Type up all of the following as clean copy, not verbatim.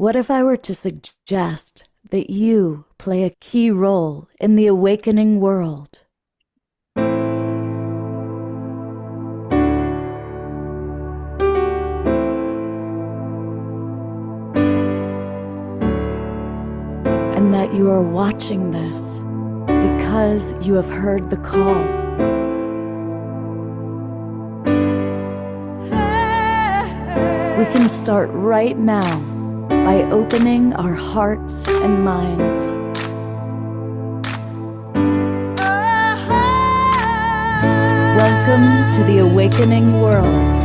What if I were to suggest that you play a key role in the awakening world? And that you are watching this because you have heard the call. We can start right now by opening our hearts and minds. Welcome to the awakening world.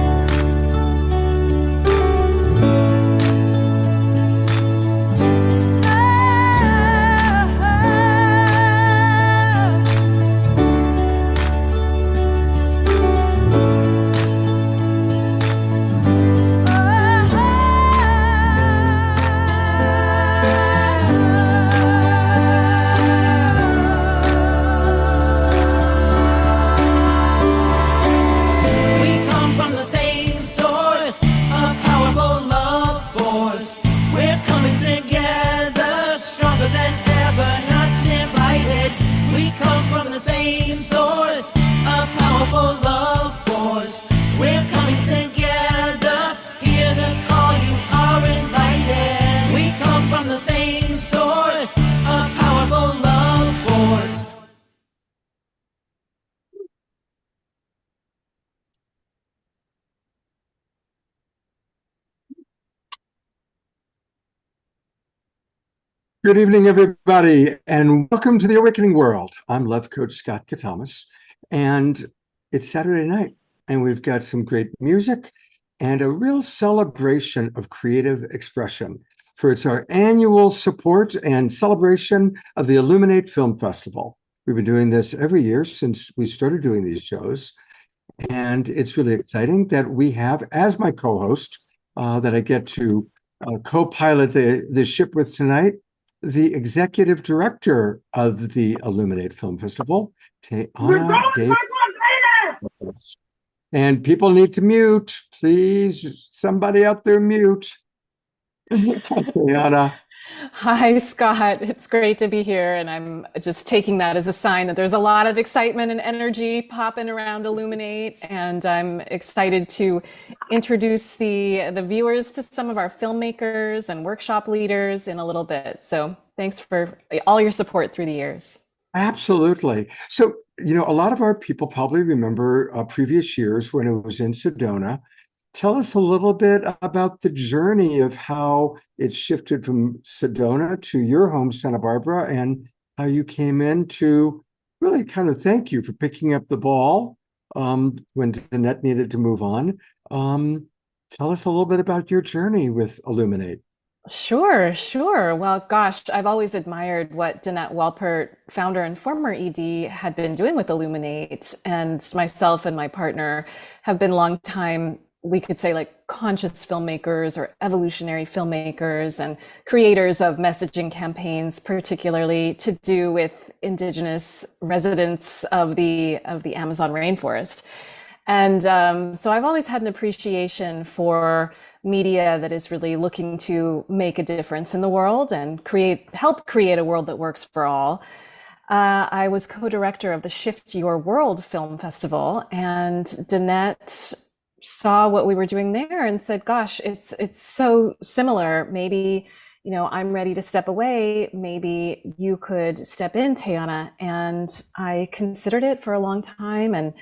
Good evening, everybody, and welcome to the Awakening World. I'm Love Coach Scott Katamas, and it's Saturday night, and we've got some great music and a real celebration of creative expression. For it's our annual support and celebration of the ILLUMINATE Film Festival. We've been doing this every year since we started doing these shows, and it's really exciting that we have, as my co-host, that I get to co-pilot the ship with tonight, the executive director of the ILLUMINATE Film Festival, Tayana Davis. And people need to mute. Please, somebody out there mute. Tayana. Hi, Scott. It's great to be here. And I'm just taking that as a sign that there's a lot of excitement and energy popping around ILLUMINATE. And I'm excited to introduce the viewers to some of our filmmakers and workshop leaders in a little bit. So thanks for all your support through the years. Absolutely. So, you know, a lot of our people probably remember previous years when it was in Sedona. Tell us a little bit about the journey of how it shifted from Sedona to your home, Santa Barbara, and how you came in to really kind of thank you for picking up the ball when Danette needed to move on. Tell us a little bit about your journey with ILLUMINATE. Sure. Well, gosh, I've always admired what Danette Walpert, founder and former ED, had been doing with ILLUMINATE. And myself and my partner have been longtime, we could say, like conscious filmmakers or evolutionary filmmakers and creators of messaging campaigns, particularly to do with indigenous residents of the Amazon rainforest. And so I've always had an appreciation for media that is really looking to make a difference in the world and help create a world that works for all. I was co-director of the Shift Your World Film Festival, and Danette saw what we were doing there and said, gosh, it's so similar. Maybe, you know, I'm ready to step away. Maybe you could step in, Tayana. And I considered it for a long time, and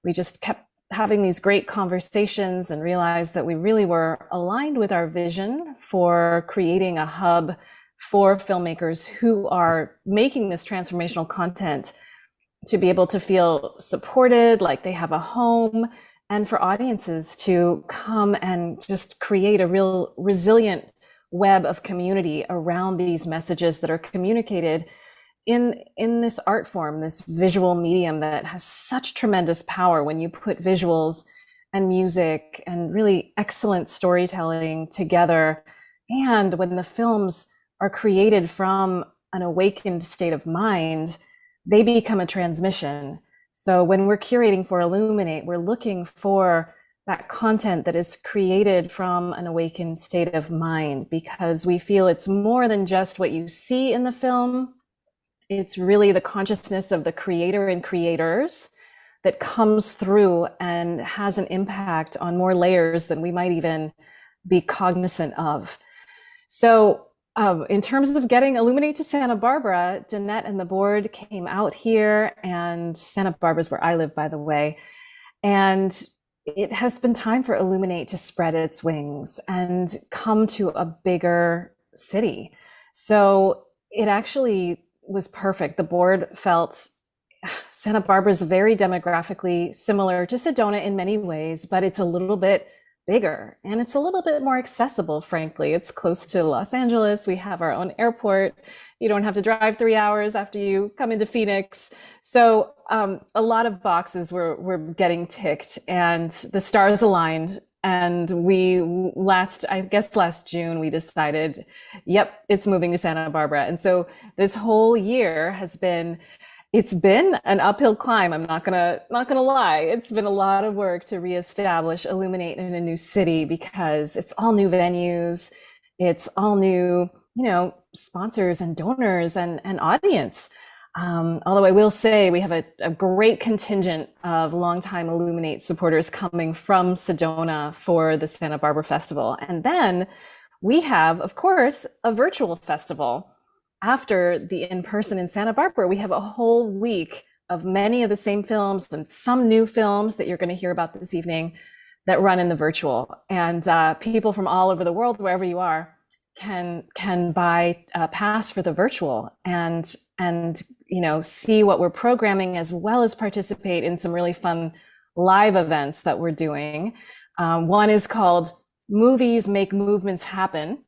we just kept having these great conversations and realized that we really were aligned with our vision for creating a hub for filmmakers who are making this transformational content to be able to feel supported, like they have a home, and for audiences to come and just create a real resilient web of community around these messages that are communicated in this art form, this visual medium that has such tremendous power when you put visuals and music and really excellent storytelling together. And when the films are created from an awakened state of mind, they become a transmission. So when we're curating for ILLUMINATE, we're looking for that content that is created from an awakened state of mind, because we feel it's more than just what you see in the film. It's really the consciousness of the creator and creators that comes through and has an impact on more layers than we might even be cognizant of. So in terms of getting Illuminate to Santa Barbara, Danette and the board came out here, and Santa Barbara's where I live, by the way. And it has been time for Illuminate to spread its wings and come to a bigger city. So it actually was perfect. The board felt Santa Barbara is very demographically similar to Sedona in many ways, but it's a little bit bigger and it's a little bit more accessible, frankly. It's close to Los Angeles. We have our own airport. You don't have to drive 3 hours after you come into Phoenix. So a lot of boxes were getting ticked, and the stars aligned. And last June, we decided, yep, it's moving to Santa Barbara. And so this whole year it's been an uphill climb. I'm not gonna lie. It's been a lot of work to reestablish Illuminate in a new city, because it's all new venues, it's all new, sponsors and donors and audience. Although I will say we have a great contingent of longtime Illuminate supporters coming from Sedona for the Santa Barbara Festival. And then we have, of course, a virtual festival. After the in-person in Santa Barbara, we have a whole week of many of the same films and some new films that you're going to hear about this evening that run in the virtual. And people from all over the world, wherever you are, can buy a pass for the virtual and see what we're programming, as well as participate in some really fun live events that we're doing. One is called Movies Make Movements Happen.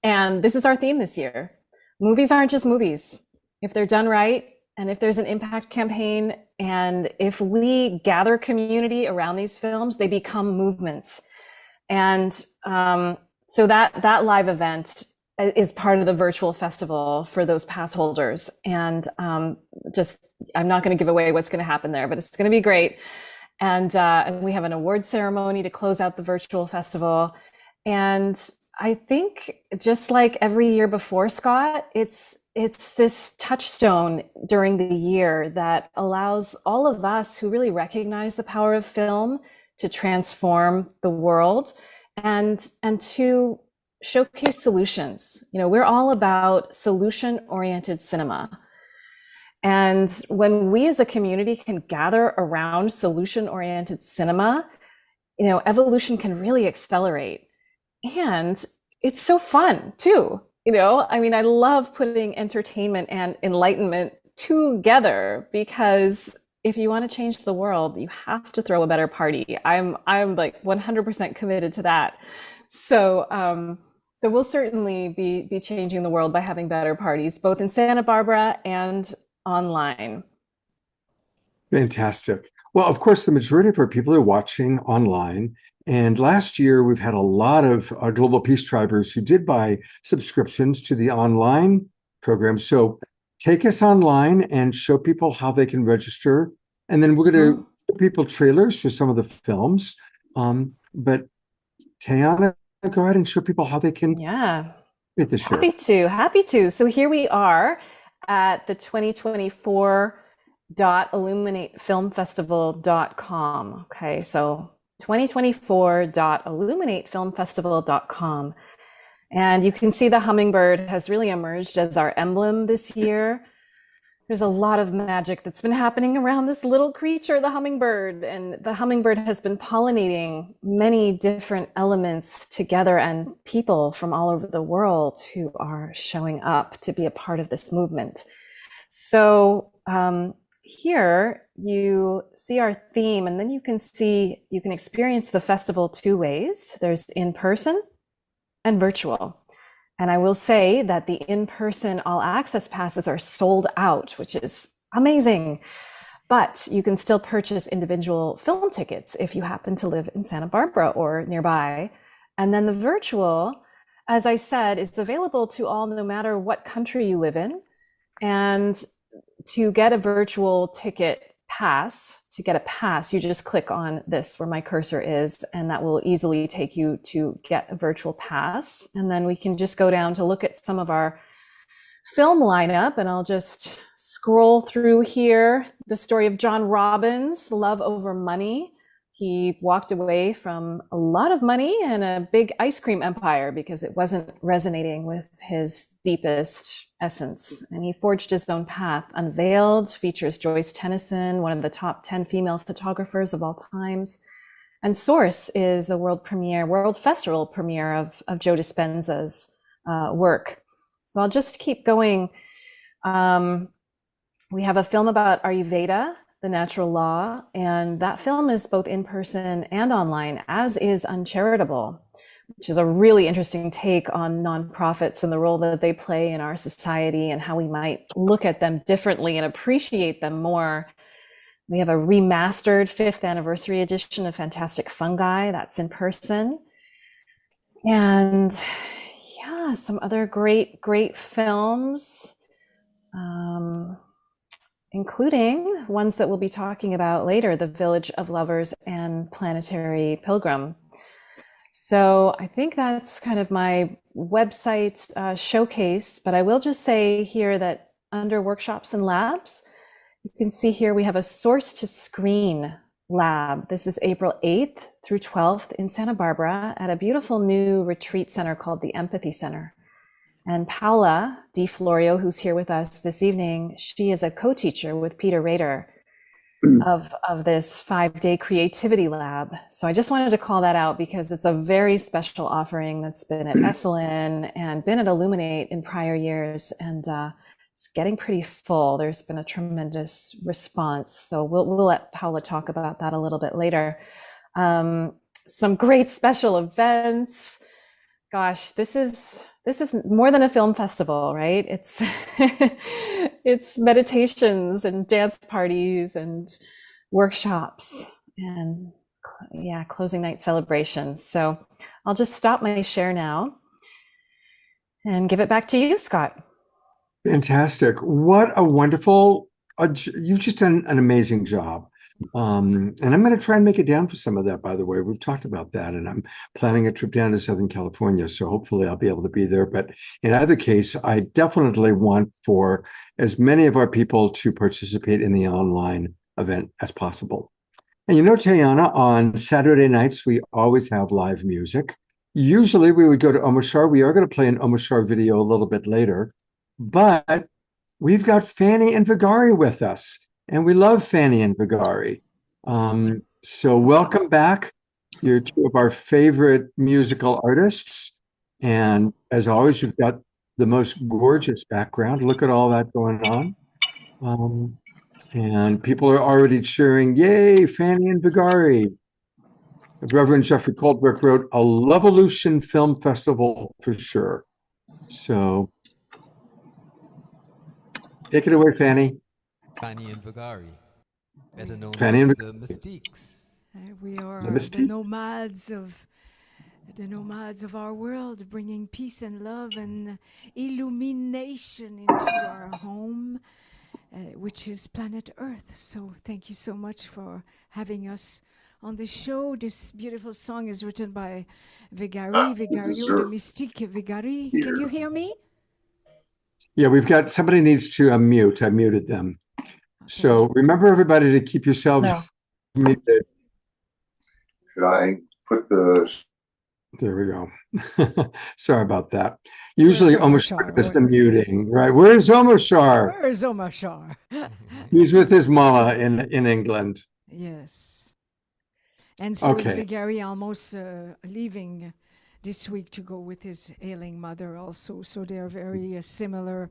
And this is our theme this year. Movies aren't just movies. If they're done right, and if there's an impact campaign, and if we gather community around these films, they become movements. And so that live event is part of the virtual festival for those pass holders. And I'm not going to give away what's going to happen there, but it's going to be great. And we have an award ceremony to close out the virtual festival. And I think, just like every year before, Scott, it's this touchstone during the year that allows all of us who really recognize the power of film to transform the world and to showcase solutions. We're all about solution-oriented cinema. And when we as a community can gather around solution-oriented cinema, evolution can really accelerate. And it's so fun too. I love putting entertainment and enlightenment together, because if you want to change the world, you have to throw a better party. I'm like 100% committed to that. So we'll certainly be changing the world by having better parties, both in Santa Barbara and online. Fantastic. Well, of course, the majority of our people are watching online. And last year, we've had a lot of Global Peace Tribers who did buy subscriptions to the online program. So take us online and show people how they can register. And then we're going to show people trailers for some of the films. But Tayana, go ahead and show people how they can get the show. Happy to. So here we are at the 2024.illuminatefilmfestival.com. Okay, so 2024.illuminatefilmfestival.com. And you can see the hummingbird has really emerged as our emblem this year. There's a lot of magic that's been happening around this little creature, the hummingbird. And the hummingbird has been pollinating many different elements together, and people from all over the world who are showing up to be a part of this movement. So here you see our theme, and then you can experience the festival two ways. There's in person and virtual. And I will say that the in-person all access passes are sold out, which is amazing. But you can still purchase individual film tickets if you happen to live in Santa Barbara or nearby. And then the virtual, as I said, is available to all no matter what country you live in. And to get a virtual ticket, pass. To get a pass, you just click on this where my cursor is, and that will easily take you to get a virtual pass. And then we can just go down to look at some of our film lineup, and I'll just scroll through here. The story of John Robbins, Love Over Money. He walked away from a lot of money and a big ice cream empire because it wasn't resonating with his deepest essence. And he forged his own path. Unveiled features Joyce Tennyson, one of the top 10 female photographers of all times. And Source is a world festival premiere of Joe Dispenza's work. So I'll just keep going. We have a film about Ayurveda, the natural law, and that film is both in person and online, as is Uncharitable, which is a really interesting take on nonprofits and the role that they play in our society and how we might look at them differently and appreciate them more. We have a remastered 5th anniversary edition of Fantastic Fungi, that's in person. And yeah, some other great films, including ones that we'll be talking about later, The Village of Lovers and Planetary Pilgrim. So I think that's kind of my website showcase, but I will just say here that under workshops and labs, you can see here we have a source to screen lab. This is April 8th through 12th in Santa Barbara at a beautiful new retreat center called the Empathy Center. And Paula DiFlorio, who's here with us this evening, she is a co-teacher with Peter Rader of this 5-day creativity lab. So I just wanted to call that out because it's a very special offering that's been at Esalen and been at Illuminate in prior years. And it's getting pretty full. There's been a tremendous response. So we'll let Paula talk about that a little bit later. Some great special events. Gosh, this is more than a film festival, right? It's it's meditations and dance parties and workshops and closing night celebrations. So I'll just stop my share now and give it back to you, Scott. Fantastic. What a wonderful, you've just done an amazing job. And I'm going to try and make it down for some of that, by the way. We've talked about that, and I'm planning a trip down to Southern California. So hopefully I'll be able to be there. But in either case, I definitely want for as many of our people to participate in the online event as possible. And you know, Tayana, on Saturday nights, we always have live music. Usually we would go to Omashar. We are going to play an Omashar video a little bit later. But we've got Fanny and Vigari with us. And we love Fanny and Vigari. So welcome back. You're two of our favorite musical artists. And as always, you've got the most gorgeous background. Look at all that going on. And people are already cheering, yay, Fanny and Vigari. Reverend Jeffrey Coldbrick wrote, a Lovolution Film Festival for sure. So take it away, Fanny. Fanny and Vigari, better known Fanny as and the Mystiques. We are The the Mystique. nomads of our world, bringing peace and love and illumination into our home, which is planet Earth. So thank you so much for having us on the show. This beautiful song is written by Vigario, the Mystique Vigari. Can you hear me? Yeah, we've got, somebody needs to unmute. I muted them. So remember, everybody, to keep yourselves muted. Should I put the... There we go. Sorry about that. Usually Omashar does the Where- muting, right? Where's Omashar? Where's Omashar? He's with his mama in England. Yes. And so Okay. is Vigari almost leaving this week to go with his ailing mother also. So they're very similar,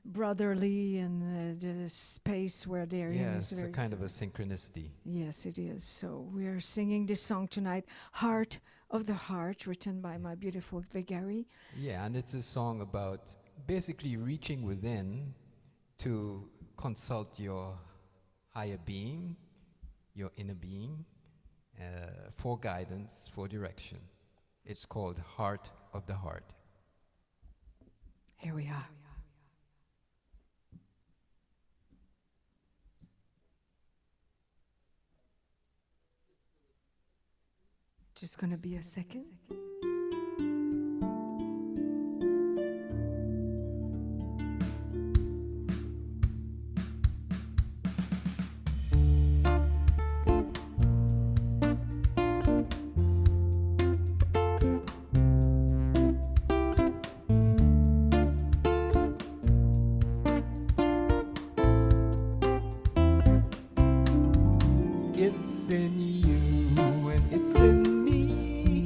brotherly, and the space where they're in Yeah, is it's a very kind of a similar. synchronicity. Yes, it is. So we are singing this song tonight, Heart of the Heart, written by my beautiful Vigari. Yeah, and it's a song about basically reaching within to consult your higher being, your inner being, for guidance, for direction. It's called Heart of the Heart. Here we are. Just gonna be a second. It's in you and it's in me.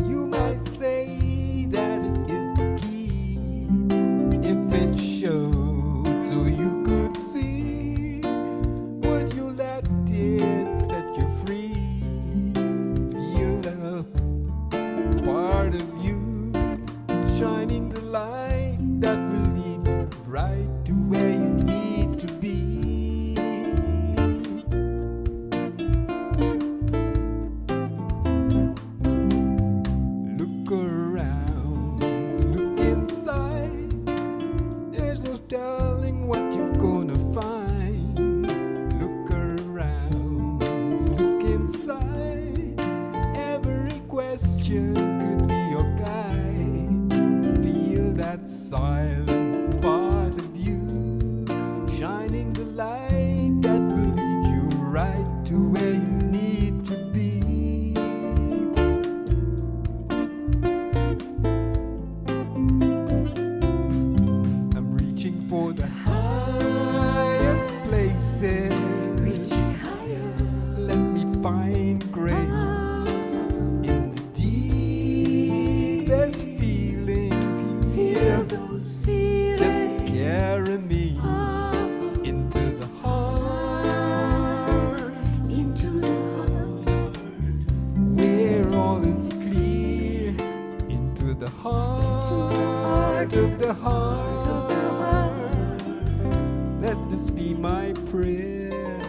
You might say that it is the key. If it showed so you could see, would you let it set you free? Feel the part of you shining the light that will lead you right to where you need to be. Look around, look inside. There's no telling what you're gonna find. Look around, look inside. Every question could be your guide. Feel that silent part of you shining the light that will lead you right to where you need to be. I'm reaching for the highest places. Reaching higher. Let me find grace in the deepest feelings Feel here. those Just feelings. carry me into the heart, Into the heart. where all is clear. Into the heart of the heart. Let this be my prayer.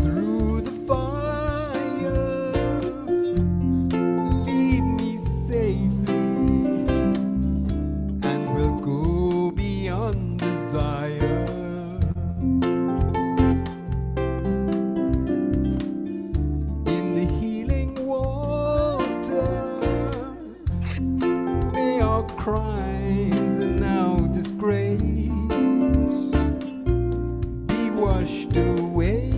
Through the fire, lead me safely, and we'll go beyond desire. In the healing water, may our crimes and now disgrace be washed away.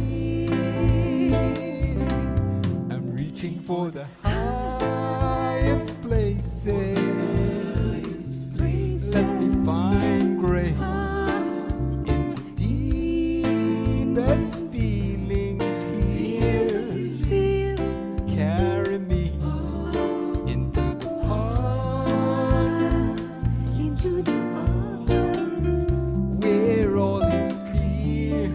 I'm reaching for the highest places. Let me find grace in the deepest feelings here. Carry me into the heart, Into the heart. where all is clear.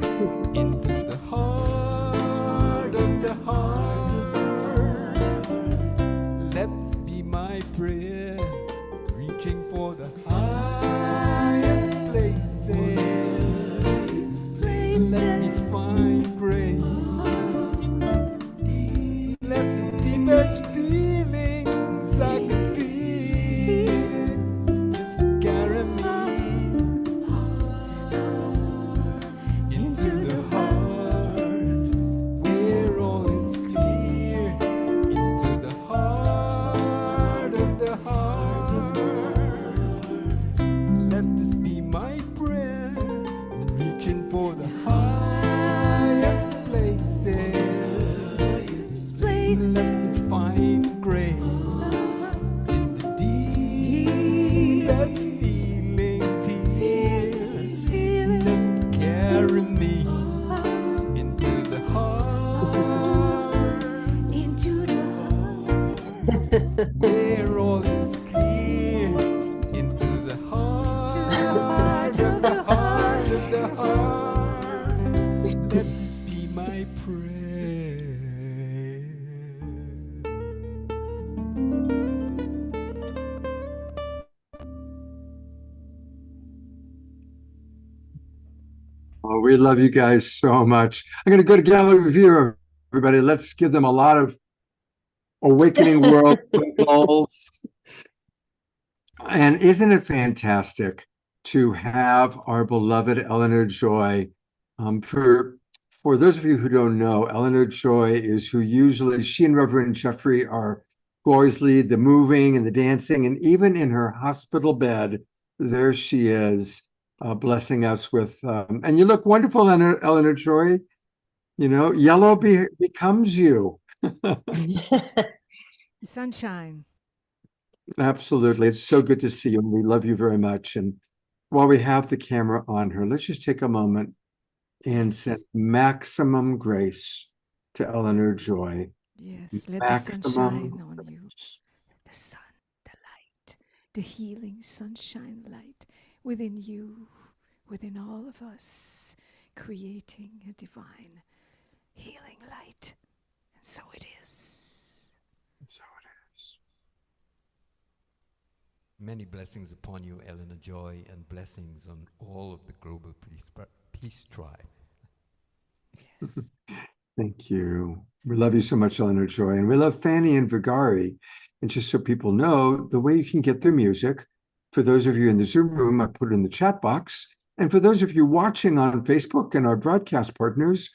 Into the heart of the heart. Let's be my prayer. Reaching for the highest places. Let me find grace. Let the deepest feelings I can feel just carry me into the heart, where all is clear. Into the heart of the heart. Let this be my prayer. I'm reaching for the highest places. Let me find grace in the deepest feelings here. Just carry me into the heart, Into the heart. where all is clear. Into the heart of the heart of the heart. Oh, we love you guys so much. I'm going to go to gallery view, everybody. Let's give them a lot of awakening world goals. And isn't it fantastic to have our beloved Eleanor Joy? For those of you who don't know, Eleanor Joy is who usually, she and Reverend Jeffrey are who always lead the moving and the dancing. And even in her hospital bed, there she is, blessing us with, and you look wonderful, Eleanor Joy. You know, yellow becomes you. Sunshine. Absolutely. It's so good to see you. And we love you very much. And while we have the camera on her, let's just take a moment and send maximum grace to Eleanor Joy. Yes, let the sun Maximum shine on you. grace. The sun, the light, the healing sunshine light within you, within all of us, creating a divine healing light. And so it is. So it is. Many blessings upon you, Eleanor Joy, and blessings on all of the Global Peace Tribe. Thank you. We love you so much, Eleanor Joy. And we love Fanny and Vigari. And just so people know, the way you can get their music, for those of you in the Zoom room, I put it in the chat box. And for those of you watching on Facebook and our broadcast partners,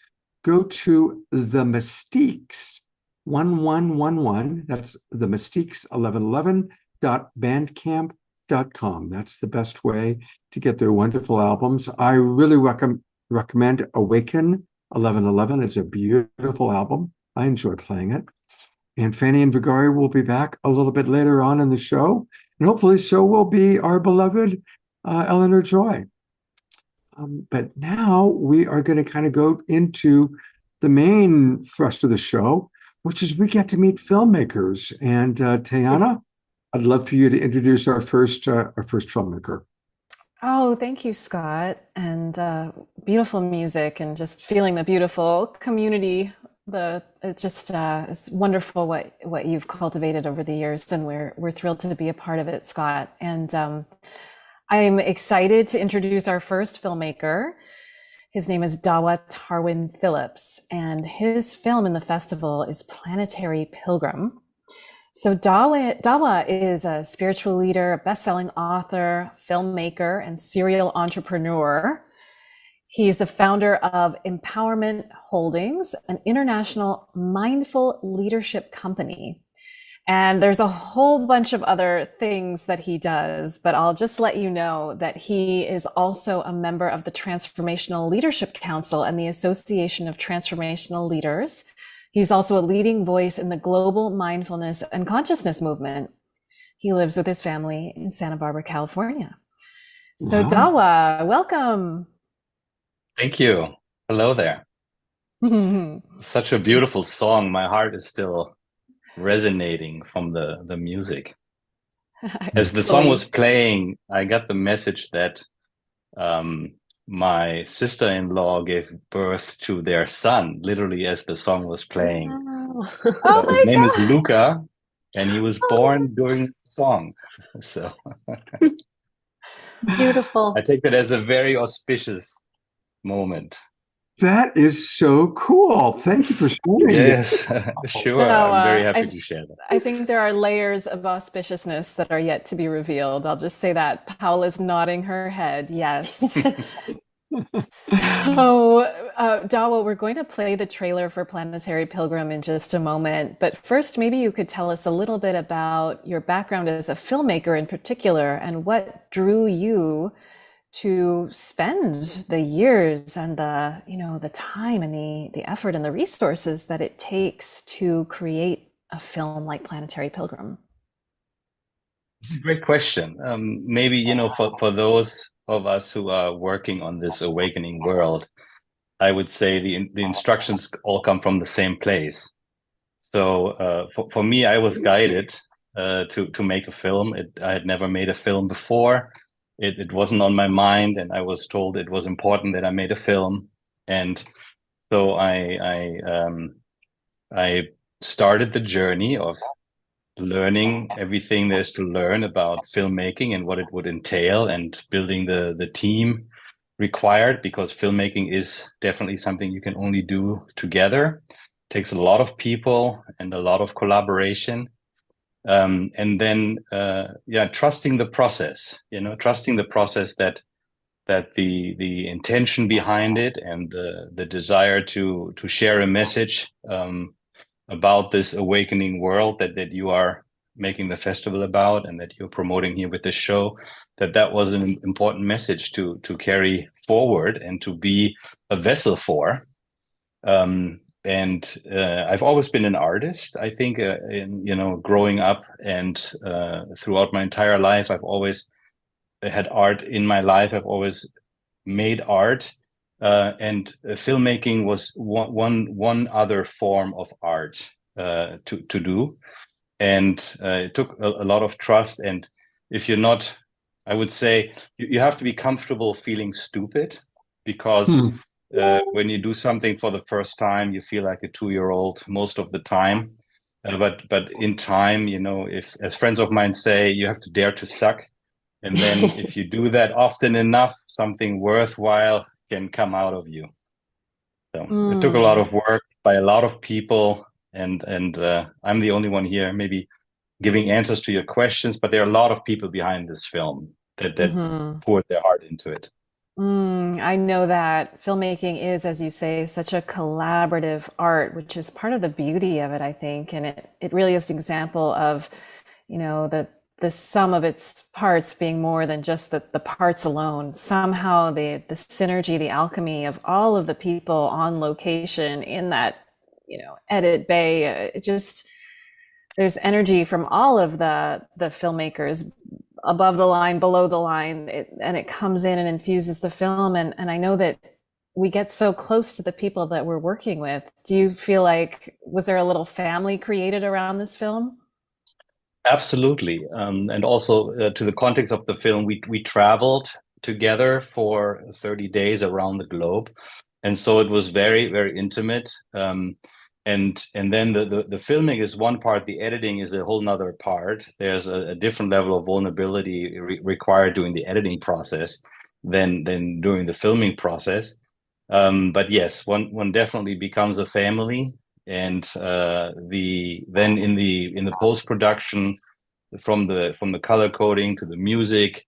go to The Mystiques 1111. That's The Mystiques 1111.bandcamp.com. That's the best way to get their wonderful albums. I really recommend Awaken 1111. It's a beautiful album. I enjoy playing it. And Fanny and Vigari will be back a little bit later on in the show. And hopefully so will be our beloved Eleanor Joy. But now we are going to kind of go into the main thrust of the show, which is we get to meet filmmakers. And Tayana, I'd love for you to introduce our first filmmaker. Oh, thank you, Scott. And beautiful music and just feeling the beautiful community. It's wonderful what you've cultivated over the years, and we're thrilled to be a part of it, Scott. And I'm excited to introduce our first filmmaker. His name is Dawa Tarwin Phillips, and his film in the festival is Planetary Pilgrim. So Dawa is a spiritual leader, a best-selling author, filmmaker, and serial entrepreneur. He's the founder of Empowerment Holdings, an international mindful leadership company. And there's a whole bunch of other things that he does, but I'll just let you know that he is also a member of the Transformational Leadership Council and the Association of Transformational Leaders. He's also a leading voice in the global mindfulness and consciousness movement. He lives with his family in Santa Barbara, California. So Wow. Dawa, welcome. Thank you. Hello there. Such a beautiful song. My heart is still resonating from the music. As the song was playing, I got the message that my sister-in-law gave birth to their son, literally as the song was playing. Wow. So his name is Luca, and he was born during the song. So Beautiful. I take that as a very auspicious moment. That is so cool. Thank you for sharing. Yes, sure. So, I'm very happy to share that. I think there are layers of auspiciousness that are yet to be revealed. I'll just say that. Paula's nodding her head. Yes. So, Dawa, we're going to play the trailer for Planetary Pilgrim in just a moment. But first, maybe you could tell us a little bit about your background as a filmmaker in particular, and what drew you to spend the years and the time and the effort and the resources that it takes to create a film like Planetary Pilgrim. It's a great question. Maybe, for those of us who are working on this awakening world, I would say the instructions all come from the same place. So for me, I was guided to make a film. I had never made a film before. It wasn't on my mind, and I was told it was important that I made a film. And so I started the journey of learning everything there's to learn about filmmaking and what it would entail, and building the team required, because filmmaking is definitely something you can only do together. It takes a lot of people and a lot of collaboration. And then, trusting the process, trusting the process that the intention behind it and the desire to share a message about this awakening world that you are making the festival about and that you're promoting here with this show, that was an important message to carry forward and to be a vessel for. And I've always been an artist, I think, growing up and throughout my entire life, I've always had art in my life. I've always made art, and filmmaking was one other form of art to do. And it took a lot of trust. And if you're not, I would say you have to be comfortable feeling stupid, because when you do something for the first time, you feel like a 2-year-old most of the time. But in time, if, as friends of mine say, you have to dare to suck. And then if you do that often enough, something worthwhile can come out of you. So it took a lot of work by a lot of people. And I'm the only one here maybe giving answers to your questions, but there are a lot of people behind this film that poured their heart into it. I know that filmmaking is, as you say, such a collaborative art, which is part of the beauty of it, I think. And it really is an example of, the sum of its parts being more than just the parts alone. Somehow the synergy, the alchemy of all of the people on location in that, edit bay, there's energy from all of the filmmakers, above the line, below the line, and it comes in and infuses the film. And I know that we get so close to the people that we're working with. Do you feel like, was there a little family created around this film? Absolutely. And also to the context of the film, we traveled together for 30 days around the globe. And so it was very, very intimate. And then the filming is one part, the editing is a whole nother part. There's a different level of vulnerability required during the editing process than during the filming process. But yes, one definitely becomes a family. And then in the post-production, from the color coding to the music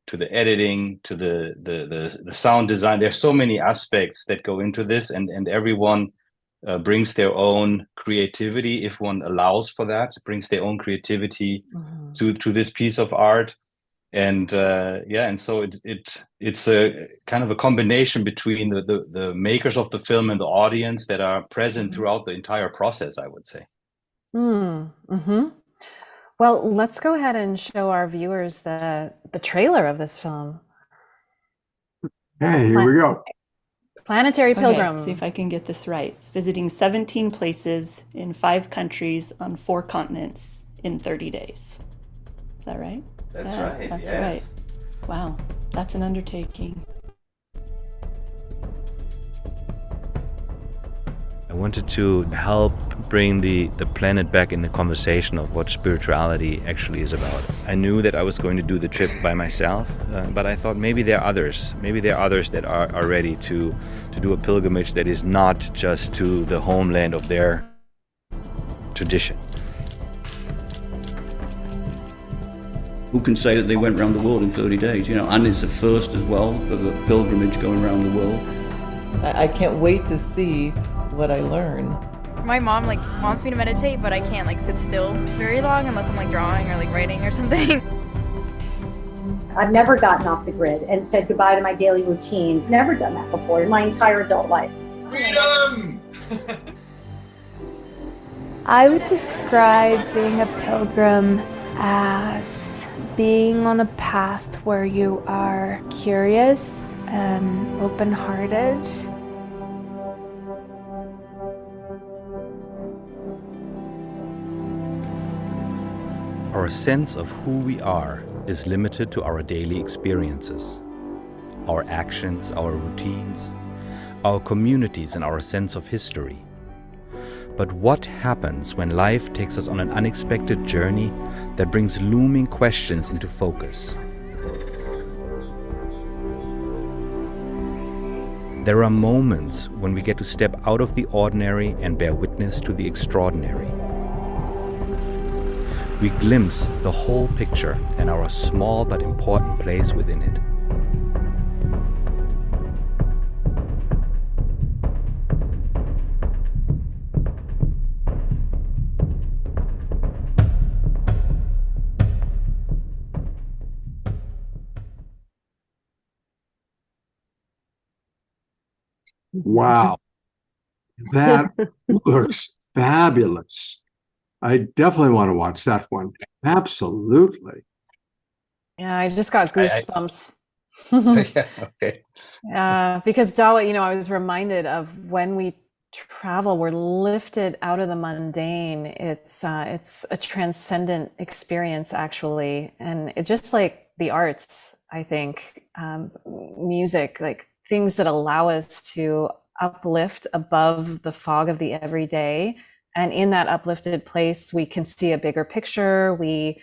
to the editing to the sound design, there's so many aspects that go into this, and everyone brings their own creativity, if one allows for that, brings their own creativity to this piece of art. And and so it's a kind of a combination between the makers of the film and the audience that are present throughout the entire process, I would say. Well, let's go ahead and show our viewers the trailer of this film. Hey, here we go. Planetary Pilgrim. Okay, see if I can get this right. It's visiting 17 places in 5 countries on 4 continents in 30 days. Is that right? That's right. That's yes. right. Wow, that's an undertaking. I wanted to help bring the planet back in the conversation of what spirituality actually is about. I knew that I was going to do the trip by myself, but I thought maybe there are others. Maybe there are others that are ready to do a pilgrimage that is not just to the homeland of their tradition. Who can say that they went around the world in 30 days, and it's the first as well of a pilgrimage going around the world. I can't wait to see what I learn. My mom wants me to meditate, but I can't sit still very long unless I'm drawing or writing or something. I've never gotten off the grid and said goodbye to my daily routine. Never done that before in my entire adult life. Freedom! I would describe being a pilgrim as being on a path where you are curious and open-hearted. Our sense of who we are is limited to our daily experiences, our actions, our routines, our communities, and our sense of history. But what happens when life takes us on an unexpected journey that brings looming questions into focus? There are moments when we get to step out of the ordinary and bear witness to the extraordinary. We glimpse the whole picture and our small but important place within it. Wow, that looks fabulous. I definitely want to watch that one. Absolutely. Yeah, I just got goosebumps. Yeah, okay. Because Dawa, you know, I was reminded of when we travel, we're lifted out of the mundane. It's a transcendent experience, actually, and it's just like the arts. I think music, like things that allow us to uplift above the fog of the everyday, and in that uplifted place, we can see a bigger picture. We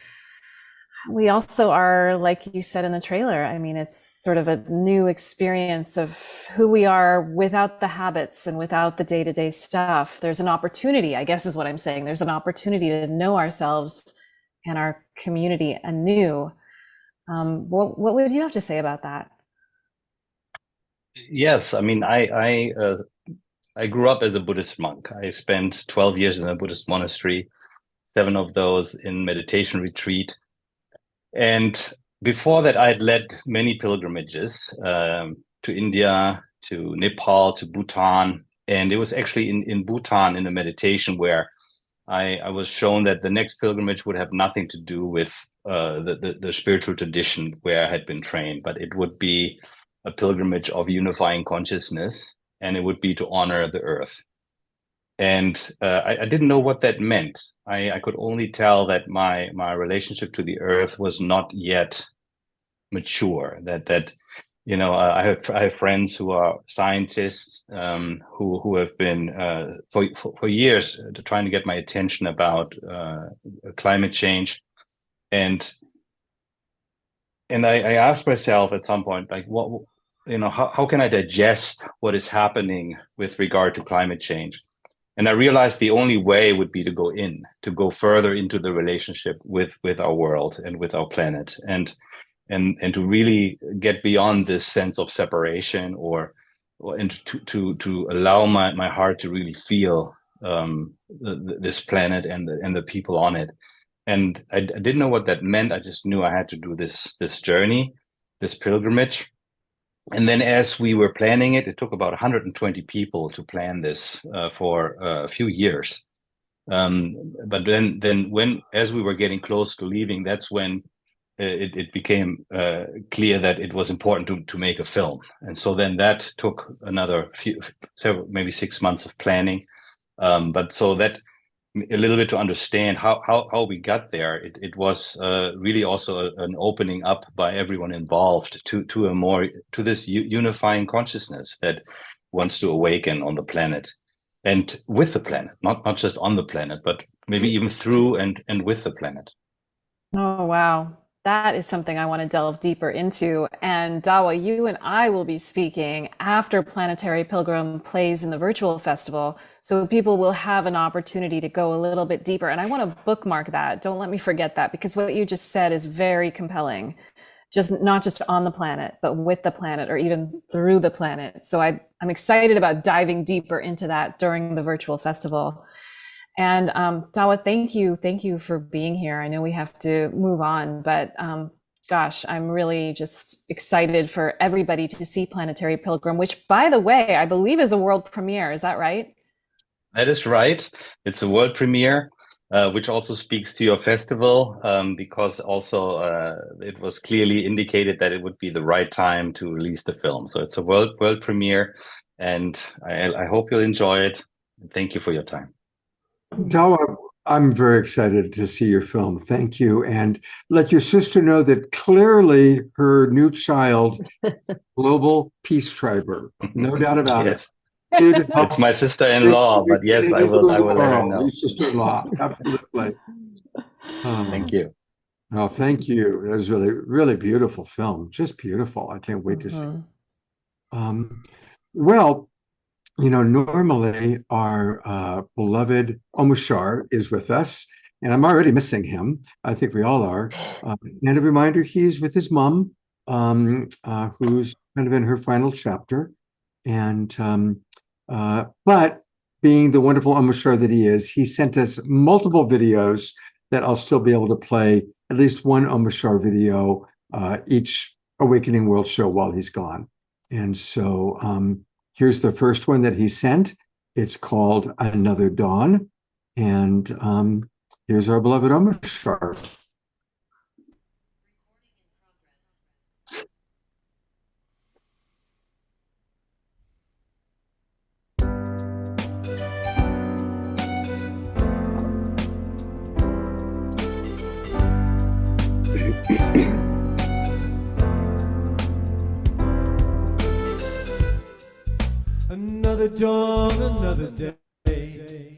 also are, like you said in the trailer, I mean, it's sort of a new experience of who we are without the habits and without the day-to-day stuff. There's an opportunity, I guess is what I'm saying. There's an opportunity to know ourselves and our community anew. What would you have to say about that? Yes, I mean, I grew up as a Buddhist monk. I spent 12 years in a Buddhist monastery, 7 of those in meditation retreat. And before that, I'd led many pilgrimages to India, to Nepal, to Bhutan. And it was actually in Bhutan, in the meditation, where I was shown that the next pilgrimage would have nothing to do with the spiritual tradition where I had been trained, but it would be a pilgrimage of unifying consciousness, and it would be to honor the earth. And I didn't know what that meant. I could only tell that my relationship to the earth was not yet mature. That you know, I have friends who are scientists who have been for years trying to get my attention about climate change, and I asked myself at some point, like, what, you know, how can I digest what is happening with regard to climate change? And I realized the only way would be to go further into the relationship with our world and with our planet, and to really get beyond this sense of separation, and to allow my heart to really feel this planet and the people on it. And I didn't know what that meant. I just knew I had to do this journey, this pilgrimage. And then as we were planning it, it took about 120 people to plan this for a few years. But then as we were getting close to leaving, that's when it became clear that it was important to make a film. And so then that took another maybe 6 months of planning. But so that a little bit to understand how we got there, it was really also an opening up by everyone involved to this unifying consciousness that wants to awaken on the planet and with the planet, not just on the planet, but maybe even through and with the planet. Oh, wow. That is something I want to delve deeper into. And Dawa, you and I will be speaking after Planetary Pilgrim plays in the virtual festival. So people will have an opportunity to go a little bit deeper. And I want to bookmark that. Don't let me forget that, because what you just said is very compelling. Not just on the planet, but with the planet, or even through the planet. So I'm excited about diving deeper into that during the virtual festival. And Dawa, thank you for being here. I know we have to move on, but gosh, I'm really just excited for everybody to see Planetary Pilgrim, which, by the way, I believe is a world premiere. Is that right? That is right. It's a world premiere, which also speaks to your festival, because also it was clearly indicated that it would be the right time to release the film. So it's a world premiere, and I hope you'll enjoy it. Thank you for your time. Dawa, I'm very excited to see your film. Thank you. And let your sister know that clearly her new child, global peace triber. No doubt about Yes. it. It's my sister-in-law, but yes, I will let her know. Your sister-in-law, absolutely. Thank you. Oh, thank you. It was really, really beautiful film. Just beautiful. I can't wait to see it. Well, normally our beloved Omushar is with us, and I'm already missing him. I think we all are. And a reminder, he's with his mom, who's kind of in her final chapter. And but being the wonderful Omushar that he is, he sent us multiple videos that I'll still be able to play at least one Omushar video each Awakening World show while he's gone. And so here's the first one that he sent. It's called Another Dawn. And here's our beloved Omushar. Another dawn, another day.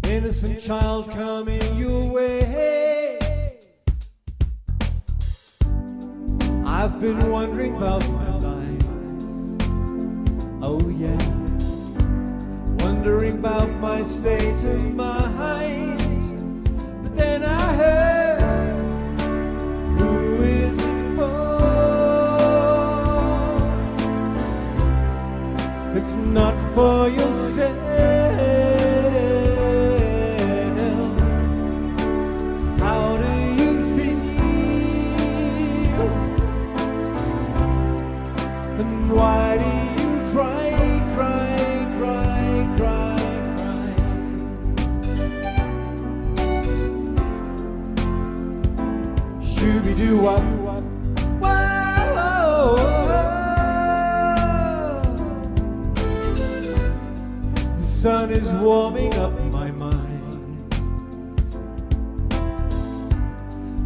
Innocent child coming your way. I've been wondering about my life. Oh yeah. Wondering about my state of mind. But then I heard, who is it for? If not for yourself, how do you feel? And why do you cry, cry, cry, cry, cry? Shooby-doo-wop, whoa. The sun is warming up my mind.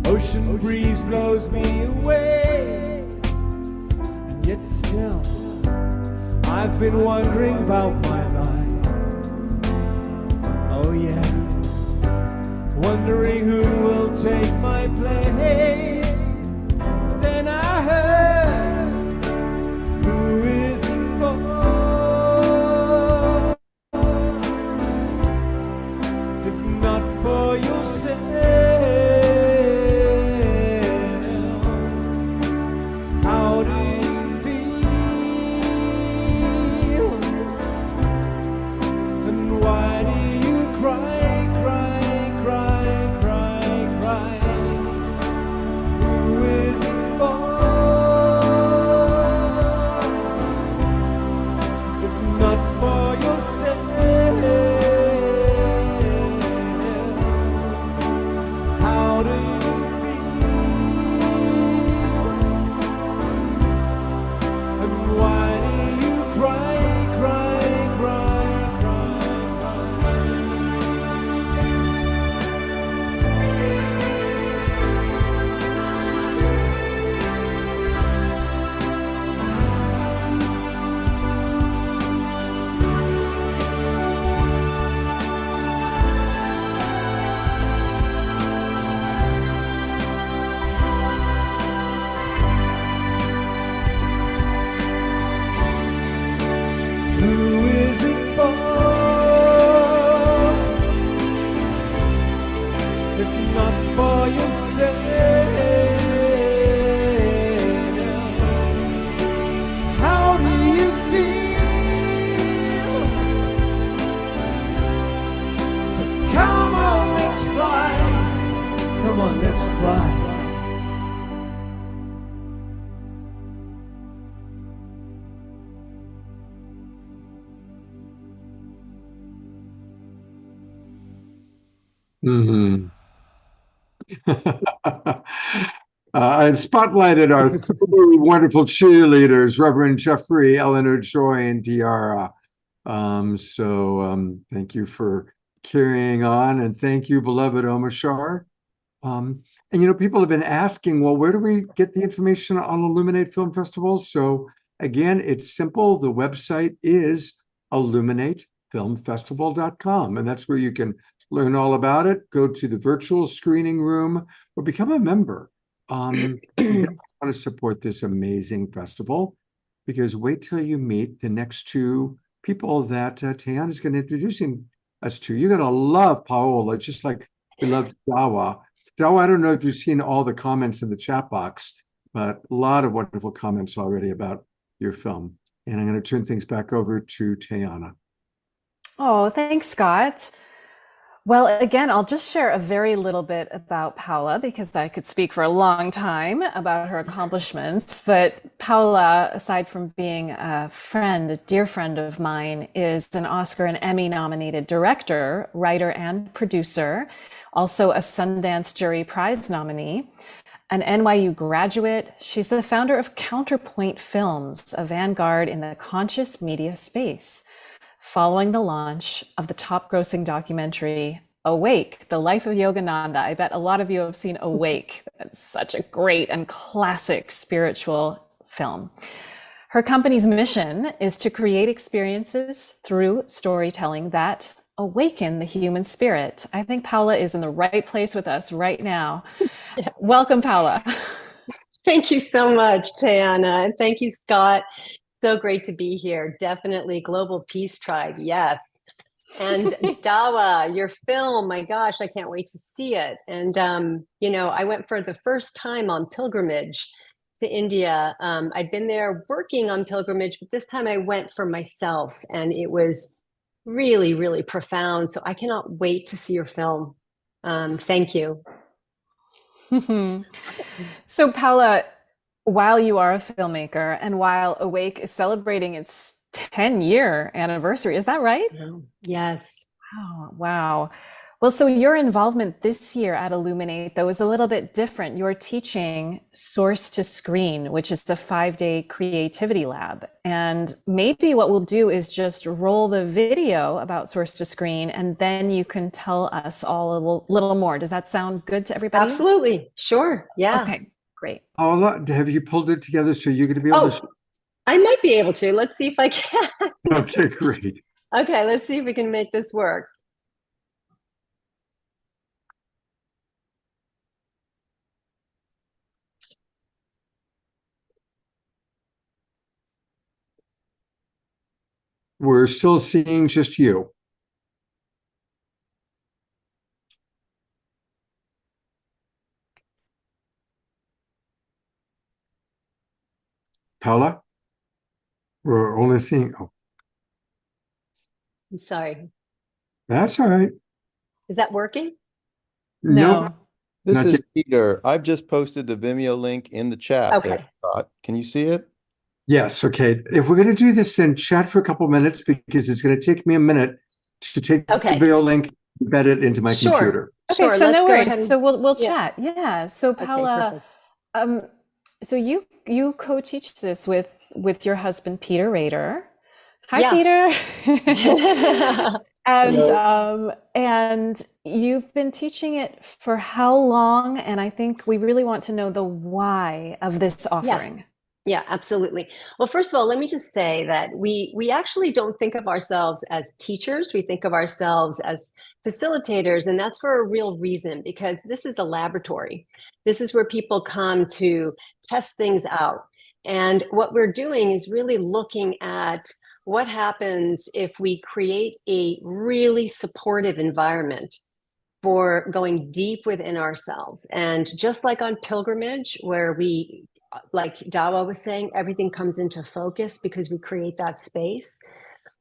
Ocean breeze blows me away. And yet still, I've been wondering about my life. Oh yeah. Wondering who will take my place. Then I heard, who is it for? If not for yourself, how do you feel? And why do you cry, cry, cry, cry, cry? Who is it for? If not for yourself, how do you feel? And why do you cry, cry, cry, who is it for? If not for yourself, how do you feel? So come on, let's fly. Come on, let's fly. Mm-hmm. And spotlighted our three wonderful cheerleaders, Reverend Jeffrey, Eleanor Joy, and Tiara. Thank you for carrying on, and thank you, beloved Omushar. And people have been asking, well, where do we get the information on Illuminate Film Festival? So again, it's simple. The website is illuminatefilmfestival.com, and that's where you can learn all about it. Go to the virtual screening room or become a member. You definitely want to support this amazing festival, because wait till you meet the next two people that Tiana is going to introduce us to. You're going to love Paola, just like we loved Dawa. Dawa, I don't know if you've seen all the comments in the chat box, but a lot of wonderful comments already about your film. And I'm going to turn things back over to Tiana. Oh, thanks, Scott. Well, again, I'll just share a very little bit about Paula, because I could speak for a long time about her accomplishments. But Paula, aside from being a friend, a dear friend of mine, is an Oscar and Emmy nominated director, writer, and producer, also a Sundance Jury Prize nominee, an NYU graduate. She's the founder of Counterpoint Films, a vanguard in the conscious media space. Following the launch of the top-grossing documentary, Awake, The Life of Yogananda. I bet a lot of you have seen Awake. That's such a great and classic spiritual film. Her company's mission is to create experiences through storytelling that awaken the human spirit. I think Paula is in the right place with us right now. Yeah. Welcome, Paula. Thank you so much, Tiana. And thank you, Scott. So great to be here. Definitely Global Peace Tribe. Yes. And Dawa, your film, my gosh, I can't wait to see it. And, you know, I went for the first time on pilgrimage to India. I'd been there working on pilgrimage, but this time I went for myself, and it was really, really profound. So I cannot wait to see your film. Thank you. So Paula, while you are a filmmaker and while Awake is celebrating its 10-year anniversary, is that right? Yes. Oh, wow. Well, so your involvement this year at Illuminate, though, is a little bit different. You're teaching Source to Screen, which is a 5-day creativity lab. And maybe what we'll do is just roll the video about Source to Screen, and then you can tell us all a little more. Does that sound good to everybody? Absolutely. Sure. Yeah. Okay, great. Paula, have you pulled it together so you're going to be able to? I might be able to. Let's see if I can. Okay, great. Okay, let's see if we can make this work. We're still seeing just you. Paula? We're only seeing, oh, I'm sorry. that's all right. Is that working? No. This Not is yet. Peter. I've just posted the Vimeo link in the chat. Okay. There, Scott. Can you see it? Yes, okay. If we're going to do this, then chat for a couple minutes, because it's going to take me a minute to take the video link, embed it into my computer. Okay, Sure, so let's no go worries. ahead and- So we'll yeah. chat. Yeah. So Paula, so you co-teach this with your husband Peter Rader. Hi, Yeah. Peter. And you've been teaching it for how long? And I think we really want to know the why of this offering. Yeah, absolutely. Well, first of all, let me just say that we actually don't think of ourselves as teachers. We think of ourselves as facilitators, and that's for a real reason, because this is a laboratory. This is where people come to test things out. And what we're doing is really looking at what happens if we create a really supportive environment for going deep within ourselves. And just like on pilgrimage, where we, like Dawa was saying, everything comes into focus because we create that space.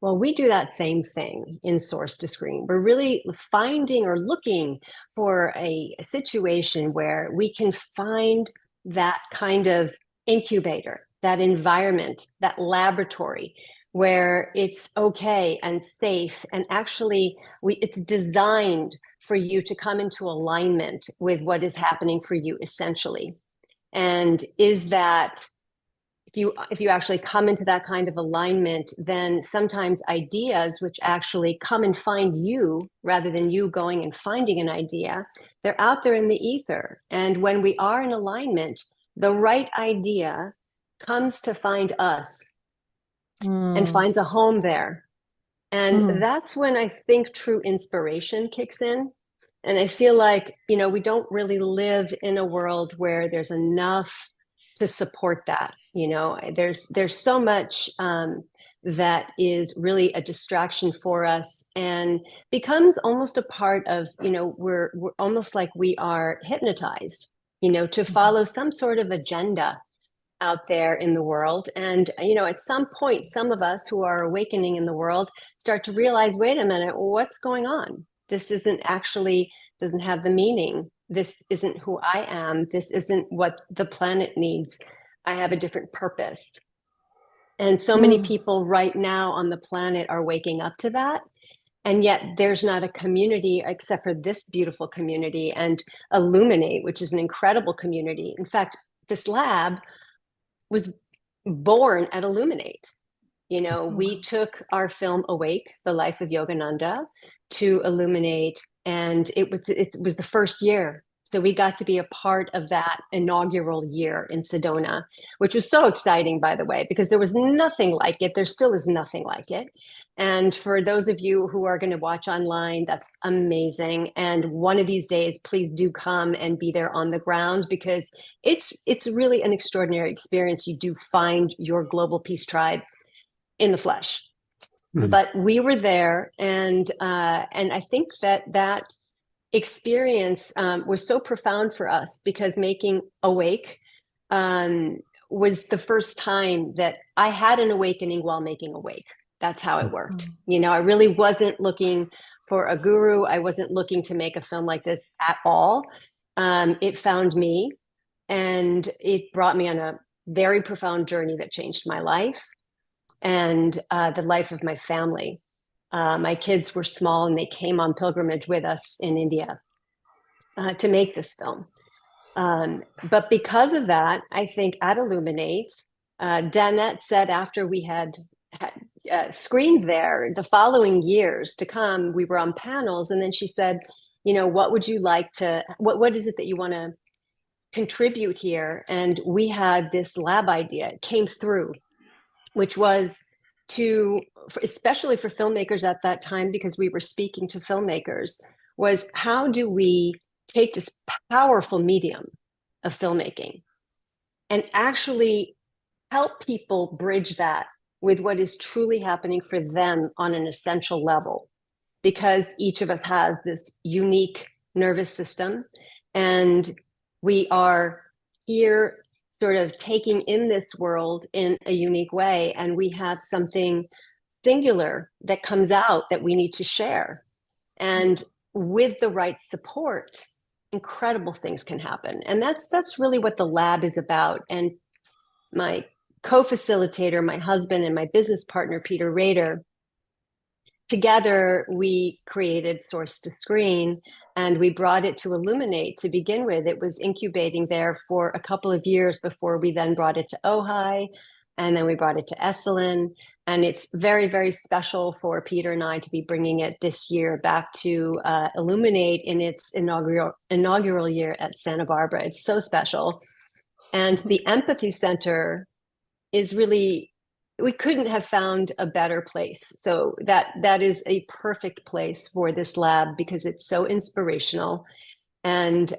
Well, we do that same thing in Source to Screen. We're really finding or looking for a situation where we can find that kind of incubator, that environment, that laboratory, where it's okay and safe, and actually it's designed for you to come into alignment with what is happening for you, essentially. And is that if you actually come into that kind of alignment, then sometimes ideas which actually come and find you, rather than you going and finding an idea, they're out there in the ether. And when we are in alignment, the right idea comes to find us and finds a home there. And that's when I think true inspiration kicks in. And I feel like, we don't really live in a world where there's enough to support that. There's so much that is really a distraction for us and becomes almost a part of, we're almost like we are hypnotized, to follow some sort of agenda out there in the world. And, at some point, some of us who are awakening in the world start to realize, wait a minute, what's going on? This doesn't have the meaning. This isn't who I am. This isn't what the planet needs. I have a different purpose. And so many people right now on the planet are waking up to that. And yet there's not a community except for this beautiful community and ILLUMINATE, which is an incredible community. In fact, this lab was born at ILLUMINATE. We took our film Awake, The Life of Yogananda, to ILLUMINATE, and it was the first year. So we got to be a part of that inaugural year in Sedona, which was so exciting, by the way, because there was nothing like it. There still is nothing like it. And for those of you who are going to watch online, that's amazing. And one of these days, please do come and be there on the ground, because it's really an extraordinary experience. You do find your global peace tribe in the flesh. But we were there, and I think that experience was so profound for us, because making Awake was the first time that I had an awakening while making Awake. That's how it worked. I really wasn't looking for a guru. I wasn't looking to make a film like this at all. It found me, and it brought me on a very profound journey that changed my life and the life of my family. My kids were small, and they came on pilgrimage with us in India to make this film. But because of that, I think at ILLUMINATE, Danette said after we had screened there, the following years to come, we were on panels, and then she said, what would you like to, what is it that you want to contribute here? And we had this lab idea, it came through, which was especially for filmmakers at that time, because we were speaking to filmmakers, was how do we take this powerful medium of filmmaking and actually help people bridge that with what is truly happening for them on an essential level, because each of us has this unique nervous system, and we are here sort of taking in this world in a unique way, and we have something singular that comes out that we need to share. And with the right support, incredible things can happen. And that's really what the lab is about. And my co-facilitator, my husband, and my business partner, Peter Rader, together we created Source to Screen, and we brought it to ILLUMINATE to begin with. It was incubating there for a couple of years before we then brought it to Ojai, and then we brought it to Esalen. And it's very, very special for Peter and I to be bringing it this year back to ILLUMINATE in its inaugural year at Santa Barbara. It's so special. And the Empathy Center is really, we couldn't have found a better place. So that is a perfect place for this lab, because it's so inspirational. And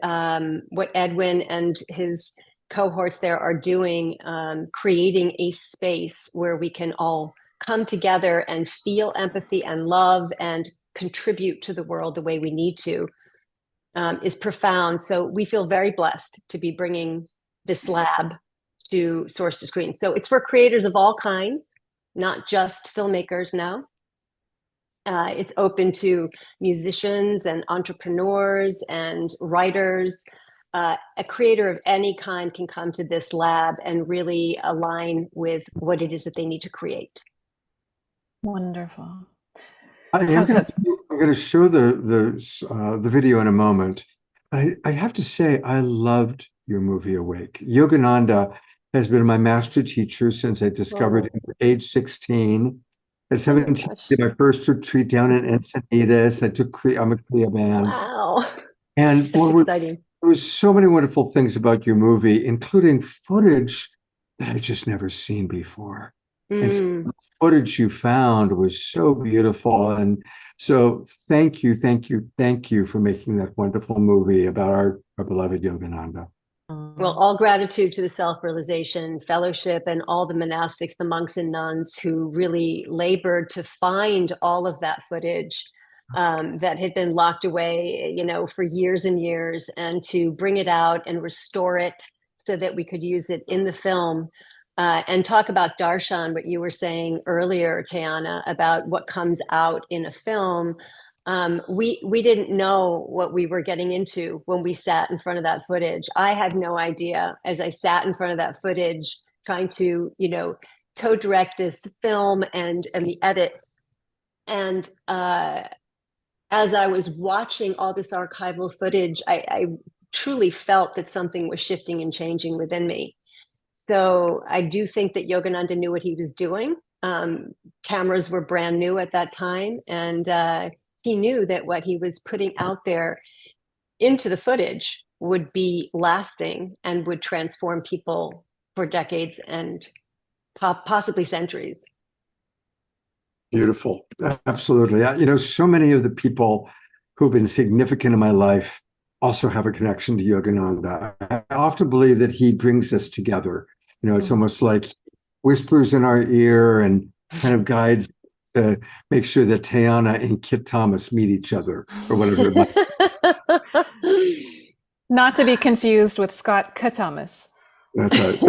what Edwin and his cohorts there are doing, creating a space where we can all come together and feel empathy and love and contribute to the world the way we need to, is profound. So we feel very blessed to be bringing this lab to Source to Screen. So it's for creators of all kinds, not just filmmakers now. It's open to musicians and entrepreneurs and writers. A creator of any kind can come to this lab and really align with what it is that they need to create. Wonderful. I'm going to show the video in a moment. I have to say, I loved your movie Awake. Yogananda has been my master teacher since I discovered him at age 16. At 17, I did my first retreat down in Encinitas. I'm a Kriya man. Wow. And that's exciting. There was so many wonderful things about your movie, including footage that I just never seen before. And Mm. the footage you found was so beautiful. And so thank you, thank you, thank you for making that wonderful movie about our beloved Yogananda. Well, all gratitude to the Self-Realization Fellowship and all the monastics, the monks and nuns who really labored to find all of that footage that had been locked away, for years and years, and to bring it out and restore it so that we could use it in the film. And talk about darshan, what you were saying earlier, Tayana, about what comes out in a film. We didn't know what we were getting into when we sat in front of that footage. I had no idea as I sat in front of that footage trying to, co-direct this film and the edit. And as I was watching all this archival footage, I truly felt that something was shifting and changing within me. So I do think that Yogananda knew what he was doing. Cameras were brand new at that time, and he knew that what he was putting out there into the footage would be lasting and would transform people for decades and possibly centuries. Beautiful. Absolutely. So many of the people who've been significant in my life also have a connection to Yogananda. I often believe that he brings us together. It's almost like whispers in our ear and kind of guides to make sure that Tayana and Kit Thomas meet each other or whatever it might be. Not to be confused with Scott Thomas. That's right.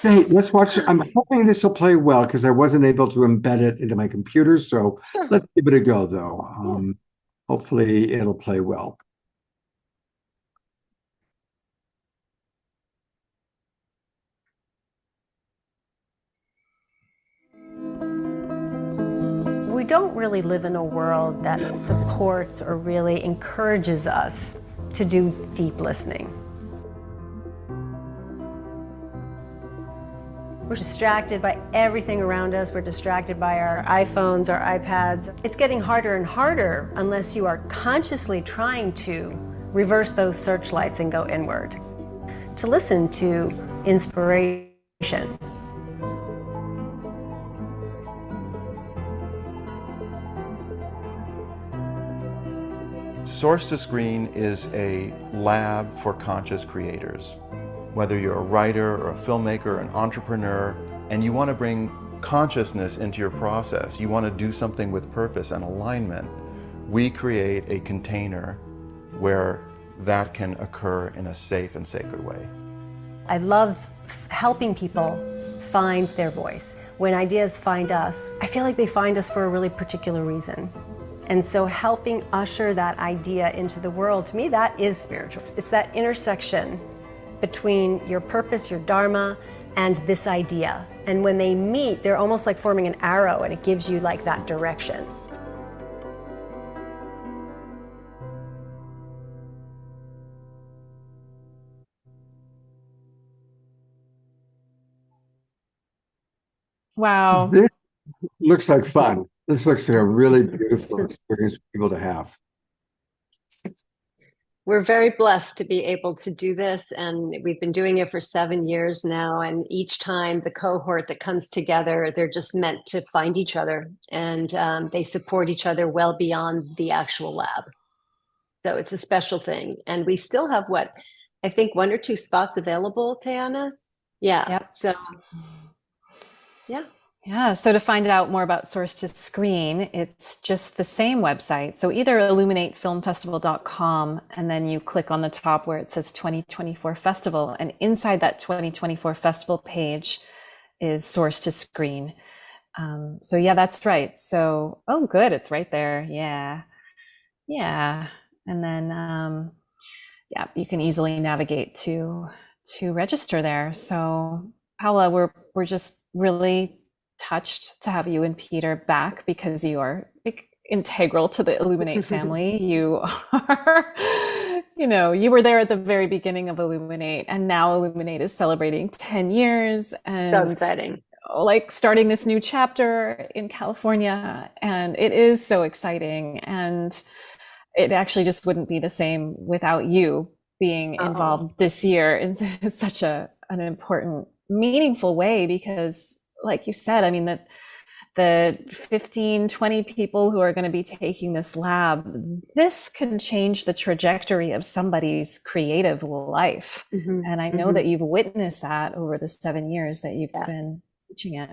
Hey, let's watch. I'm hoping this will play well because I wasn't able to embed it into my computer. So let's give it a go, though. Hopefully it'll play well. We don't really live in a world that supports or really encourages us to do deep listening. We're distracted by everything around us. We're distracted by our iPhones, our iPads. It's getting harder and harder unless you are consciously trying to reverse those searchlights and go inward, to listen to inspiration. Source to Screen is a lab for conscious creators. Whether you're a writer or a filmmaker, an entrepreneur, and you want to bring consciousness into your process, you want to do something with purpose and alignment, we create a container where that can occur in a safe and sacred way. I love helping people find their voice. When ideas find us, I feel like they find us for a really particular reason. And so helping usher that idea into the world, to me, that is spiritual. It's that intersection between your purpose, your dharma, and this idea. And when they meet, they're almost like forming an arrow, and it gives you like that direction. Wow. This looks like fun. This looks like a really beautiful experience for people to have. We're very blessed to be able to do this, and we've been doing it for 7 years now. And each time the cohort that comes together, they're just meant to find each other, and they support each other well beyond the actual lab. So it's a special thing. And we still have I think 1 or 2 spots available, Tayana? Yeah. Yep. So, yeah. Yeah, so to find out more about Source to Screen, it's just the same website. So either illuminatefilmfestival.com, and then you click on the top where it says 2024 Festival, and inside that 2024 Festival page is Source to Screen. So yeah, that's right. So, oh good, it's right there. Yeah. Yeah. And then, yeah, you can easily navigate to register there. So Paula, we're just really touched to have you and Peter back because you are integral to the Illuminate family. You are, you were there at the very beginning of Illuminate, and now Illuminate is celebrating 10 years and So exciting. Like starting this new chapter in California. And it is so exciting. And it actually just wouldn't be the same without you being involved this year in such an important meaningful way, because like you said, I mean, the 15, 20 people who are going to be taking this lab, this can change the trajectory of somebody's creative life. And I know that you've witnessed that over the 7 years that you've been teaching it.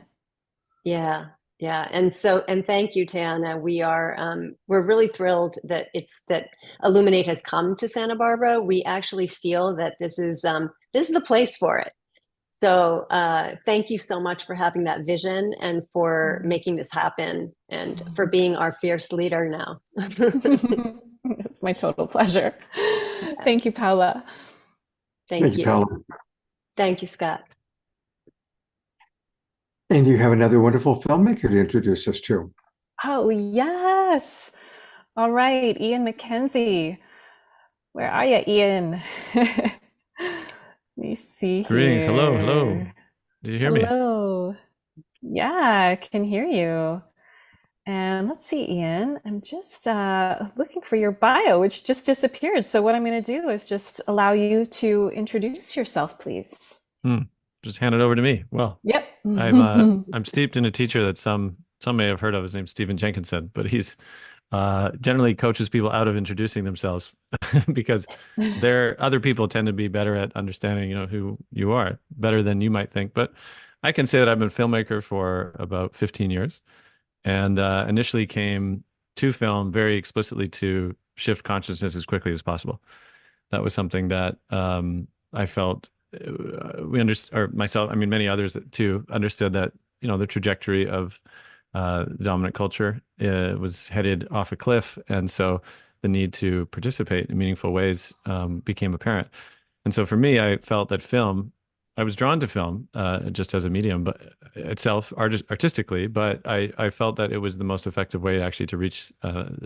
Yeah. Yeah. And thank you, Tana. We're really thrilled that Illuminate has come to Santa Barbara. We actually feel that this is the place for it. So thank you so much for having that vision and for making this happen and for being our fierce leader now. It's my total pleasure. Thank you, Paula. Thank you. Paula. Thank you, Scott. And you have another wonderful filmmaker to introduce us to. Oh, yes. All right, Ian McKenzie. Where are you, Ian? Let me see here. Greetings. Hello, hello. Do you hear me? Hello. Yeah, I can hear you. And let's see, Ian, I'm just looking for your bio, which just disappeared. So what I'm going to do is just allow you to introduce yourself, please. Just hand it over to me. Well, yep. I'm steeped in a teacher that some may have heard of. His name's Stephen Jenkinson, but he's generally coaches people out of introducing themselves because other people tend to be better at understanding, who you are, better than you might think. But I can say that I've been a filmmaker for about 15 years, and initially came to film very explicitly to shift consciousness as quickly as possible. That was something that I felt we understood, or myself, I mean, many others too, understood that, the trajectory of the dominant culture was headed off a cliff. And so the need to participate in meaningful ways became apparent. And so for me, I felt that I was drawn to film just as a medium, but itself artistically, but I felt that it was the most effective way actually to reach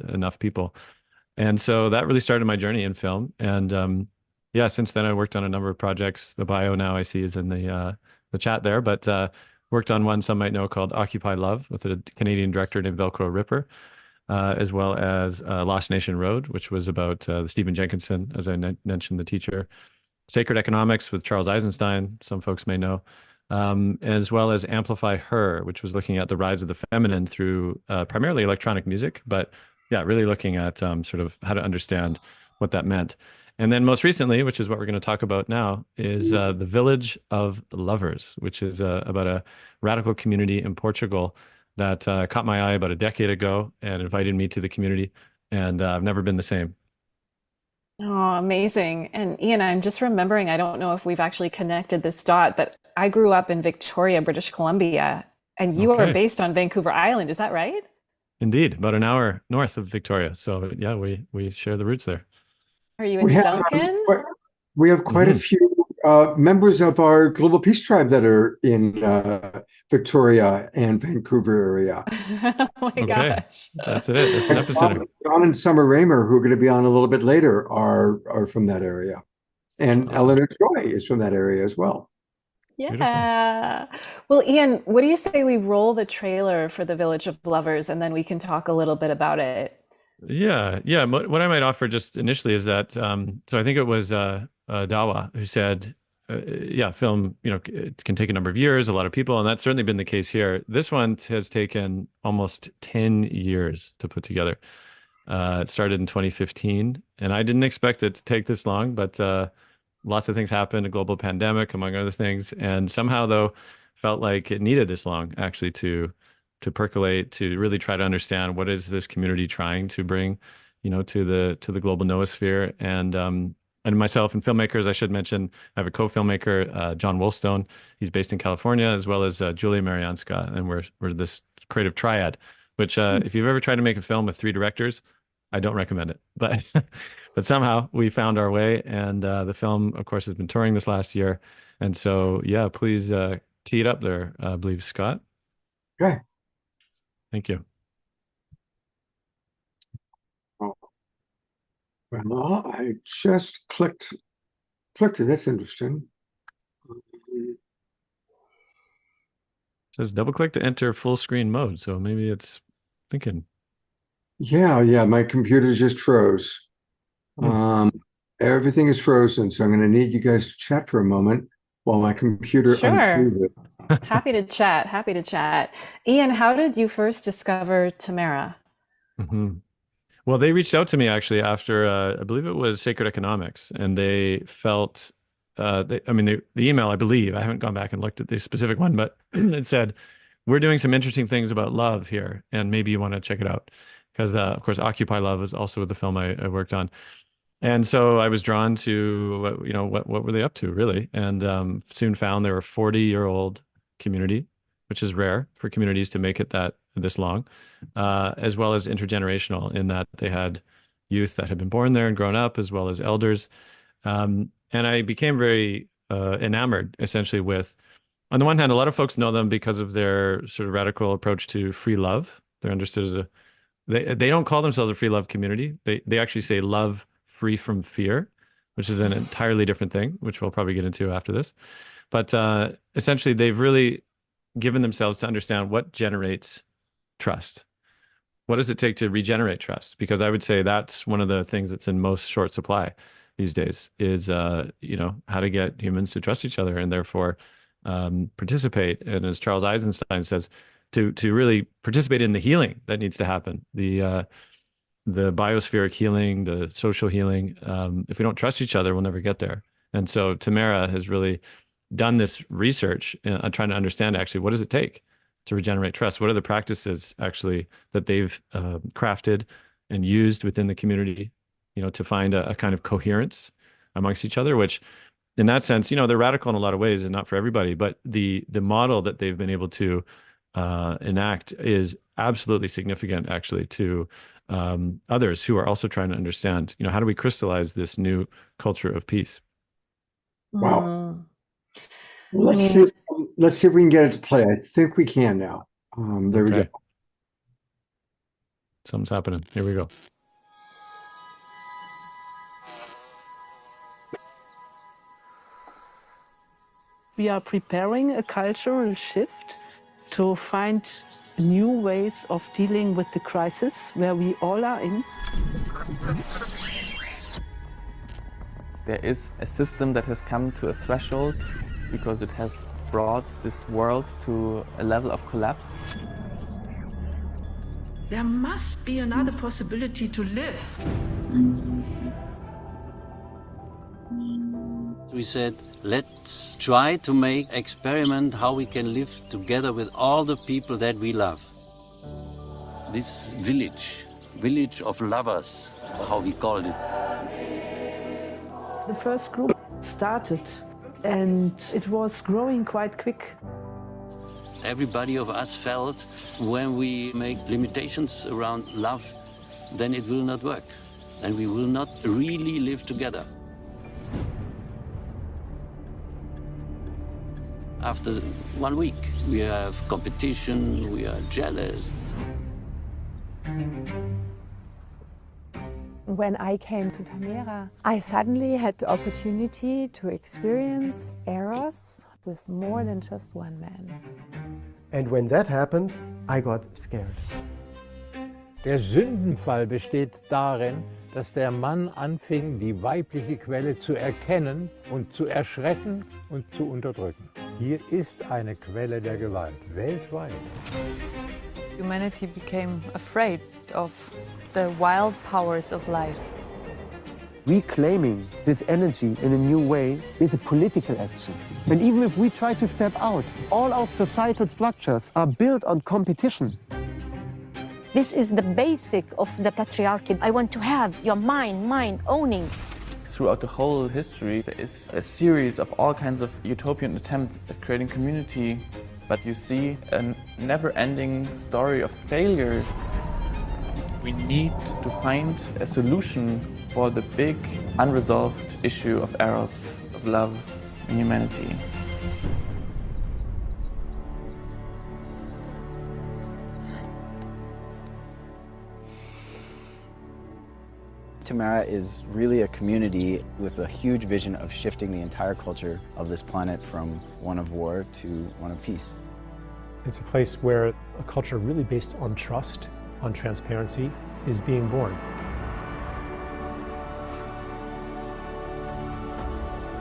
enough people. And so that really started my journey in film. And since then I worked on a number of projects. The bio now I see is in the chat there, but worked on one some might know called Occupy Love with a Canadian director named Velcro Ripper, as well as Lost Nation Road, which was about Stephen Jenkinson, as I mentioned, the teacher. Sacred Economics with Charles Eisenstein, some folks may know, as well as Amplify Her, which was looking at the rise of the feminine through primarily electronic music, but really looking at sort of how to understand what that meant. And then most recently, which is what we're going to talk about now, is the Village of Lovers, which is about a radical community in Portugal that caught my eye about a decade ago and invited me to the community. And I've never been the same. Oh, amazing. And Ian, I'm just remembering, I don't know if we've actually connected this dot, but I grew up in Victoria, British Columbia, and you are based on Vancouver Island. Is that right? Indeed, about an hour north of Victoria. So yeah, we share the roots there. Are you in Duncan? We have quite a few members of our Global Peace Tribe that are in Victoria and Vancouver area. Oh my gosh. That's it. It's an epicenter. John and Summer Raymer, who are going to be on a little bit later, are from that area. And Eleanor Joy is from that area as well. Yeah. Well, Ian, what do you say we roll the trailer for the Village of Lovers and then we can talk a little bit about it? Yeah. What I might offer just initially is that, so I think it was Dawa who said, film, it can take a number of years, a lot of people, and that's certainly been the case here. This one has taken almost 10 years to put together. It started in 2015, and I didn't expect it to take this long, but lots of things happened, a global pandemic, among other things, and somehow, though, felt like it needed this long, actually, to percolate, to really try to understand what is this community trying to bring, to the global noosphere. And myself and filmmakers, I should mention, I have a co-filmmaker, John Wolfstone. He's based in California, as well as Julia Marianska, and we're this creative triad. Which, if you've ever tried to make a film with 3 directors, I don't recommend it. But somehow we found our way, and the film, of course, has been touring this last year. And so, please tee it up there, I believe, Scott. Okay. Thank you. Well, I just clicked it. That's interesting. It says double click to enter full screen mode. So maybe it's thinking. Yeah. My computer just froze. Everything is frozen. So I'm going to need you guys to chat for a moment while my computer Sure. unfolded. Happy to chat. Happy to chat. Ian, how did you first discover Tamara? Well, they reached out to me actually after, I believe it was Sacred Economics, and they felt, the email, I believe, I haven't gone back and looked at the specific one, but it said, we're doing some interesting things about love here, and maybe you want to check it out. Because, of course, Occupy Love was also the film I worked on. And so I was drawn to, what were they up to, really? And soon found they were a 40-year-old community, which is rare for communities to make it this long, as well as intergenerational in that they had youth that had been born there and grown up, as well as elders. And I became very enamored, essentially, with, on the one hand, a lot of folks know them because of their sort of radical approach to free love. They're understood as they don't call themselves a free love community. They actually say love free from fear, which is an entirely different thing, which we'll probably get into after this. But essentially, they've really given themselves to understand what generates trust. What does it take to regenerate trust? Because I would say that's one of the things that's in most short supply these days is, how to get humans to trust each other and therefore participate. And as Charles Eisenstein says, to really participate in the healing that needs to happen, the biospheric healing, the social healing. If we don't trust each other, we'll never get there. And so Tamara has really done this research on trying to understand actually what does it take to regenerate trust? What are the practices actually that they've crafted and used within the community, to find a kind of coherence amongst each other, which in that sense, they're radical in a lot of ways and not for everybody, but the model that they've been able to enact is absolutely significant actually to others who are also trying to understand, how do we crystallize this new culture of peace? Wow. Let's see if we can get it to play. I think we can now. There we go. Something's happening. Here we go. We are preparing a cultural shift to find new ways of dealing with the crisis where we all are in. There is a system that has come to a threshold because it has brought this world to a level of collapse. There must be another possibility to live. We said, let's try to make experiment how we can live together with all the people that we love. This village of lovers, how we called it. The first group started and it was growing quite quick. Everybody of us felt when we make limitations around love, then it will not work. And we will not really live together. After 1 week, we have competition, we are jealous. When I came to Tamara, I suddenly had the opportunity to experience Eros with more than just one man. And when that happened, I got scared. Der Sündenfall besteht darin, dass der Mann anfing, die weibliche Quelle zu erkennen und zu erschrecken und zu unterdrücken. Hier ist eine Quelle der Gewalt, weltweit. Humanity became afraid of the wild powers of life. Reclaiming this energy in a new way is a political action. And even if we try to step out, all our societal structures are built on competition. This is the basic of the patriarchy. I want to have your mind owning. Throughout the whole history, there is a series of all kinds of utopian attempts at creating community, but you see a never-ending story of failures. We need to find a solution for the big unresolved issue of eros, of love in humanity. Tamara is really a community with a huge vision of shifting the entire culture of this planet from one of war to one of peace. It's a place where a culture really based on trust, on transparency, is being born.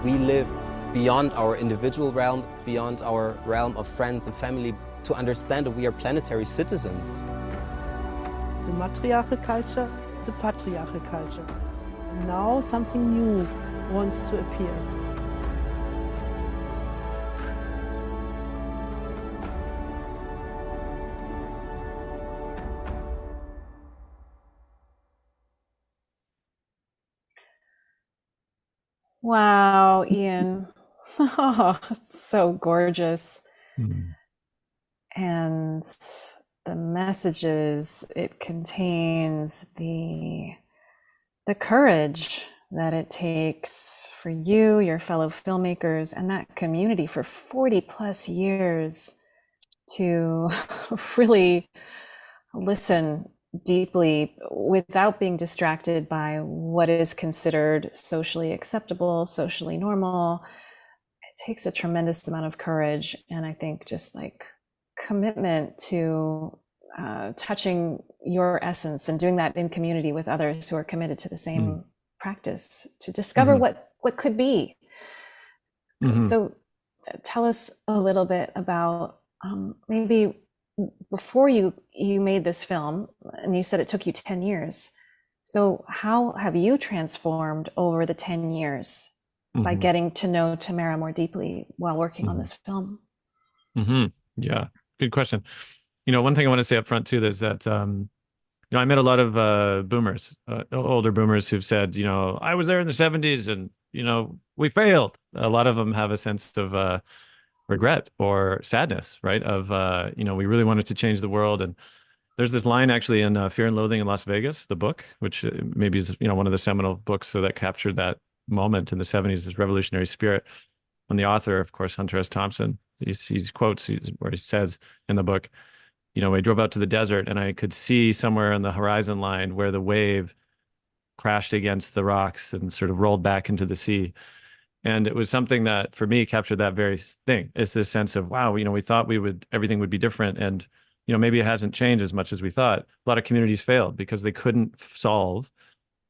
We live beyond our individual realm, beyond our realm of friends and family, to understand that we are planetary citizens. The matriarchal culture, the patriarchal culture. And now something new wants to appear. Wow, Ian. Oh, it's so gorgeous. And the messages it contains, the courage that it takes for you, your fellow filmmakers, and that community for 40 plus years to really listen deeply without being distracted by what is considered socially acceptable, socially normal. It takes a tremendous amount of courage, and I think just like commitment to touching your essence and doing that in community with others who are committed to the same practice to discover what could be. So tell us a little bit about maybe before you made this film, and you said it took you 10 years. So how have you transformed over the 10 years by getting to know Tamara more deeply while working on this film? Yeah, good question. You know, one thing I want to say up front too is that you know, I met a lot of boomers, older boomers who've said, you know, I was there in the 70s and, you know, we failed. A lot of them have a sense of regret or sadness, right? Of, you know, we really wanted to change the world. And there's this line actually in Fear and Loathing in Las Vegas, the book, which maybe is, you know, one of the seminal books that captured that moment in the 70s, this revolutionary spirit. And the author, of course, Hunter S. Thompson, he quotes where he says in the book, you know, I drove out to the desert and I could see somewhere on the horizon line where the wave crashed against the rocks and sort of rolled back into the sea. And it was something that for me captured that very thing. It's this sense of, wow, you know, we thought everything would be different. And, you know, maybe it hasn't changed as much as we thought. A lot of communities failed because they couldn't solve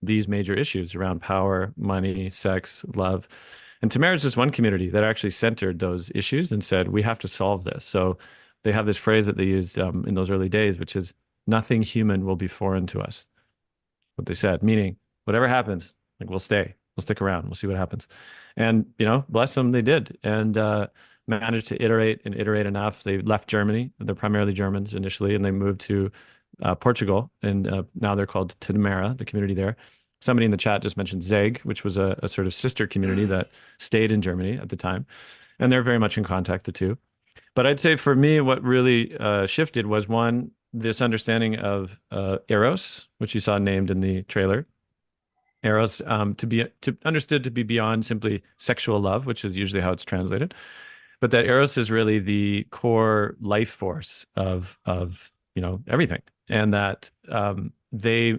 these major issues around power, money, sex, love. And Tamara is just one community that actually centered those issues and said, we have to solve this. So they have this phrase that they used in those early days, which is nothing human will be foreign to us. What they said, meaning whatever happens, like we'll stick around, we'll see what happens. And, you know, bless them, they did. And managed to iterate and iterate enough. They left Germany. They're primarily Germans initially, and they moved to Portugal. And now they're called Tamara, the community there. Somebody in the chat just mentioned Zeg, which was a sort of sister community that stayed in Germany at the time. And they're very much in contact, the two. But I'd say for me, what really shifted was one, this understanding of Eros, which you saw named in the trailer. Eros understood to be beyond simply sexual love, which is usually how it's translated, but that Eros is really the core life force of you know, everything, and that they,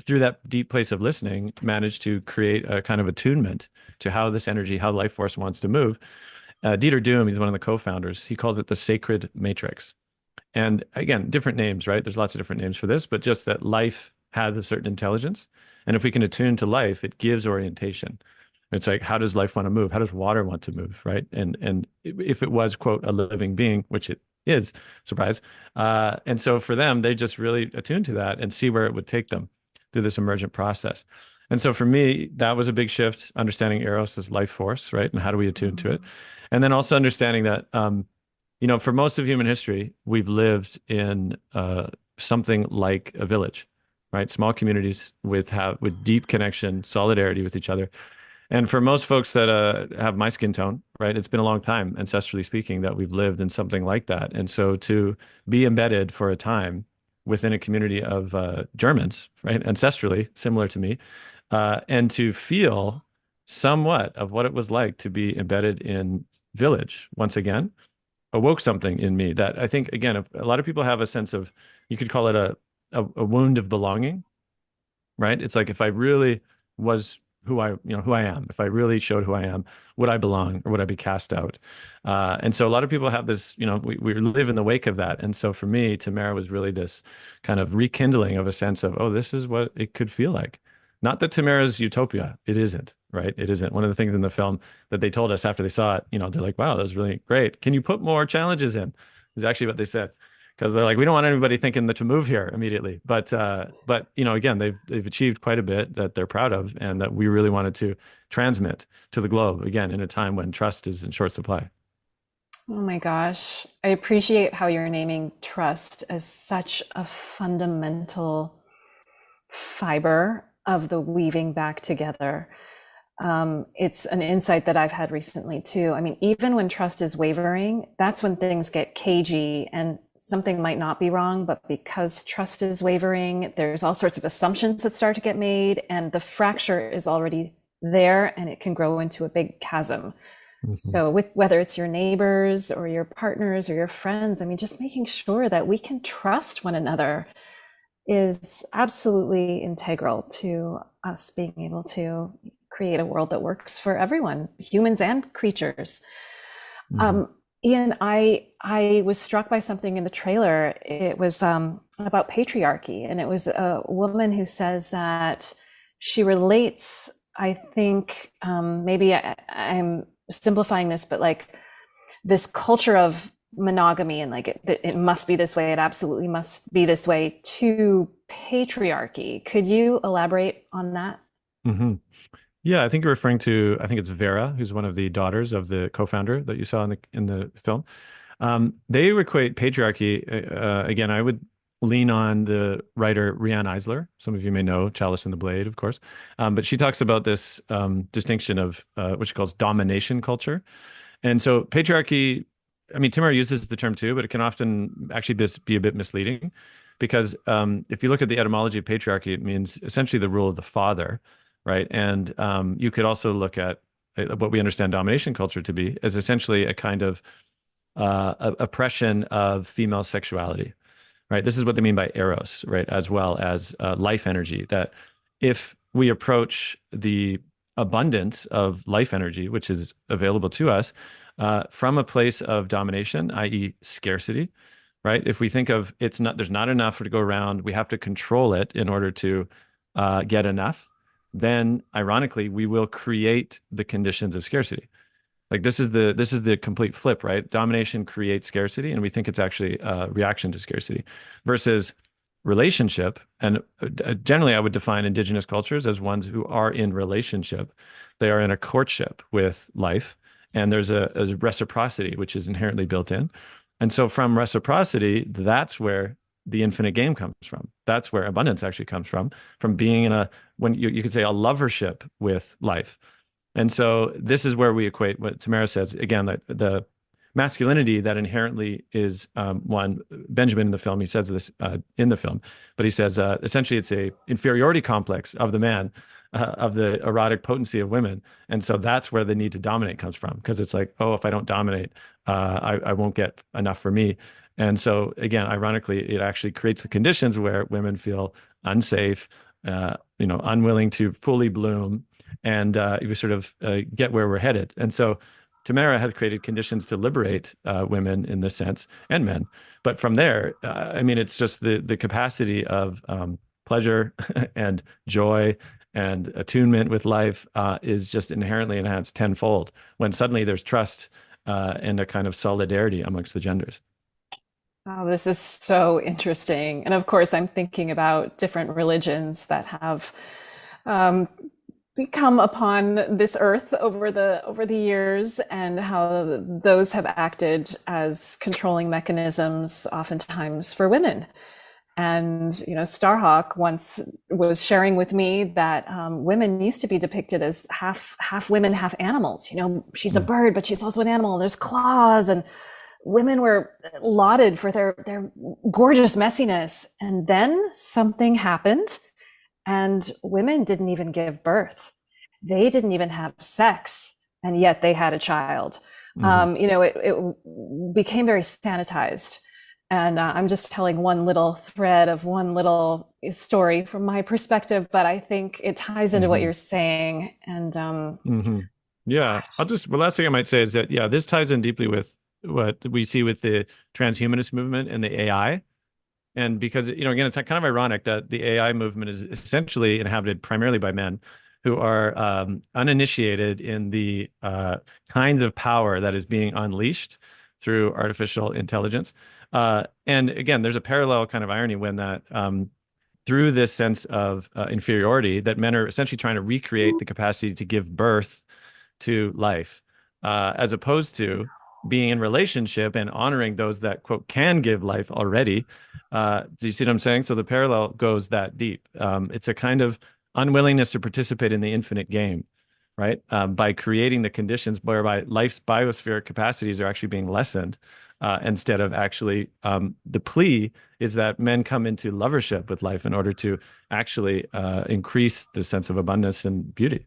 through that deep place of listening, managed to create a kind of attunement to how this energy, how life force wants to move. Dieter Doom, he's one of the co-founders, he called it the sacred matrix. And again, different names, right? There's lots of different names for this, but just that life has a certain intelligence. And if we can attune to life, it gives orientation. It's like, how does life want to move? How does water want to move, right? And if it was, quote, a living being, which it is, surprise. And so for them, they just really attune to that and see where it would take them through this emergent process. And so for me, that was a big shift, understanding Eros as life force, right? And how do we attune to it? And then also understanding that, you know, for most of human history, we've lived in something like a village, right? Small communities with deep connection, solidarity with each other. And for most folks that have my skin tone, right, it's been a long time, ancestrally speaking, that we've lived in something like that. And so to be embedded for a time within a community of Germans, right, ancestrally similar to me, and to feel somewhat of what it was like to be embedded in village once again, awoke something in me that I think, again, a lot of people have a sense of, you could call it a wound of belonging, right? It's like, if I really was who I am, if I really showed who I am, would I belong or would I be cast out? And so a lot of people have this, you know, we live in the wake of that. And so for me, Tamara was really this kind of rekindling of a sense of, oh, this is what it could feel like Not that Tamara's utopia. It isn't, right? It isn't. One of the things in the film that they told us after they saw it, they're like, wow, that was really great. Can you put more challenges in? Is actually what they said. Because they're like, we don't want anybody thinking to move here immediately. But again, they've achieved quite a bit that they're proud of, and that we really wanted to transmit to the globe, again, in a time when trust is in short supply. Oh my gosh. I appreciate how you're naming trust as such a fundamental fiber of the weaving back together. It's an insight that I've had recently too. I mean, even when trust is wavering, that's when things get cagey and something might not be wrong, but because trust is wavering, there's all sorts of assumptions that start to get made, and the fracture is already there, and it can grow into a big chasm. So whether it's your neighbors or your partners or your friends, I mean, just making sure that we can trust one another is absolutely integral to us being able to create a world that works for everyone, humans and creatures. Ian, I was struck by something in the trailer. It was about patriarchy, and it was a woman who says that she relates, I think, maybe I'm simplifying this, but like this culture of monogamy and like it must be this way, it absolutely must be this way, to patriarchy. Could you elaborate on that? Yeah, I think you're referring to, I think it's Vera, who's one of the daughters of the co-founder that you saw in the film. They equate patriarchy, again, I would lean on the writer Riane Eisler. Some of you may know Chalice and the Blade, of course. But she talks about this distinction of what she calls domination culture. And so patriarchy, I mean, Tamara uses the term too, but it can often actually be a bit misleading, because if you look at the etymology of patriarchy, it means essentially the rule of the father, right? And you could also look at what we understand domination culture to be as essentially a kind of oppression of female sexuality, right? This is what they mean by eros, right? As well as life energy, that if we approach the abundance of life energy, which is available to us, from a place of domination, i.e. scarcity, right? If we think of there's not enough to go around, we have to control it in order to get enough, then ironically, we will create the conditions of scarcity. Like this is the complete flip, right? Domination creates scarcity, and we think it's actually a reaction to scarcity, versus relationship. And generally, I would define indigenous cultures as ones who are in relationship. They are in a courtship with life, and there's a reciprocity, which is inherently built in. And so from reciprocity, that's where the infinite game comes from. That's where abundance actually comes from being in when you could say a lovership with life. And so this is where we equate what Tamara says, again, that the masculinity that inherently is one, Benjamin in the film, he says this in the film, but he says essentially it's a inferiority complex of the man, of the erotic potency of women. And so that's where the need to dominate comes from, because it's like, oh, if I don't dominate, I won't get enough for me. And so again, ironically, it actually creates the conditions where women feel unsafe, unwilling to fully bloom, and we sort of get where we're headed. And so Tamara had created conditions to liberate women in this sense, and men. But from there, I mean, it's just the capacity of pleasure and joy and attunement with life is just inherently enhanced tenfold when suddenly there's trust and a kind of solidarity amongst the genders. Oh, this is so interesting. And of course, I'm thinking about different religions that have come upon this earth over the years, and how those have acted as controlling mechanisms, oftentimes for women. And Starhawk once was sharing with me that women used to be depicted as half women, half animals. She's a bird, but she's also an animal. There's claws, and women were lauded for their gorgeous messiness. And then something happened, and women didn't even give birth. They didn't even have sex, and yet they had a child. It became very sanitized. And I'm just telling one little thread of one little story from my perspective, but I think it ties into what you're saying. And yeah, the last thing I might say is that, this ties in deeply with what we see with the transhumanist movement and the AI. And because, again, it's kind of ironic that the AI movement is essentially inhabited primarily by men who are uninitiated in the kinds of power that is being unleashed through artificial intelligence. And again, there's a parallel kind of irony when that through this sense of inferiority, that men are essentially trying to recreate the capacity to give birth to life, as opposed to being in relationship and honoring those that, quote, can give life already. Do you see what I'm saying? So the parallel goes that deep. It's a kind of unwillingness to participate in the infinite game, right? By creating the conditions whereby life's biospheric capacities are actually being lessened, instead of actually, the plea is that men come into lovership with life in order to actually increase the sense of abundance and beauty.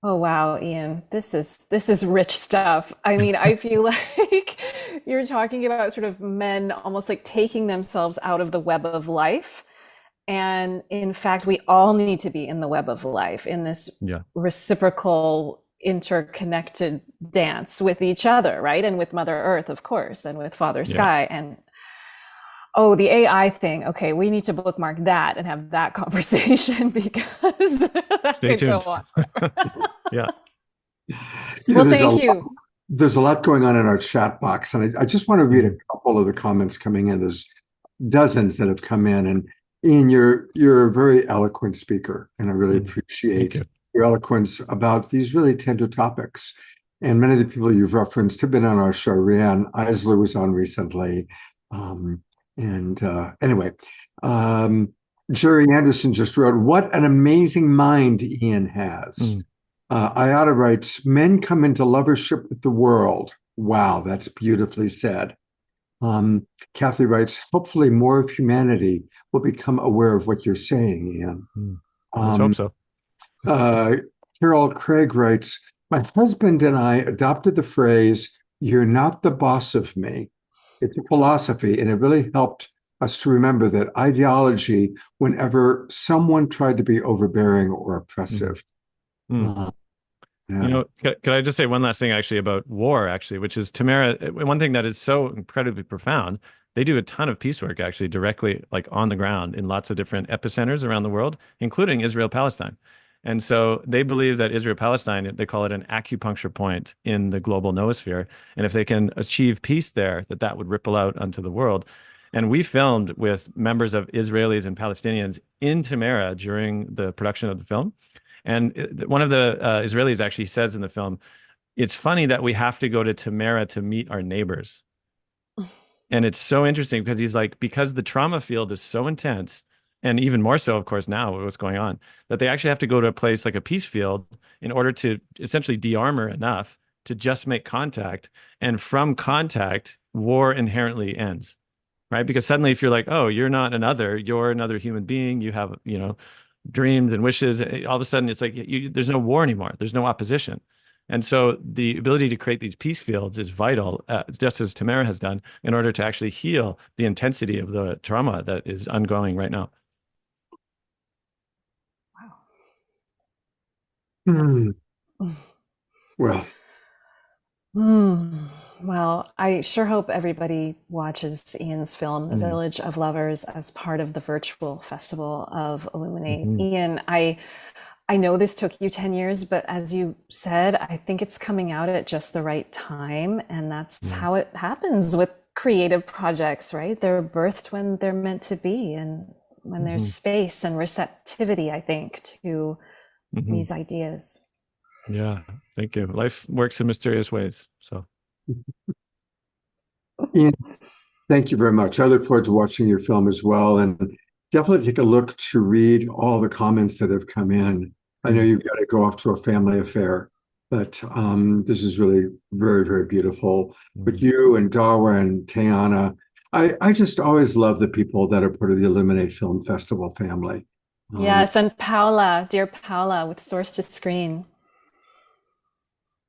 Oh wow, Ian, this is rich stuff. I mean, I feel like you're talking about sort of men almost like taking themselves out of the web of life. And in fact, we all need to be in the web of life, in this reciprocal, interconnected dance with each other, right? And with Mother Earth, of course, and with Father Sky. And oh, the AI thing. Okay, we need to bookmark that and have that conversation because that Stay could tuned. go on. Yeah. Well, thank you. There's a lot going on in our chat box, and I just want to read a couple of the comments coming in. There's dozens that have come in, and Ian, you're a very eloquent speaker, and I really appreciate your eloquence about these really tender topics. And many of the people you've referenced have been on our show. Rianne Eisler was on recently. Anyway, Jerry Anderson just wrote, "What an amazing mind Ian has." Iota writes, "Men come into lovership with the world." Wow, that's beautifully said. Kathy writes, "Hopefully more of humanity will become aware of what you're saying, Ian." Let's hope so. Carol Craig writes, "My husband and I adopted the phrase, 'You're not the boss of me.' It's a philosophy, and it really helped us to remember that ideology whenever someone tried to be overbearing or oppressive." Could I just say one last thing actually about war, actually, which is Tamara, one thing that is so incredibly profound, they do a ton of peace work actually directly like on the ground in lots of different epicenters around the world, including Israel-Palestine. And so they believe that Israel-Palestine, they call it an acupuncture point in the global noosphere. And if they can achieve peace there, that would ripple out onto the world. And we filmed with members of Israelis and Palestinians in Tamara during the production of the film. And one of the Israelis actually says in the film, "It's funny that we have to go to Tamara to meet our neighbors." And it's so interesting because he's like, because the trauma field is so intense, and even more so, of course, now with what's going on, that they actually have to go to a place like a peace field in order to essentially de-armor enough to just make contact. And from contact, war inherently ends, right? Because suddenly if you're like, oh, you're not another, you're another human being, you have, dreams and wishes, all of a sudden it's like there's no war anymore. There's no opposition. And so the ability to create these peace fields is vital, just as Tamara has done, in order to actually heal the intensity of the trauma that is ongoing right now. Well. Well, I sure hope everybody watches Ian's film, The Village of Lovers, as part of the virtual festival of Illuminate. Ian, I know this took you 10 years, but as you said, I think it's coming out at just the right time. And that's how it happens with creative projects, right? They're birthed when they're meant to be, and when there's space and receptivity, I think, to these ideas. Yeah, thank you. Life works in mysterious ways. So, Ian, thank you very much. I look forward to watching your film as well, and definitely take a look to read all the comments that have come in. I know you've got to go off to a family affair, but this is really very, very beautiful. But you and Darwa and Tayana, I just always love the people that are part of the Illuminate Film Festival family. Yes, and Paula, dear Paula, with Source to Screen.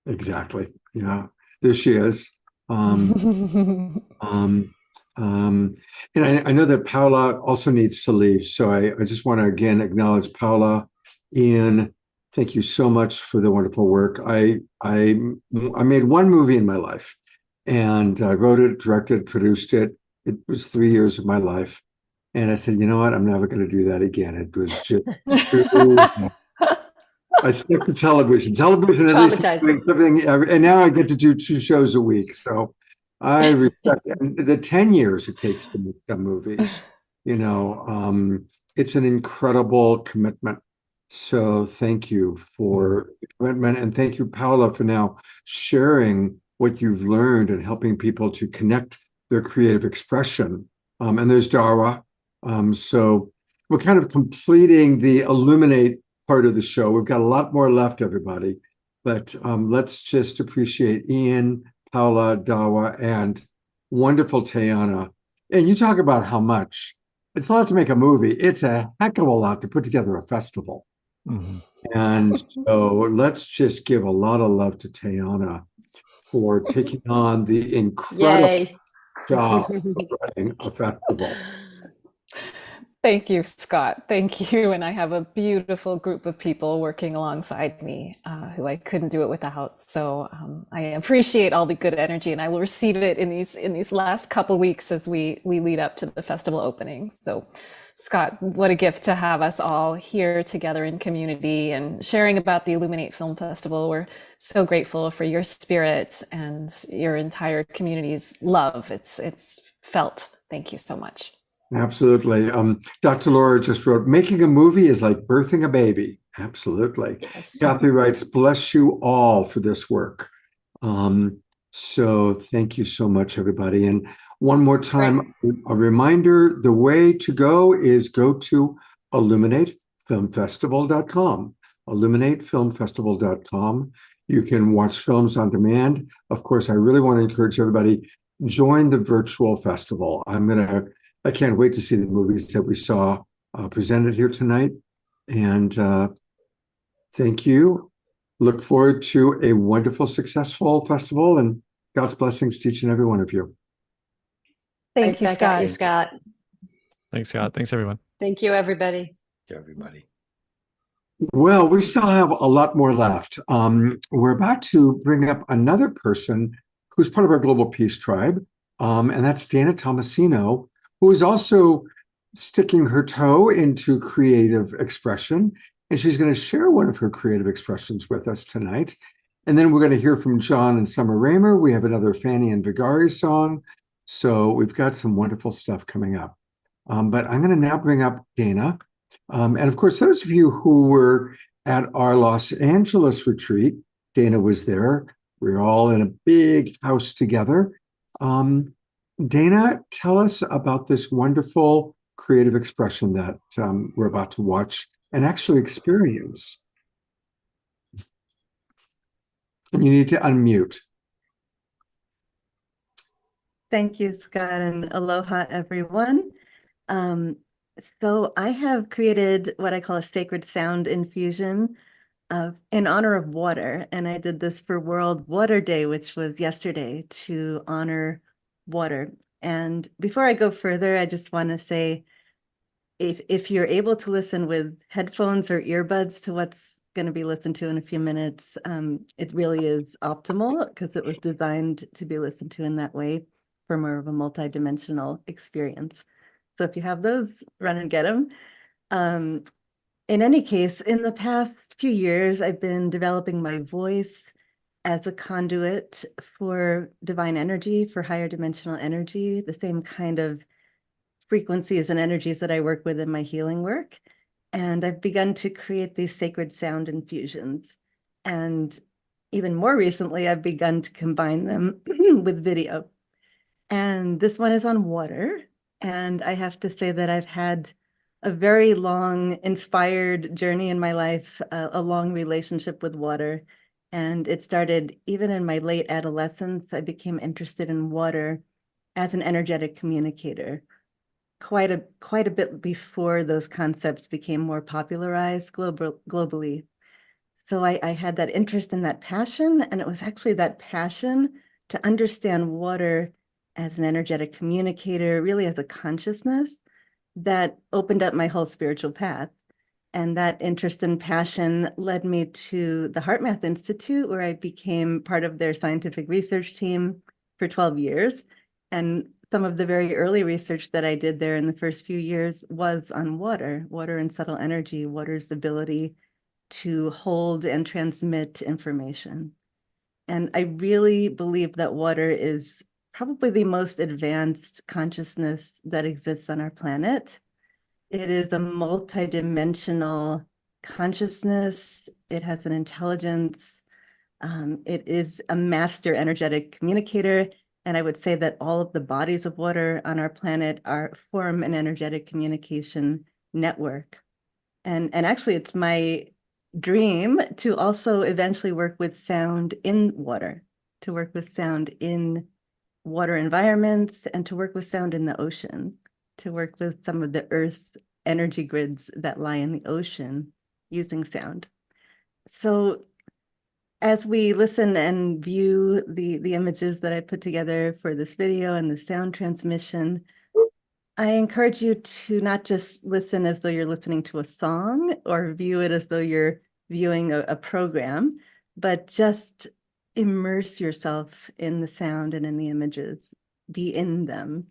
Exactly. Yeah, there she is. And I know that Paula also needs to leave, so I just want to again acknowledge Paula. Ian, thank you so much for the wonderful work. I made one movie in my life, and I wrote it, directed, produced it, It was 3 years of my life. And I said, you know what? I'm never going to do that again. It was just too I stuck to television. Television, at least I'm doing something, and now I get to do 2 shows a week. So I respect and the 10 years it takes to make some movies. It's an incredible commitment. So thank you for the commitment, and thank you, Paula, for now sharing what you've learned and helping people to connect their creative expression. And there's Dawa. So we're kind of completing the Illuminate part of the show. We've got a lot more left, everybody. But let's just appreciate Ian, Paula, Dawa, and wonderful Tayana. And you talk about how much. It's a lot to make a movie. It's a heck of a lot to put together a festival. And so let's just give a lot of love to Tayana for taking on the incredible job of running a festival. Thank you, Scott. Thank you. And I have a beautiful group of people working alongside me who I couldn't do it without. So I appreciate all the good energy, and I will receive it in these last couple weeks as we lead up to the festival opening. So Scott, what a gift to have us all here together in community and sharing about the Illuminate Film Festival. We're so grateful for your spirit and your entire community's love. It's felt. Thank you so much. Absolutely. Dr. Laura just wrote, making a movie is like birthing a baby. Absolutely. Yes. Kathy writes, bless you all for this work. So thank you so much, everybody. And one more time, a reminder, the way to go is go to illuminatefilmfestival.com. illuminatefilmfestival.com. You can watch films on demand. Of course, I really want to encourage everybody, join the virtual festival. I can't wait to see the movies that we saw presented here tonight. And thank you. Look forward to a wonderful, successful festival, and God's blessings to each and every one of you. Thank you, Scott. Scott. Thanks, Scott. Thanks, everyone. Thank you, everybody. Thank you, everybody. Well, we still have a lot more left. We're about to bring up another person who's part of our Global Peace Tribe, and that's Dana Tomasino, who is also sticking her toe into creative expression. And she's going to share one of her creative expressions with us tonight. And then we're going to hear from John and Summer Raymer. We have another Fanny and Vigari song. So we've got some wonderful stuff coming up. But I'm going to now bring up Dana. And of course, those of you who were at our Los Angeles retreat, Dana was there. We were all in a big house together. Dana, tell us about this wonderful creative expression that we're about to watch and actually experience. And you need to unmute. Thank you, Scott, and aloha, everyone. So I have created what I call a sacred sound infusion in honor of water. And I did this for World Water Day, which was yesterday, to honor water. And before I go further, I just want to say, if you're able to listen with headphones or earbuds to what's going to be listened to in a few minutes, it really is optimal because it was designed to be listened to in that way for more of a multidimensional experience. So if you have those, run and get them. In any case, in the past few years, I've been developing my voice as a conduit for divine energy, for higher dimensional energy, the same kind of frequencies and energies that I work with in my healing work. And I've begun to create these sacred sound infusions. And even more recently, I've begun to combine them with video. And this one is on water. And I have to say that I've had a very long, inspired journey in my life, a long relationship with water. And it started even in my late adolescence. I became interested in water as an energetic communicator, quite a bit before those concepts became more popularized globally. So I had that interest and that passion, and it was actually that passion to understand water as an energetic communicator, really as a consciousness, that opened up my whole spiritual path. And that interest and passion led me to the HeartMath Institute, where I became part of their scientific research team for 12 years and some of the very early research that I did there in the first few years was on water, water and subtle energy, water's ability to hold and transmit information. And I really believe that water is probably the most advanced consciousness that exists on our planet. It is a multidimensional consciousness. It has an intelligence. It is a master energetic communicator. And I would say that all of the bodies of water on our planet form an energetic communication network. And actually, it's my dream to also eventually work with sound in water, to work with sound in water environments, and to work with sound in the ocean, to work with some of the Earth's energy grids that lie in the ocean using sound. So as we listen and view the images that I put together for this video and the sound transmission, I encourage you to not just listen as though you're listening to a song or view it as though you're viewing a program, but just immerse yourself in the sound and in the images, be in them.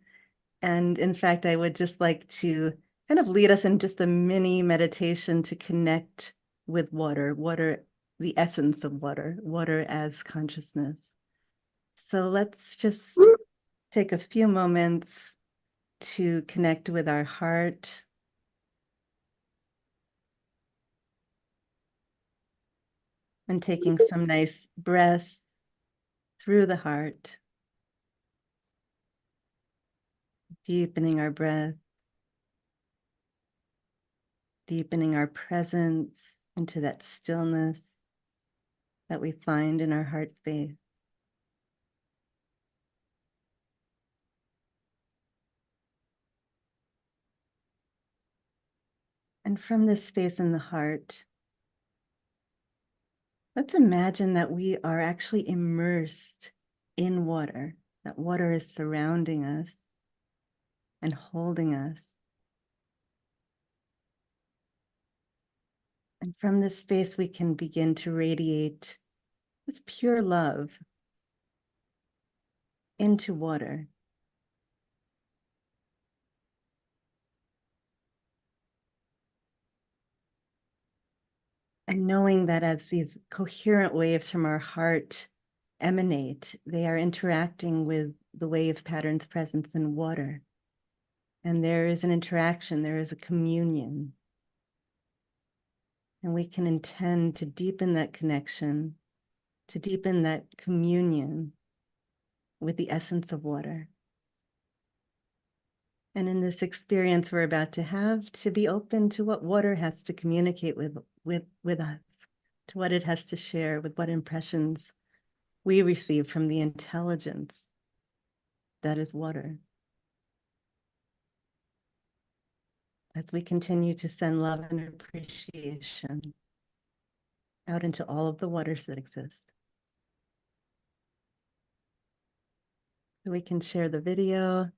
And in fact, I would just like to kind of lead us in just a mini meditation to connect with water, the essence of water, water as consciousness. So let's just take a few moments to connect with our heart. And taking some nice breaths through the heart, deepening our breath, deepening our presence into that stillness that we find in our heart space. And from this space in the heart, let's imagine that we are actually immersed in water, that water is surrounding us and holding us. And from this space, we can begin to radiate this pure love into water. And knowing that as these coherent waves from our heart emanate, they are interacting with the wave patterns present in water. And there is an interaction, there is a communion. And we can intend to deepen that connection, to deepen that communion with the essence of water. And in this experience we're about to have, to be open to what water has to communicate with us, to what it has to share, with what impressions we receive from the intelligence that is water. As we continue to send love and appreciation out into all of the waters that exist. So we can share the video,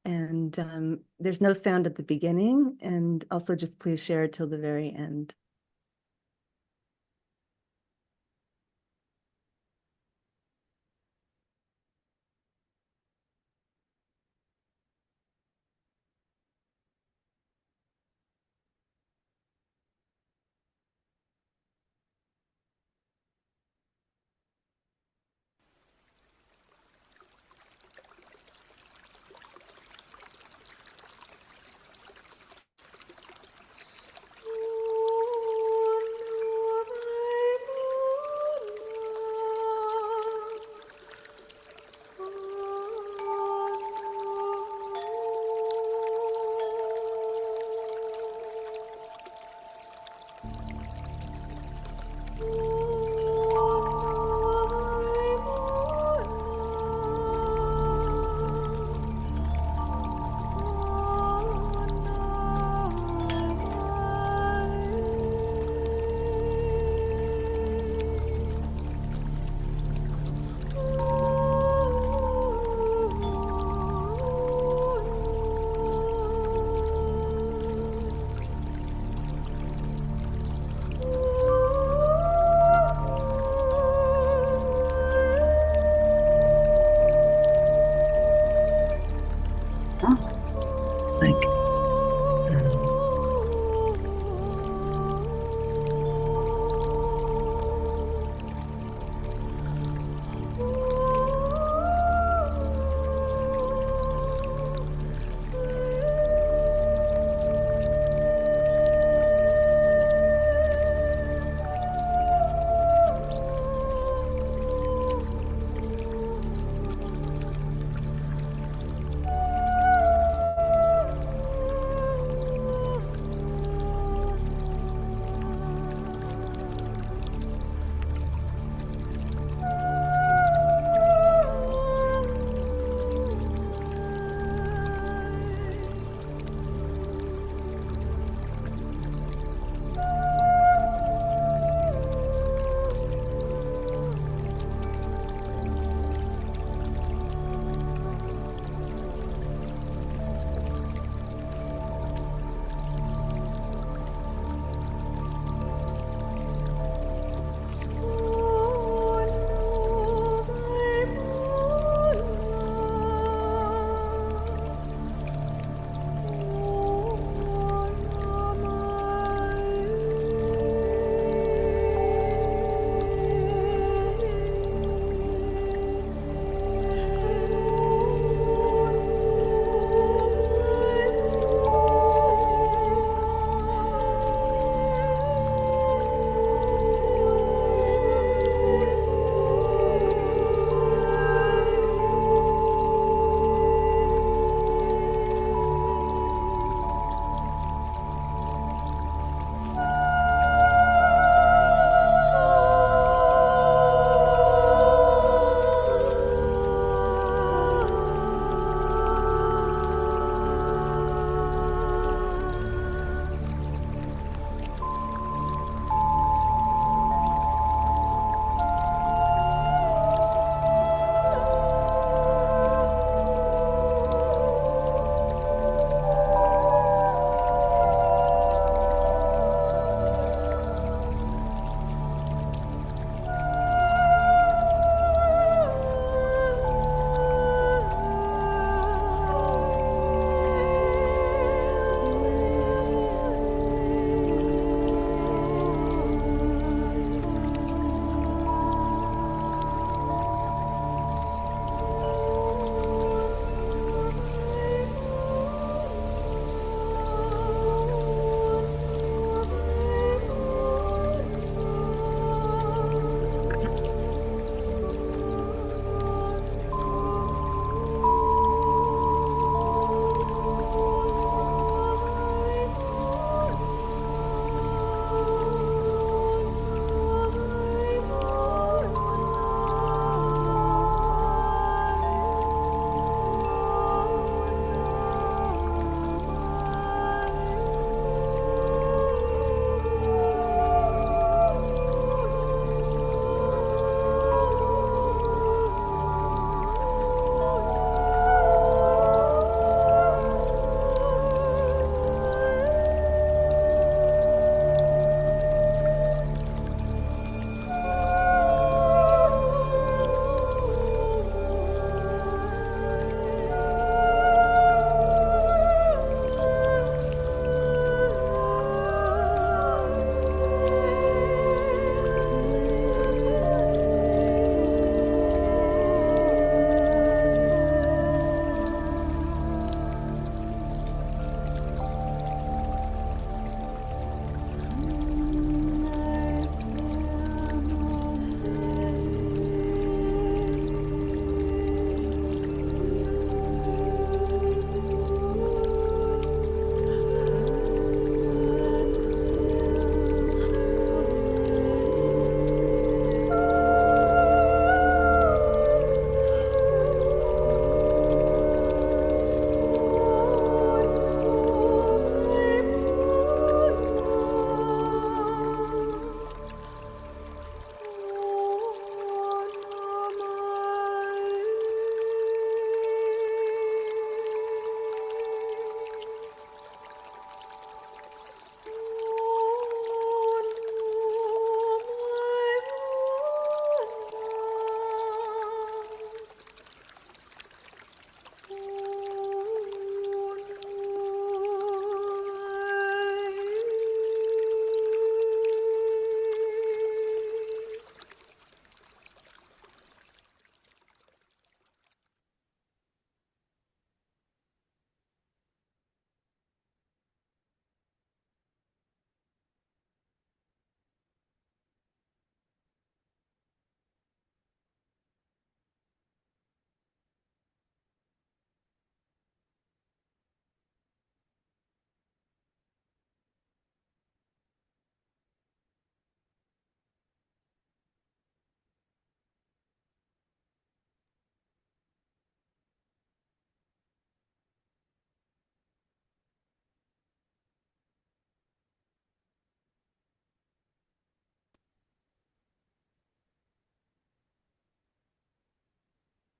and there's no sound at the beginning, and also just please share it till the very end. It's like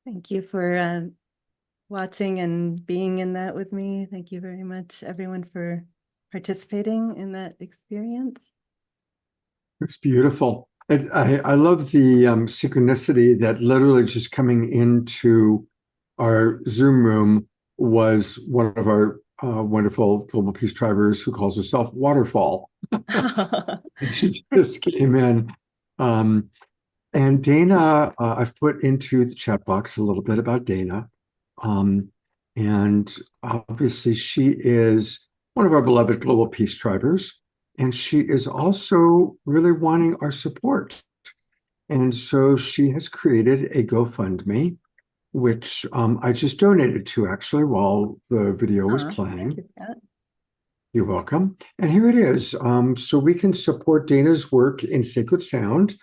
Thank you for watching and being in that with me. Thank you very much, everyone, for participating in that experience. It's beautiful. I love the synchronicity that literally just coming into our Zoom room was one of our wonderful Global Peace Tribers who calls herself Waterfall. She just came in. And Dana, I've put into the chat box a little bit about Dana. And obviously she is one of our beloved Global Peace Tribers. And she is also really wanting our support. And so she has created a GoFundMe, which I just donated to actually while the video was playing. Thank you for that. You're welcome. And here it is. So we can support Dana's work in sacred sound.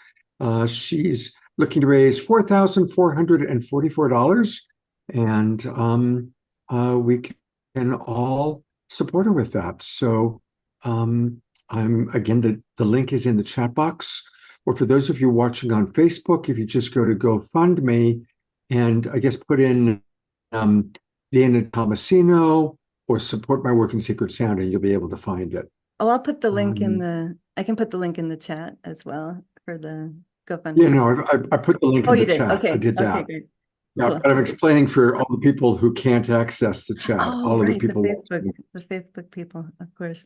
She's looking to raise $4,444. And we can all support her with that. So again, the link is in the chat box. Or for those of you watching on Facebook, if you just go to GoFundMe and I guess put in Dana Tomasino or support my work in sacred sound, and you'll be able to find it. Oh, I'll put the link I can put the link in the chat as well for the GoFundMe. Yeah, no, I put the link in the chat. Okay. I did that. Okay, great. Yeah, Cool. but I'm explaining for all the people who can't access the chat. Oh, all right, of the people. the Facebook people, of course.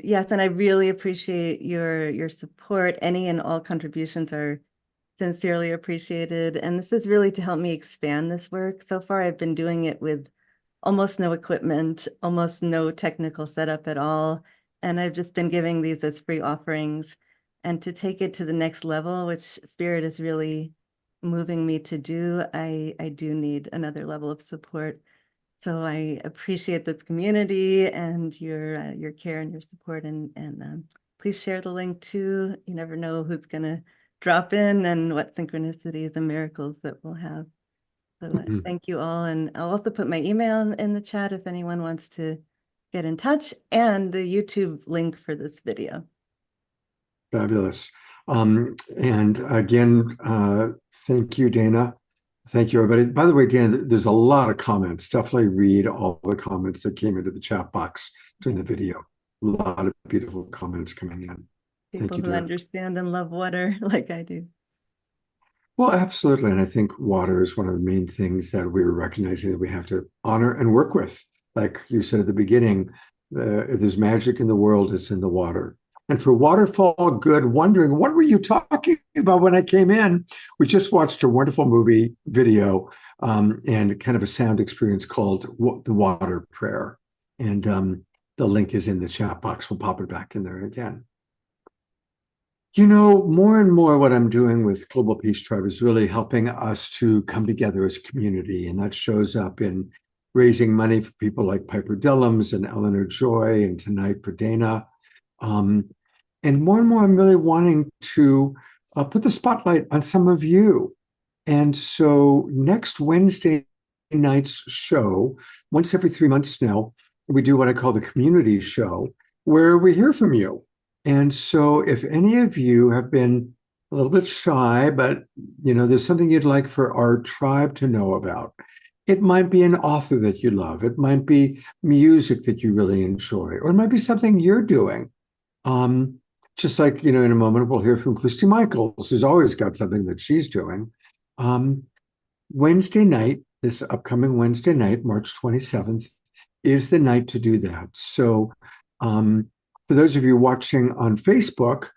Yes, and I really appreciate your support. Any and all contributions are sincerely appreciated. And this is really to help me expand this work. So far, I've been doing it with almost no equipment, almost no technical setup at all. And I've just been giving these as free offerings. And to take it to the next level, which Spirit is really moving me to do, I do need another level of support. So I appreciate this community and your care and your support, and please share the link too. You never know who's gonna drop in and what synchronicities and miracles that we'll have. So thank you all, and I'll also put my email in the chat if anyone wants to get in touch, and the YouTube link for this video. Fabulous. And again, thank you, Dana. Thank you, everybody. By the way, Dana, there's a lot of comments. Definitely read all the comments that came into the chat box during the video. A lot of beautiful comments coming in. People who understand and love water like I do. Well, absolutely. And I think water is one of the main things that we're recognizing that we have to honor and work with. Like you said at the beginning, if there's magic in the world, it's in the water. And for Waterfall Good, wondering, what were you talking about when I came in? We just watched a wonderful movie video and kind of a sound experience called The Water Prayer. And the link is in the chat box. We'll pop it back in there again. You know, more and more what I'm doing with Global Peace Tribe is really helping us to come together as a community. And that shows up in raising money for people like Piper Dillums and Eleanor Joy, and tonight for Dana. And more, I'm really wanting to put the spotlight on some of you. And so next Wednesday night's show, once every 3 months now, we do what I call the community show, where we hear from you. And so if any of you have been a little bit shy, but you know, there's something you'd like for our tribe to know about. It might be an author that you love. It might be music that you really enjoy, or it might be something you're doing. Just like, you know, in a moment, we'll hear from Christy Michaels, who's always got something that she's doing. Wednesday night, this upcoming Wednesday night, March 27th, is the night to do that. So for those of you watching on Facebook,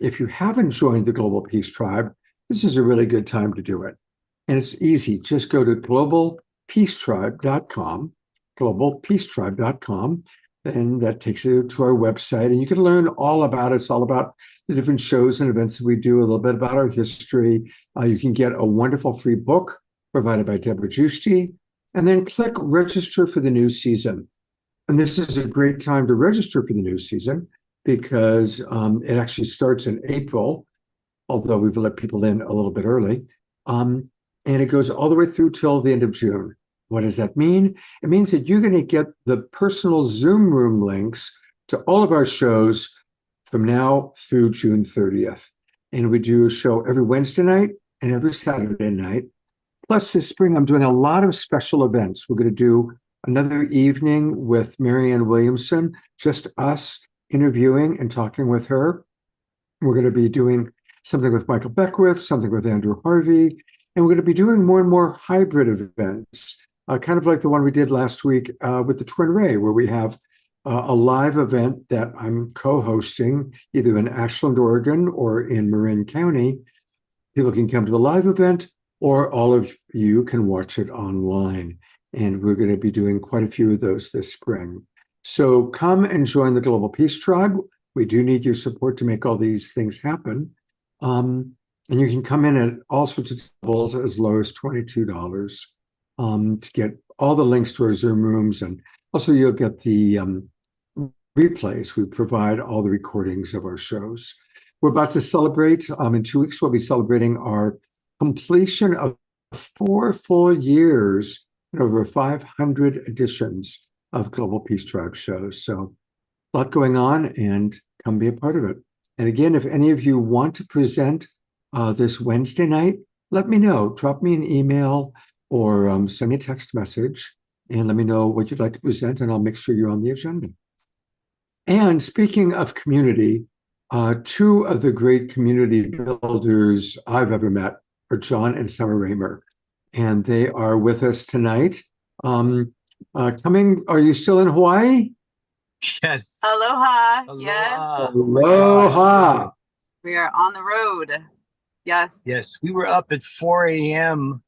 if you haven't joined the Global Peace Tribe, this is a really good time to do it. And it's easy. Just go to globalpeacetribe.com, globalpeacetribe.com. And that takes you to our website, and you can learn all about it. It's all about the different shows and events that we do, a little bit about our history. You can get a wonderful free book provided by Deborah Giusti, and then click register for the new season. And this is a great time to register for the new season because it actually starts in April, although we've let people in a little bit early. And it goes all the way through till the end of June. What does that mean? It means that you're going to get the personal Zoom room links to all of our shows from now through June 30th. And we do a show every Wednesday night and every Saturday night. Plus, this spring, I'm doing a lot of special events. We're going to do another evening with Marianne Williamson, just us interviewing and talking with her. We're going to be doing something with Michael Beckwith, something with Andrew Harvey, and we're going to be doing more and more hybrid events, kind of like the one we did last week with the Twin Ray, where we have a live event that I'm co-hosting either in Ashland, Oregon, or in Marin County. People can come to the live event, or all of you can watch it online. And we're going to be doing quite a few of those this spring. So come and join the Global Peace Tribe. We do need your support to make all these things happen. And you can come in at all sorts of levels as low as $22 to get all the links to our Zoom rooms. And also you'll get the replays. We provide all the recordings of our shows. We're about to celebrate, in 2 weeks, we'll be celebrating our completion of 4 full years and over 500 editions of Global Peace Tribe shows. So a lot going on, and come be a part of it. And again, if any of you want to present this Wednesday night, let me know. Drop me an email or send me a text message and let me know what you'd like to present, and I'll make sure you're on the agenda. And speaking of community, 2 of the great community builders I've ever met are John and Summer Raymer, and they are with us tonight. Are you still in Hawaii? Yes. Aloha. Aloha. Yes. Aloha. We are on the road. Yes. Yes. We were up at 4 a.m.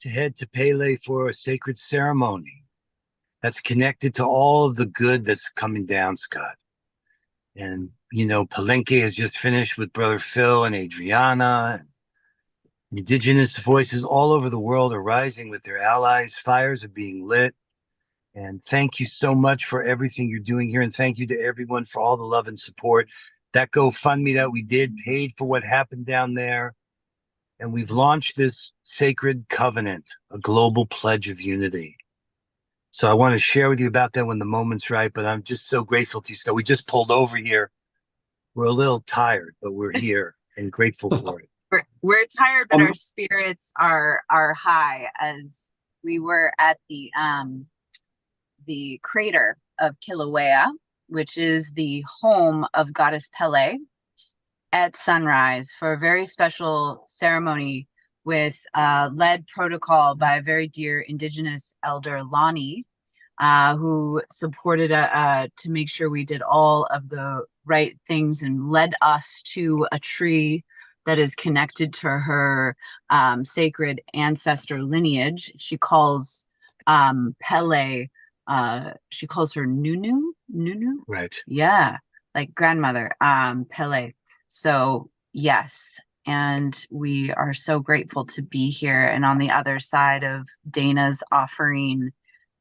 to head to Pele for a sacred ceremony that's connected to all of the good that's coming down, Scott. And, you know, Palenque has just finished with Brother Phil and Adriana. Indigenous voices all over the world are rising with their allies. Fires are being lit. And thank you so much for everything you're doing here. And thank you to everyone for all the love and support. That GoFundMe that we did paid for what happened down there. And we've launched this sacred covenant, a global pledge of unity. So I want to share with you about that when the moment's right. But I'm just so grateful to you, Scott. We just pulled over here. We're a little tired, but we're here and grateful for it. We're tired, but our spirits are high, as we were at the crater of Kilauea, which is the home of Goddess Pele, at sunrise for a very special ceremony with led protocol by a very dear Indigenous elder, Lonnie, who supported to make sure we did all of the right things and led us to a tree that is connected to her sacred ancestor lineage. She calls Pele, she calls her Nunu. Right. Yeah, like grandmother, Pele. So yes, and we are so grateful to be here. And on the other side of Dana's offering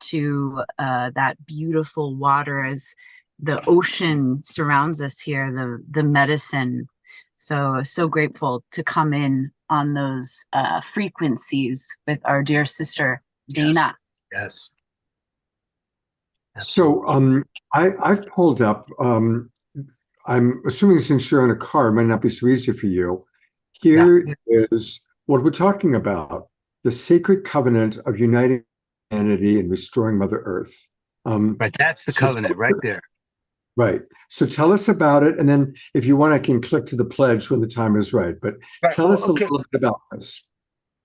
to that beautiful water, as the ocean surrounds us here, the medicine. So grateful to come in on those frequencies with our dear sister Dana. Yes. So I've pulled up, I'm assuming since you're in a car, it might not be so easy for you. Here is what we're talking about, the sacred covenant of uniting humanity and restoring Mother Earth. Right, that's the covenant right there. Right. So tell us about it. And then if you want, I can click to the pledge when the time is right. But tell us a little bit about this.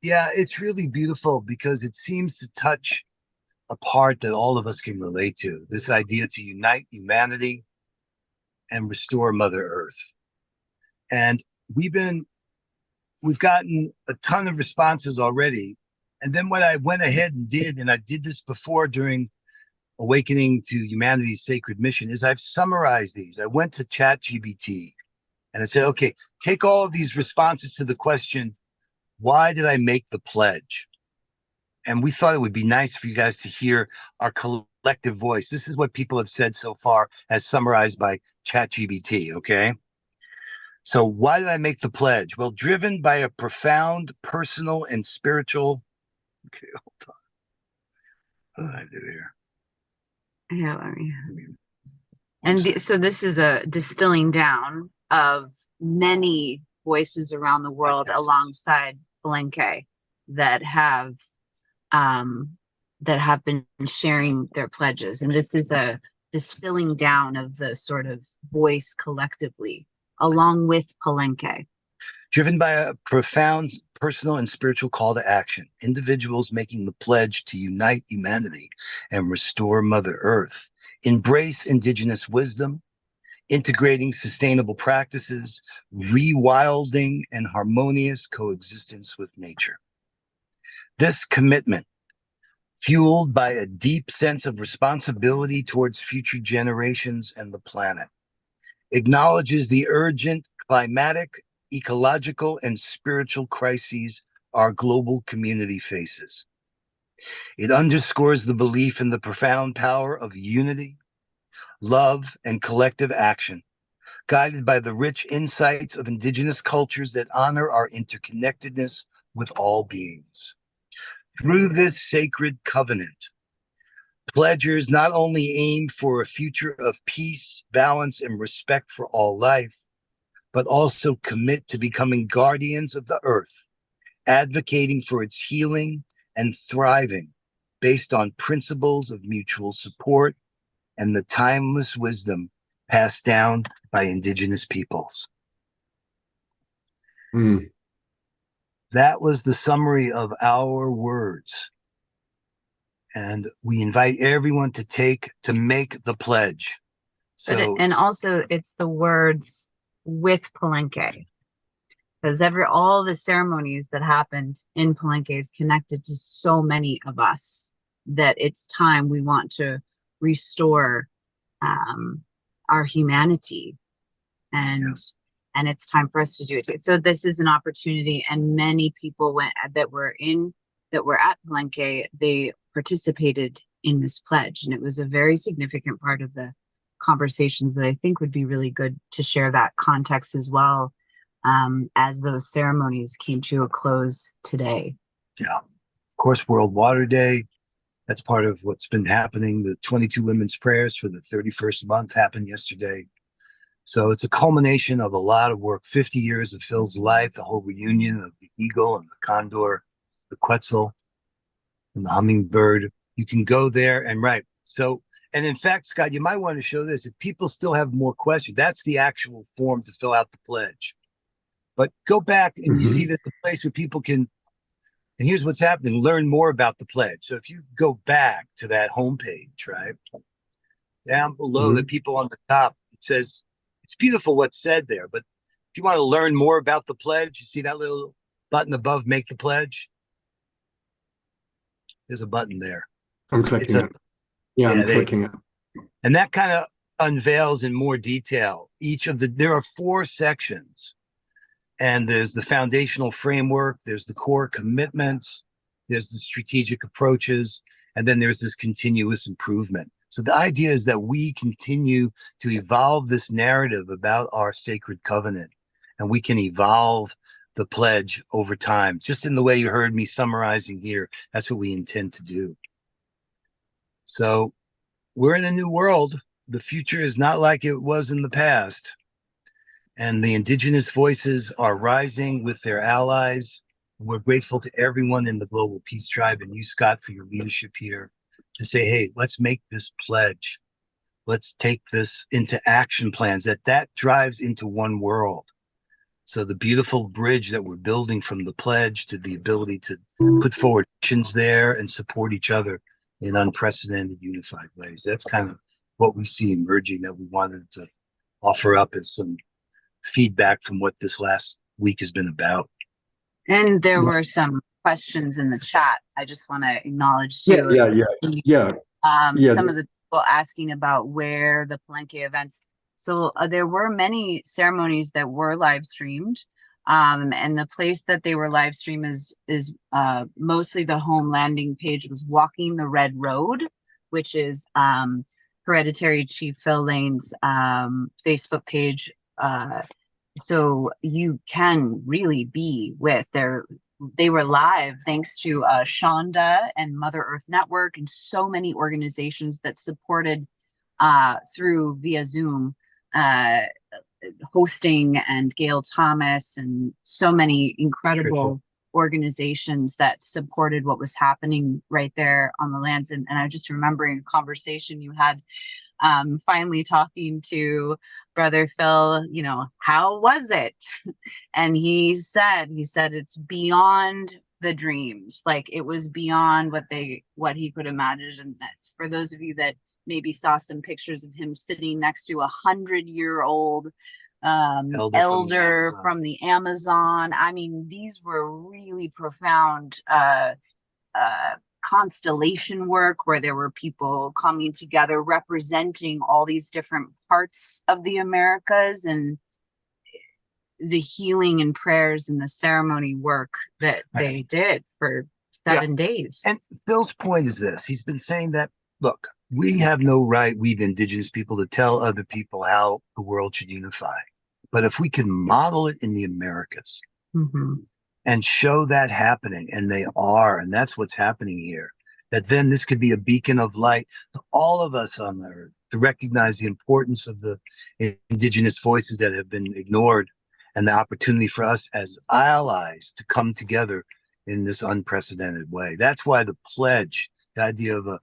Yeah, it's really beautiful because it seems to touch a part that all of us can relate to. This idea to unite humanity and restore Mother Earth. And we've gotten a ton of responses already. And then what I went ahead and did, and I did this before during Awakening to Humanity's Sacred Mission, is I've summarized these. I went to ChatGPT and I said, okay, take all of these responses to the question, why did I make the pledge? And we thought it would be nice for you guys to hear our collective voice. This is what people have said so far as summarized by ChatGPT, okay? So why did I make the pledge? Well, driven by a profound personal and spiritual... Okay, hold on. What did I do here? Yeah, let me. And so this is a distilling down of many voices around the world alongside Palenque. that have been sharing their pledges. And this is a distilling down of the sort of voice collectively, along with Palenque. Driven by a profound personal and spiritual call to action, individuals making the pledge to unite humanity and restore Mother Earth, embrace indigenous wisdom, integrating sustainable practices, rewilding and harmonious coexistence with nature. This commitment, fueled by a deep sense of responsibility towards future generations and the planet, acknowledges the urgent climatic, ecological, and spiritual crises our global community faces. It underscores the belief in the profound power of unity, love, and collective action, guided by the rich insights of indigenous cultures that honor our interconnectedness with all beings. Through this sacred covenant, pledgers not only aim for a future of peace, balance, and respect for all life, but also commit to becoming guardians of the earth, advocating for its healing and thriving based on principles of mutual support and the timeless wisdom passed down by indigenous peoples. That was the summary of our words. And we invite everyone to make the pledge. So, And also it's the words with Palenque, because all the ceremonies that happened in Palenque is connected to so many of us that it's time we want to restore our humanity, and it's time for us to do it. So this is an opportunity, and many people that were at Palenque, they participated in this pledge, and it was a very significant part of the conversations that I think would be really good to share that context as well, as those ceremonies came to a close today. Yeah, of course, World Water Day, that's part of what's been happening. The 22 women's prayers for the 31st month happened yesterday. So it's a culmination of a lot of work, 50 years of Phil's life, the whole reunion of the eagle and the condor, the quetzal and the hummingbird. You can go there and write. So, and in fact, Scott, you might want to show this. If people still have more questions, that's the actual form to fill out the pledge. But go back and you see that the place where people can, and here's what's happening, learn more about the pledge. So if you go back to that homepage, right, down below the people on the top, it says, it's beautiful what's said there, but if you want to learn more about the pledge, you see that little button above, make the pledge? There's a button there. I'm clicking it. Yeah, I'm clicking it. And that kind of unveils in more detail there are 4 sections. And there's the foundational framework, there's the core commitments, there's the strategic approaches, and then there's this continuous improvement. So the idea is that we continue to evolve this narrative about our sacred covenant, and we can evolve the pledge over time. Just in the way you heard me summarizing here, that's what we intend to do. So we're in a new world. The future is not like it was in the past. And the indigenous voices are rising with their allies. We're grateful to everyone in the Global Peace Tribe and you, Scott, for your leadership here to say, hey, let's make this pledge. Let's take this into action plans that drives into one world. So the beautiful bridge that we're building from the pledge to the ability to put forward actions there and support each other in unprecedented, unified ways. That's kind of what we see emerging that we wanted to offer up as some feedback from what this last week has been about. And there were some questions in the chat. I just want to acknowledge too. Some of the people asking about where the Palenque events. So there were many ceremonies that were live streamed. And the place that they were live streamed is mostly the home landing page was Walking the Red Road, which is Hereditary Chief Phil Lane's Facebook page. So you can really be with they were live thanks to Shonda and Mother Earth Network and so many organizations that supported through via Zoom hosting, and Gail Thomas and so many incredible organizations that supported what was happening right there on the lands. And I was just remembering a conversation you had finally talking to Brother Phil, you know, how was it? And he said it's beyond the dreams. Like, it was beyond what he could imagine. And that's for those of you that maybe saw some pictures of him sitting next to 100-year-old elder from the Amazon. I mean, these were really profound constellation work where there were people coming together representing all these different parts of the Americas, and the healing and prayers and the ceremony work that they did for 7 days. And Phil's point is this. He's been saying that, look, we have no right, we the indigenous people, to tell other people how the world should unify. But if we can model it in the Americas and show that happening, and they are, and that's what's happening here, that then this could be a beacon of light to all of us on the earth, to recognize the importance of the indigenous voices that have been ignored, and the opportunity for us as allies to come together in this unprecedented way. That's why the pledge, the idea of a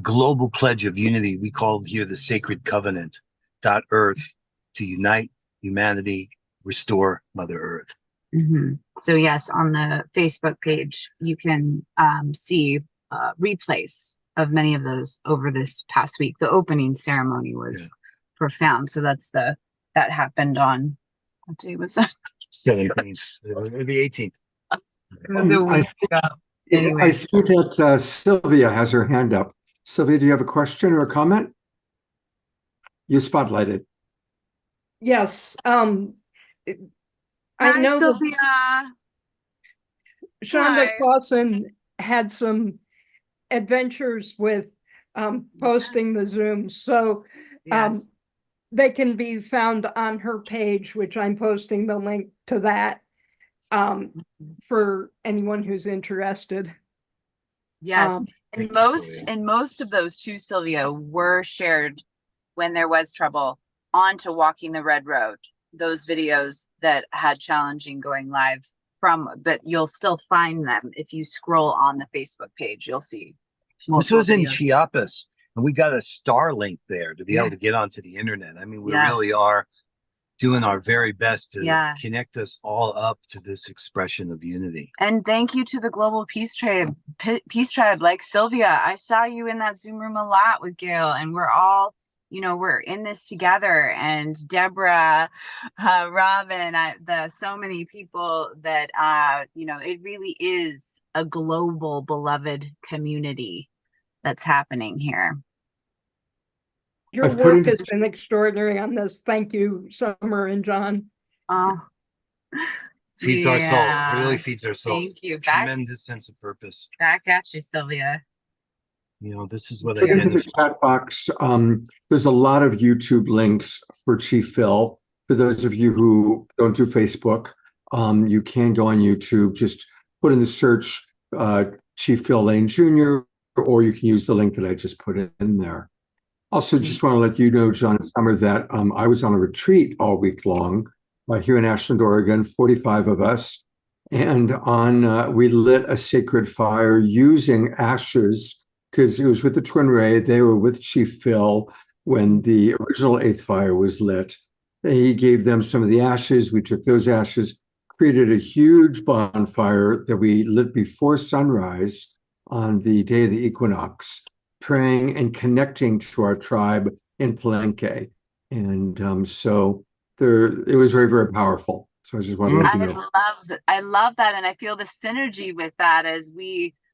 global pledge of unity, we call here the sacred covenant, .earth, to unite humanity, restore Mother Earth. So yes, on the Facebook page, you can see replays of many of those over this past week. The opening ceremony was profound. So that happened on, what day was that? 17th, the 18th. It was a week ago. Anyway. I see that Sylvia has her hand up. Sylvia, do you have a question or a comment? You spotlighted. Yes. I know Sylvia. Shonda Clausen had some adventures with posting the Zooms. So they can be found on her page, which I'm posting the link to that for anyone who's interested. Yes. And most of those too, Sylvia, were shared when there was trouble onto Walking the Red Road. Those videos that had challenging going live but you'll still find them if you scroll on the Facebook page. You'll see. This was in videos. Chiapas, and we got a Starlink there to be able to get onto the internet. I mean, we really are doing our very best to connect us all up to this expression of unity. And thank you to the Global Peace Tribe, like Sylvia. I saw you in that Zoom room a lot with Gail, and we're all, we're in this together. And Deborah, Robin, so many people that, it really is a global beloved community that's happening here. Your work has been extraordinary on this. Thank you, Summer and John. Feeds our soul. It really feeds our soul. Thank you. Tremendous sense of purpose. Back at you, Sylvia. This is what I put into the chat box. There's a lot of YouTube links for Chief Phil. For those of you who don't do Facebook, you can go on YouTube. Just put in the search Chief Phil Lane Jr., or you can use the link that I just put in there. Also, just want to let you know, John and Summer, that I was on a retreat all week long here in Ashland, Oregon, 45 of us. And we lit a sacred fire using ashes, because it was with the Twin Ray. They were with Chief Phil when the original 8th fire was lit. He gave them some of the ashes. We took those ashes, created a huge bonfire that we lit before sunrise on the day of the equinox, praying and connecting to our tribe in Palenque. And so it was very, very powerful. So I just want to let you know. I love that. And I feel the synergy with that as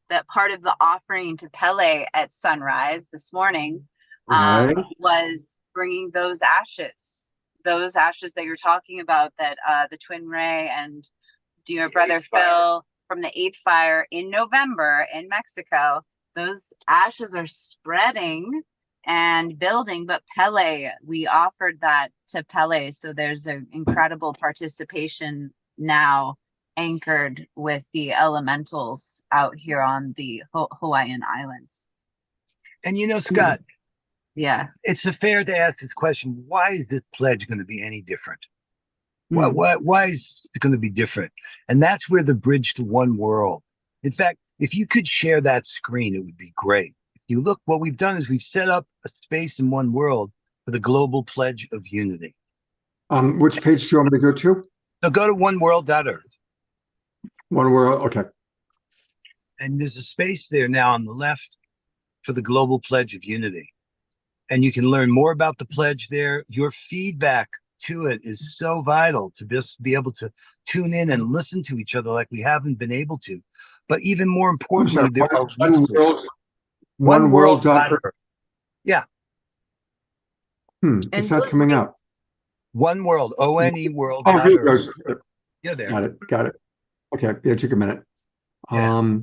that part of the offering to Pele at sunrise this morning was bringing those ashes that you're talking about, that the Twin Ray and dear Brother Phil from the 8th fire in November in Mexico. Those ashes are spreading and building, but Pele, we offered that to Pele. So there's an incredible participation now anchored with the elementals out here on the Hawaiian Islands. And Scott, it's fair to ask this question: why is this pledge going to be any different? Why is it going to be different? And that's where the bridge to one world. In fact, if you could share that screen, it would be great. If you look, what we've done is we've set up a space in one world for the global pledge of unity. Which page do you want me to go to? So go to oneworld.earth. One World, okay. And there's a space there now on the left for the global pledge of unity. And you can learn more about the pledge there. Your feedback to it is so vital to just be able to tune in and listen to each other like we haven't been able to. But even more importantly, there are One World.earth. Yeah. It's not coming up. One World, O-N-E World. Oh, here it goes. Yeah, there. Got it. Okay, it took a minute. All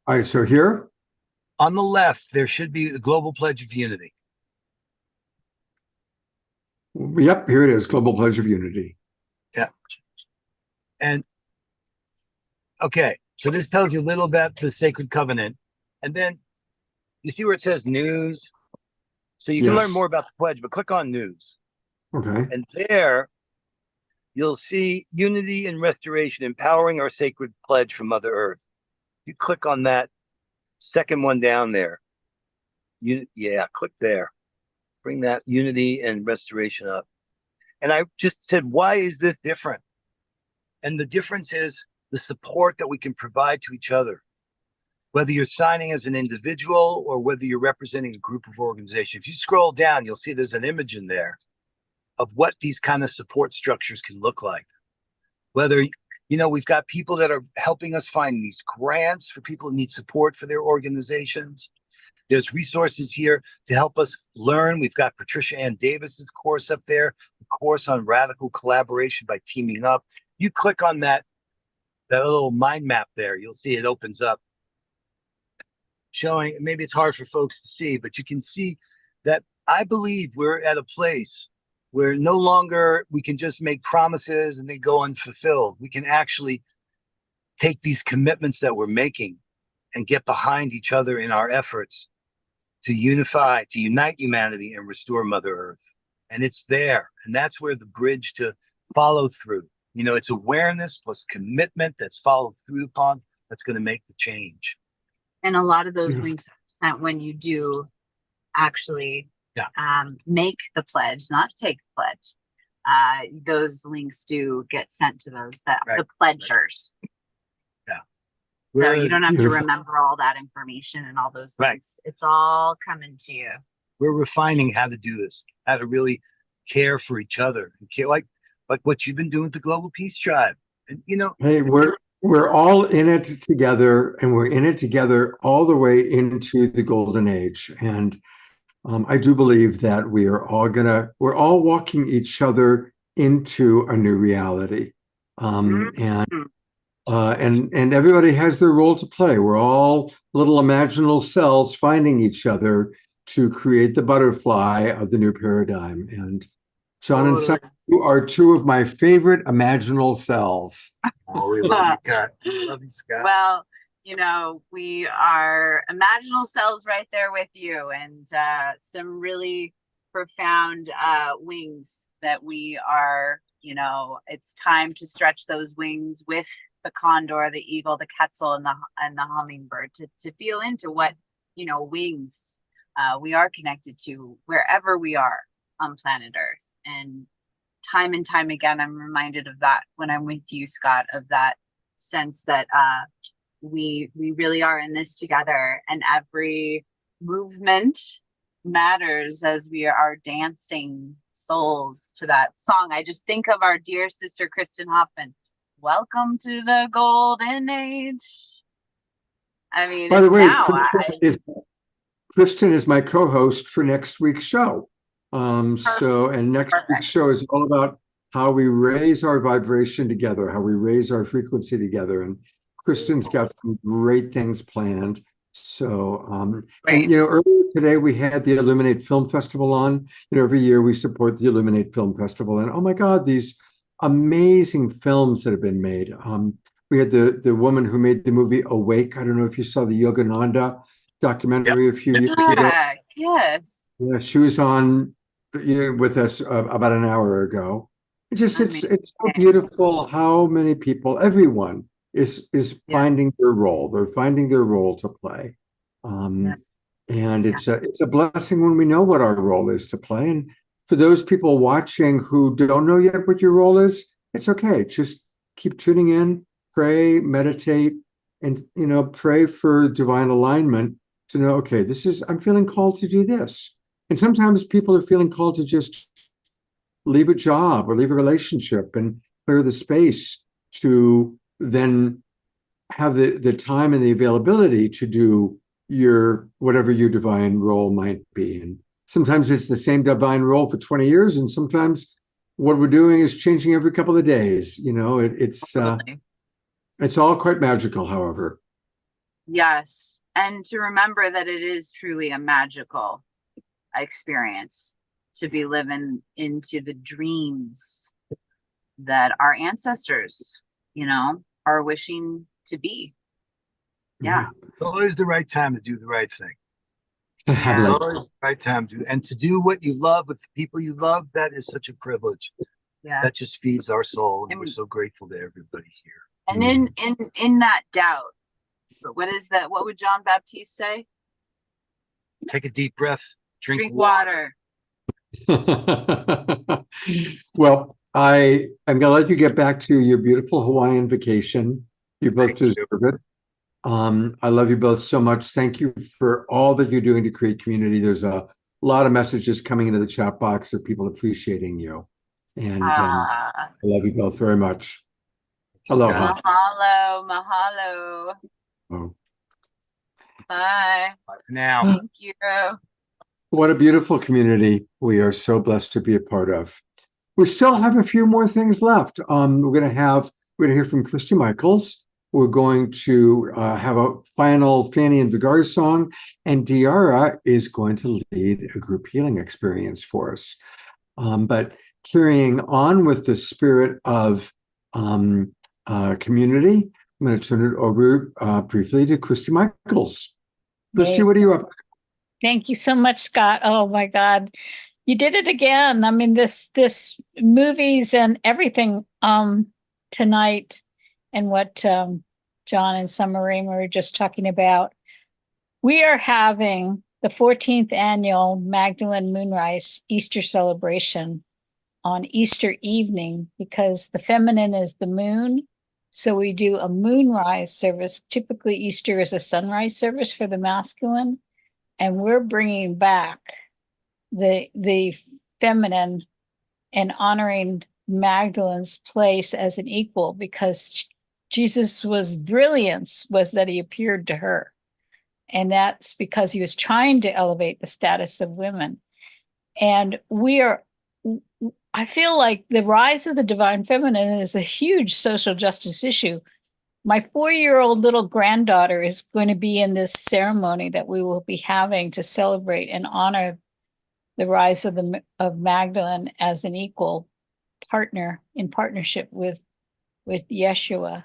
right, so here? On the left, there should be the Global Pledge of Unity. Yep, here it is, Global Pledge of Unity. Yeah. And, okay, so this tells you a little about the Sacred Covenant. And then, you see where it says News? So you can learn more about the pledge, but click on News. Okay. And there, you'll see Unity and Restoration, Empowering Our Sacred Pledge from Mother Earth. You click on that second one down there. Click there. Bring that Unity and Restoration up. And I just said, why is this different? And the difference is the support that we can provide to each other. Whether you're signing as an individual or whether you're representing a group of organizations. If you scroll down, you'll see there's an image in there of what these kind of support structures can look like. Whether, we've got people that are helping us find these grants for people who need support for their organizations. There's resources here to help us learn. We've got Patricia Ann Davis's course up there, the course on radical collaboration by teaming up. You click on that little mind map there, you'll see it opens up, showing, maybe it's hard for folks to see, but you can see that I believe we're at a place where no longer we can just make promises and they go unfulfilled. We can actually take these commitments that we're making and get behind each other in our efforts to unify, to unite humanity and restore Mother Earth. And it's there. And that's where the bridge to follow through. It's awareness plus commitment that's followed through upon that's going to make the change. And a lot of those links are sent when you do actually make the pledge, not take the pledge. Those links do get sent to the pledgers. So you don't have to remember all that information and all those things. It's all coming to you. We're refining how to do this, how to really care for each other, and care like what you've been doing with the Global Peace Tribe. And hey, we're all in it together, and we're in it together all the way into the golden age. And I do believe that we're all walking each other into a new reality. And everybody has their role to play. We're all little imaginal cells finding each other to create the butterfly of the new paradigm. And John and Scott, you are two of my favorite imaginal cells. Oh, we love you, Scott. Love you, Scott. Well, we are imaginal cells right there with you, and some really profound wings that we are, it's time to stretch those wings with the condor, the eagle, the quetzal, and the hummingbird to feel into what, wings we are connected to wherever we are on planet Earth. And time again, I'm reminded of that when I'm with you, Scott, of that sense that we really are in this together, and every movement matters as we are dancing souls to that song. I just think of our dear sister Kristen Hoffman. Welcome to the golden age. I mean, by the way, Kristen is my co-host for next week's show. And next week's show is all about how we raise our vibration together, how we raise our frequency together. And Kristen's got some great things planned. So, and earlier today we had the Illuminate Film Festival on. Every year we support the Illuminate Film Festival, and oh my God, these amazing films that have been made. We had the woman who made the movie Awake. I don't know if you saw the Yogananda documentary a few years ago. Yes. Yeah, she was on with us about an hour ago. It's so beautiful how many people, everyone is finding their role. They're finding their role to play. And it's a blessing when we know what our role is to play. And for those people watching who don't know yet what your role is, it's okay. Just keep tuning in, pray, meditate, and pray for divine alignment to know, okay, I'm feeling called to do this. And sometimes people are feeling called to just leave a job or leave a relationship and clear the space to then have the time and the availability to do whatever your divine role might be. And sometimes it's the same divine role for 20 years, and sometimes what we're doing is changing every couple of days. It's all quite magical, however. Yes. And to remember that it is truly a magical experience to be living into the dreams that our ancestors, are wishing to be. Yeah. It's always the right time to do the right thing. Yeah. It's always the right time to do what you love with the people you love. That is such a privilege. Yeah. That just feeds our soul, and we're so grateful to everybody here. And in that doubt, but what is that? What would John Baptiste say? Take a deep breath, drink water. Well, I'm going to let you get back to your beautiful Hawaiian vacation. You both deserve it. I love you both so much. Thank you for all that you're doing to create community. There's a lot of messages coming into the chat box of people appreciating you. And I love you both very much. Aloha. Mahalo. Oh. Bye. Bye for now. Thank you. What a beautiful community we are so blessed to be a part of. We still have a few more things left. We're going to hear from Christy Michaels. We're going to have a final Fanny and Vigar song, and Diara is going to lead a group healing experience for us. But carrying on with the spirit of community, I'm going to turn it over briefly to Christy Michaels. Christy, what are you up to? Thank you so much, Scott. Oh my God, you did it again. I mean, this movies and everything tonight, and what John and Summerine were just talking about. We are having the 14th annual Magdalene Moonrise Easter celebration on Easter evening, because the feminine is the moon. So we do a moonrise service. Typically, Easter is a sunrise service for the masculine. And we're bringing back the feminine and honoring Magdalene's place as an equal, because Jesus' brilliance was that he appeared to her. And that's because he was trying to elevate the status of women. And I feel like the rise of the divine feminine is a huge social justice issue. My 4-year-old little granddaughter is going to be in this ceremony that we will be having to celebrate and honor the rise of Magdalene as an equal partner in partnership with Yeshua.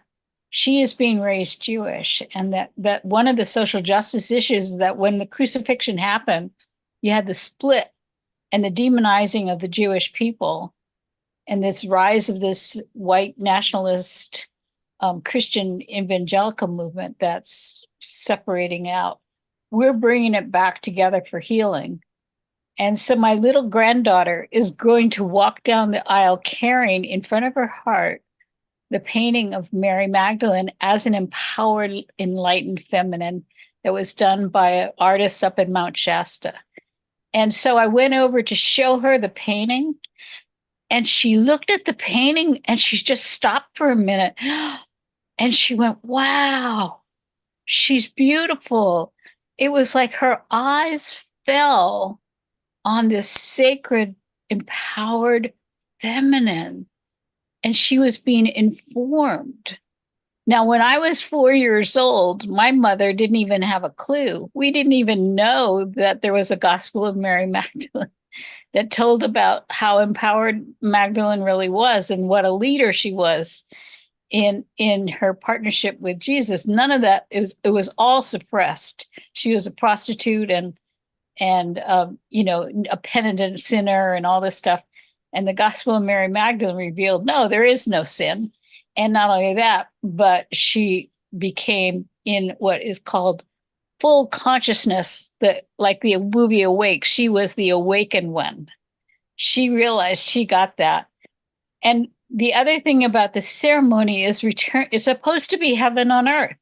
She is being raised Jewish, and that one of the social justice issues is that when the crucifixion happened, you had the split and the demonizing of the Jewish people, and this rise of this white nationalist Christian evangelical movement that's separating out. We're bringing it back together for healing. And so my little granddaughter is going to walk down the aisle carrying in front of her heart the painting of Mary Magdalene as an empowered, enlightened feminine that was done by an artist up in Mount Shasta. And so I went over to show her the painting, and she looked at the painting and she just stopped for a minute. And she went, wow, she's beautiful. It was like her eyes fell on this sacred, empowered feminine, and she was being informed. Now, when I was 4 years old, my mother didn't even have a clue. We didn't even know that there was a Gospel of Mary Magdalene that told about how empowered Magdalene really was and what a leader she was in her partnership with Jesus. None of that, it was all suppressed. She was a prostitute and a penitent sinner and all this stuff. And the Gospel of Mary Magdalene revealed, no, there is no sin. And not only that, but she became in what is called full consciousness, that like the movie Awake, she was the awakened one. She realized she got that. And the other thing about the ceremony is it's supposed to be heaven on earth,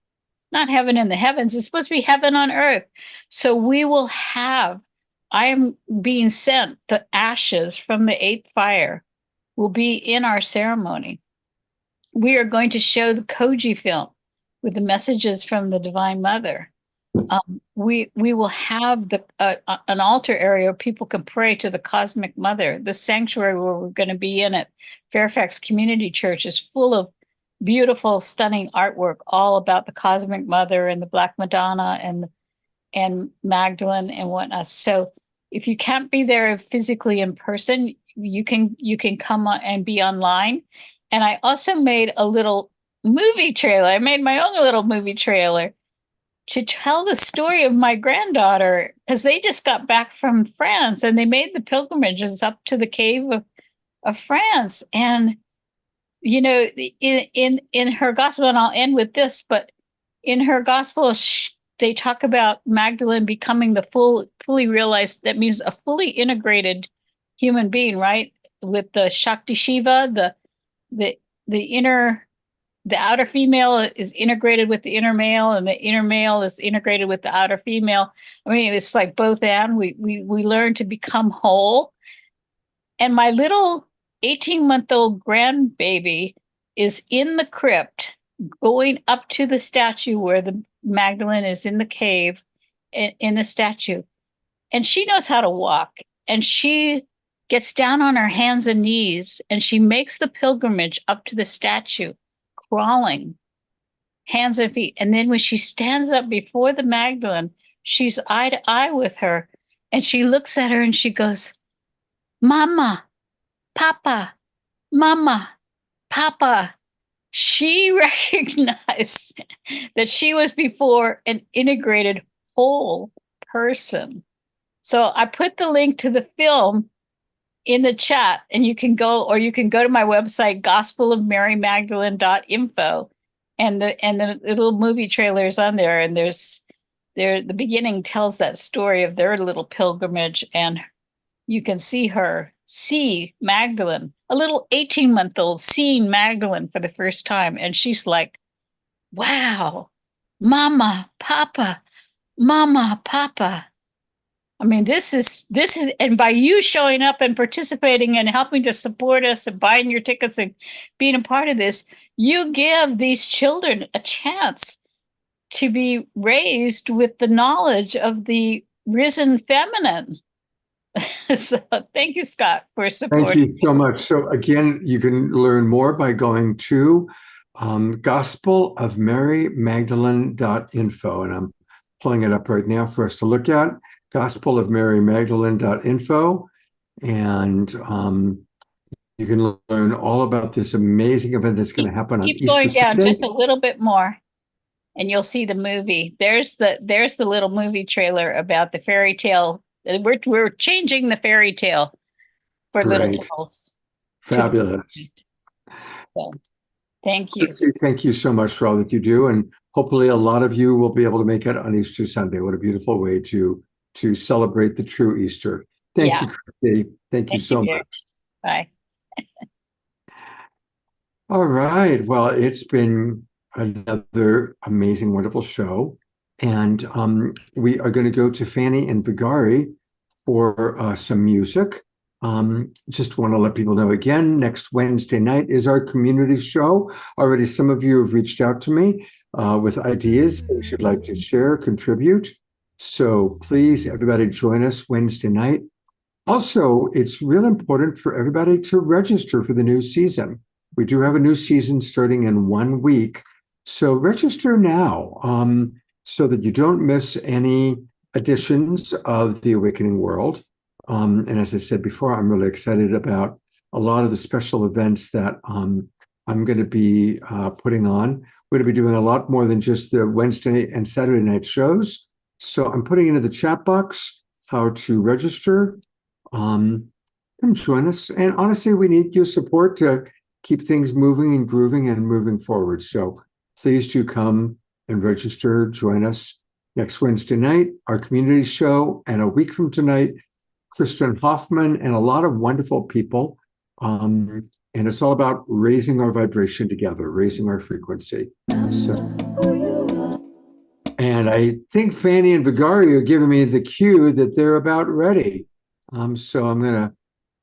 not heaven in the heavens. It's supposed to be heaven on earth. So we will have, I am being sent, the ashes from the eighth fire will be in our ceremony. We are going to show the Koji film with the messages from the Divine Mother. We will have an altar area where people can pray to the Cosmic Mother. The sanctuary where we're going to be in at Fairfax Community Church is full of beautiful, stunning artwork, all about the Cosmic Mother and the Black Madonna and Magdalene and whatnot. So if you can't be there physically in person, you can come and be online. And I also made a little movie trailer. I made my own little movie trailer to tell the story of my granddaughter, because they just got back from France and they made the pilgrimages up to the cave of France. And, you know, in her gospel, and I'll end with this, but in her gospel, they talk about Magdalene becoming the fully realized, that means a fully integrated human being, right? With the Shakti Shiva, the outer female is integrated with the inner male, and the inner male is integrated with the outer female. I mean, it's like both and. We learn to become whole. And my little 18-month-old grandbaby is in the crypt, going up to the statue where the Magdalene is in the cave, in the statue. And she knows how to walk. And she gets down on her hands and knees, and she makes the pilgrimage up to the statue, crawling, hands and feet. And then when she stands up before the Magdalene, she's eye to eye with her. And she looks at her and she goes, Mama, Papa, Mama, Papa. She recognized that she was before an integrated whole person. So I put the link to the film in the chat, and you can go to my website, gospelofmarymagdalene.info, and the little movie trailer is on there, and the beginning tells that story of their little pilgrimage, and you can see Magdalene, a little 18-month-old seeing Magdalene for the first time, and she's like, wow, Mama, Papa, Mama, Papa. I mean, this is, and by you showing up and participating and helping to support us and buying your tickets and being a part of this, you give these children a chance to be raised with the knowledge of the risen feminine. So thank you, Scott, for supporting. Thank you so much. So again, you can learn more by going to gospelofmarymagdalene.info, and I'm pulling it up right now for us to look at. gospelofmarymagdalene.info, and you can learn all about this amazing event that's going to happen on Easter Keep going down Sunday. just a little bit more, and you'll see the movie. There's the little movie trailer about the fairy tale. We're changing the fairy tale for little girls. Fabulous. So, thank you. Thank you so much for all that you do, and hopefully a lot of you will be able to make it on Easter Sunday. What a beautiful way to celebrate the true Easter. Thank you, Christy. Thank you so much. Bye. All right. Well, it's been another amazing, wonderful show. And we are going to go to Fanny and Vigari for some music. Just want to let people know again, next Wednesday night is our community show. Already some of you have reached out to me with ideas that you should like to share, contribute. So please, everybody, join us Wednesday night. Also, it's real important for everybody to register for the new season. We do have a new season starting in 1 week. So register now so that you don't miss any editions of The Awakening World. And as I said before, I'm really excited about a lot of the special events that I'm going to be putting on. We're going to be doing a lot more than just the Wednesday and Saturday night shows. So I'm putting into the chat box how to register. come join us. And honestly, we need your support to keep things moving and grooving and moving forward. So please do come and register, join us next Wednesday night, our community show, and a week from tonight, Kristen Hoffman and a lot of wonderful people. And it's all about raising our vibration together, raising our frequency. So, and I think Fanny and Vigari are giving me the cue that they're about ready. So I'm going to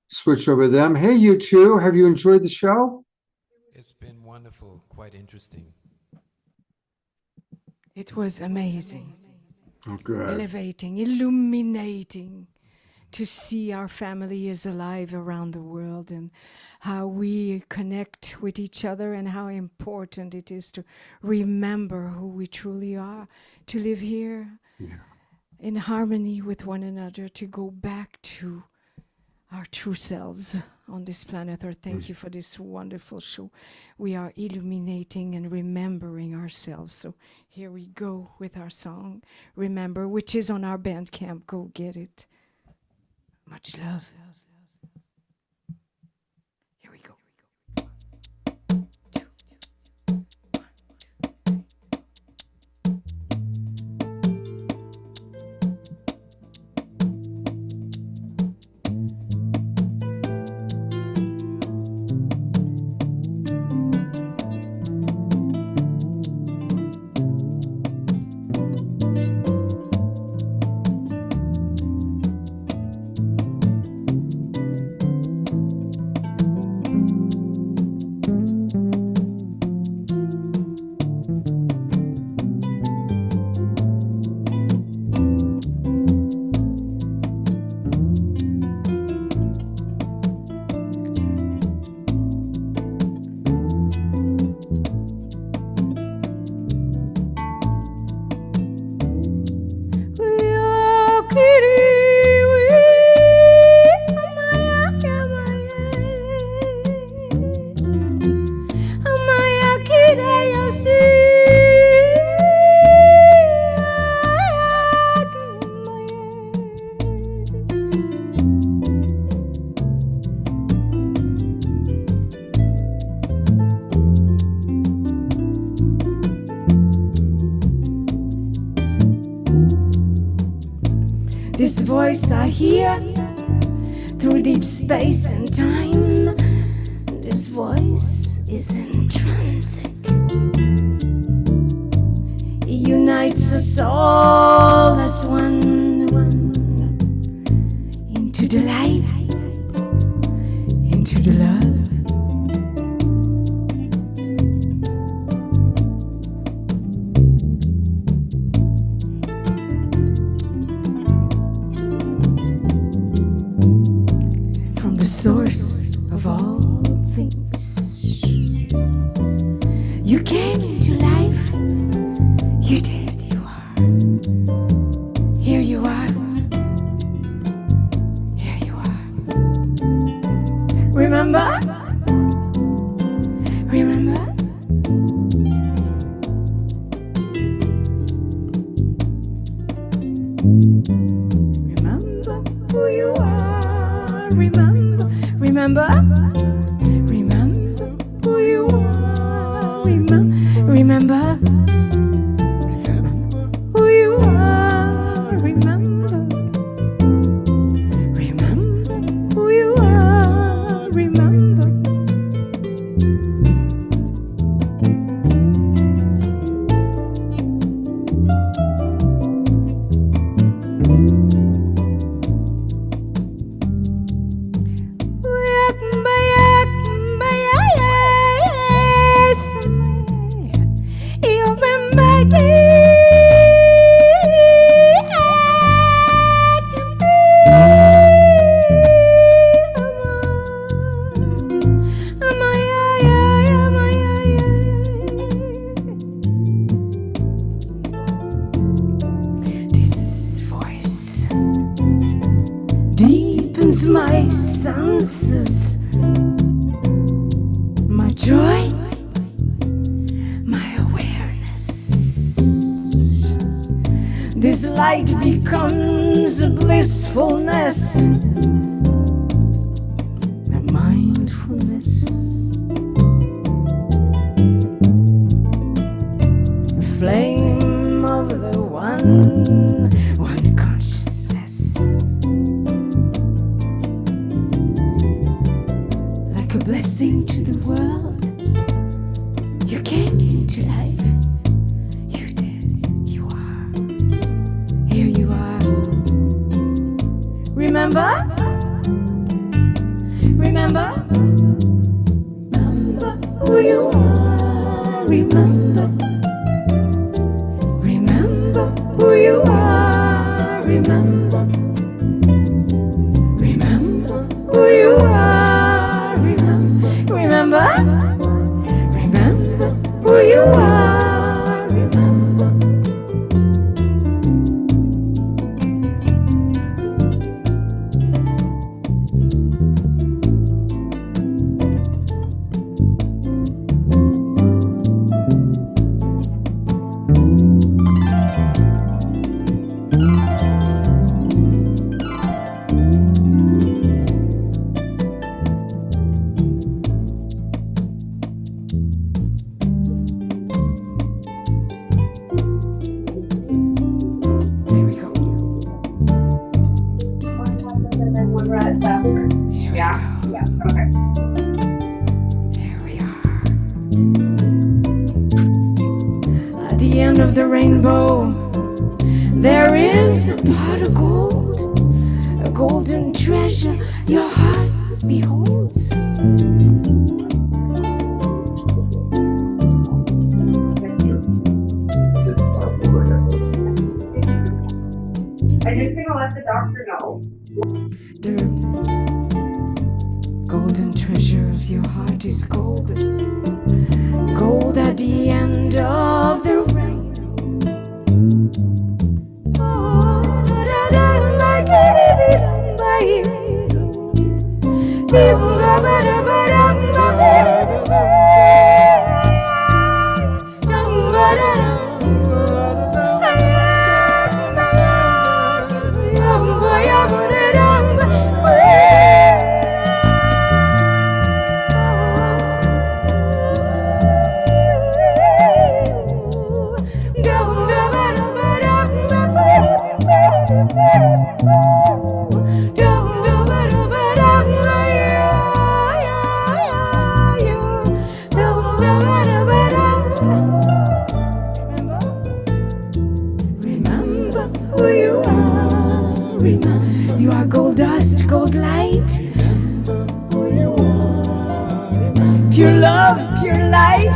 switch over to them. Hey, you two, have you enjoyed the show? It's been wonderful, quite interesting. It was amazing. Oh, good. Elevating, illuminating, to see our family is alive around the world and how we connect with each other and how important it is to remember who we truly are, to live here in harmony with one another, to go back to our true selves on this planet Earth. Thank you for this wonderful show. We are illuminating and remembering ourselves. So here we go with our song, Remember, which is on our Bandcamp. Go get it. Much love. Here we go. This voice I hear through deep space and time. This voice is intrinsic. It unites us all as one, into the light, into the love. Source of all things. You came into life, you did, you are. Here you are, here you are. Remember? Remember? Remember who you are, remember. Remember? Remember who you are. Remember who you are. Remember. Remember who you are. Remember. My senses, my joy, my awareness. This light becomes a blissfulness. like a blessing to the world. You came into life. You did. You are. Here you are. Remember? Remember? Remember who you are. Remember. Remember who you are. Remember. Remember who you are. Remember. Remember who you are. Remember. At the end of the rainbow, there is a pot of gold, a golden treasure your heart beholds. I'm just gonna let the doctor know. The golden treasure of your heart is gold, gold at the end of the rainbow. Remember who you are. Remember you are gold dust, gold light. Who you are. Pure love, pure light.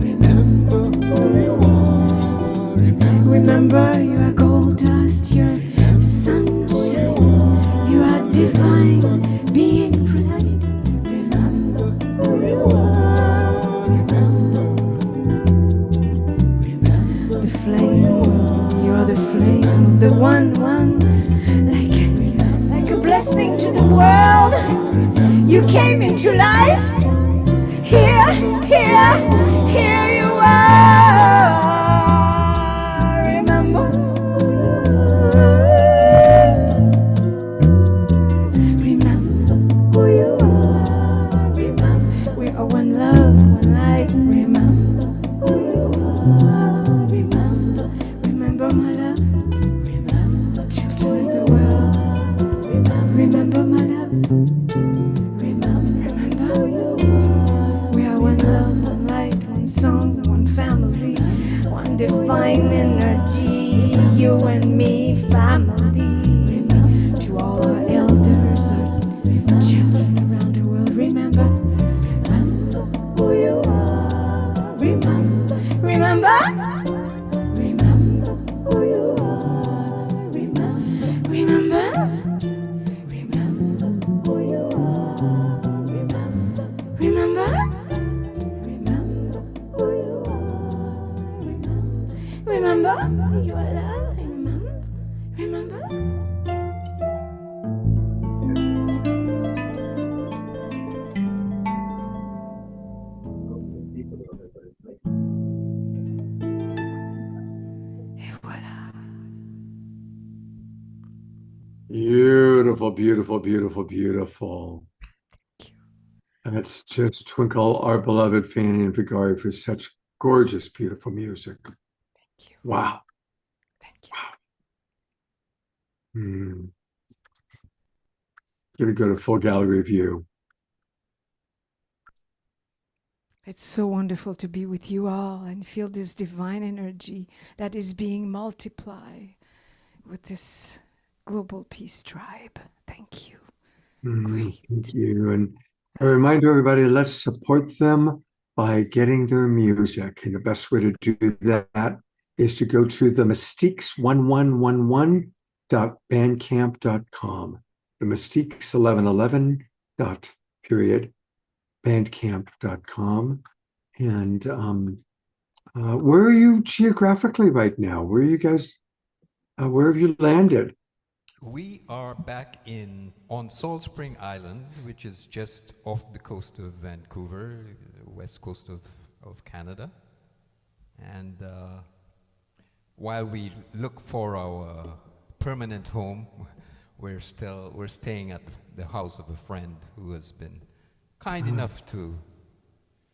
Remember who you are. Remember you are gold dust, you're sunshine. You are divine being for light. Remember who you are. Remember the flame. You're the flame of the one, like a blessing to the world. You came into life. Here you are. Remember. Remember who you are. Remember we are one love, one light. Remember who you are. Remember my love. Remember children of the world. Remember my love. Remember who you are. We are one love, one light, one song, one family, one divine energy. You and me, family. To all our elders, our children around the world. Remember who you are. Remember. Who you are. Remember. Who you are. Remember. Who you are. Remember you are love. Remember. Beautiful, beautiful, beautiful, beautiful. That's just Twinkle, our beloved Fanny and Vigari, for such gorgeous, beautiful music. Thank you. Wow. Thank you. Gonna go to full gallery view. It's so wonderful to be with you all and feel this divine energy that is being multiplied with this global peace tribe. Thank you. Great. Thank you. And a reminder, everybody, let's support them by getting their music. And the best way to do that is to go to the mystiques1111.bandcamp.com. The mystiques1111.bandcamp.com. And where are you geographically right now? Where are you guys, where have you landed? We are back on Salt Spring Island, which is just off the coast of Vancouver, west coast of Canada. And while we look for our permanent home, we're staying at the house of a friend who has been kind enough to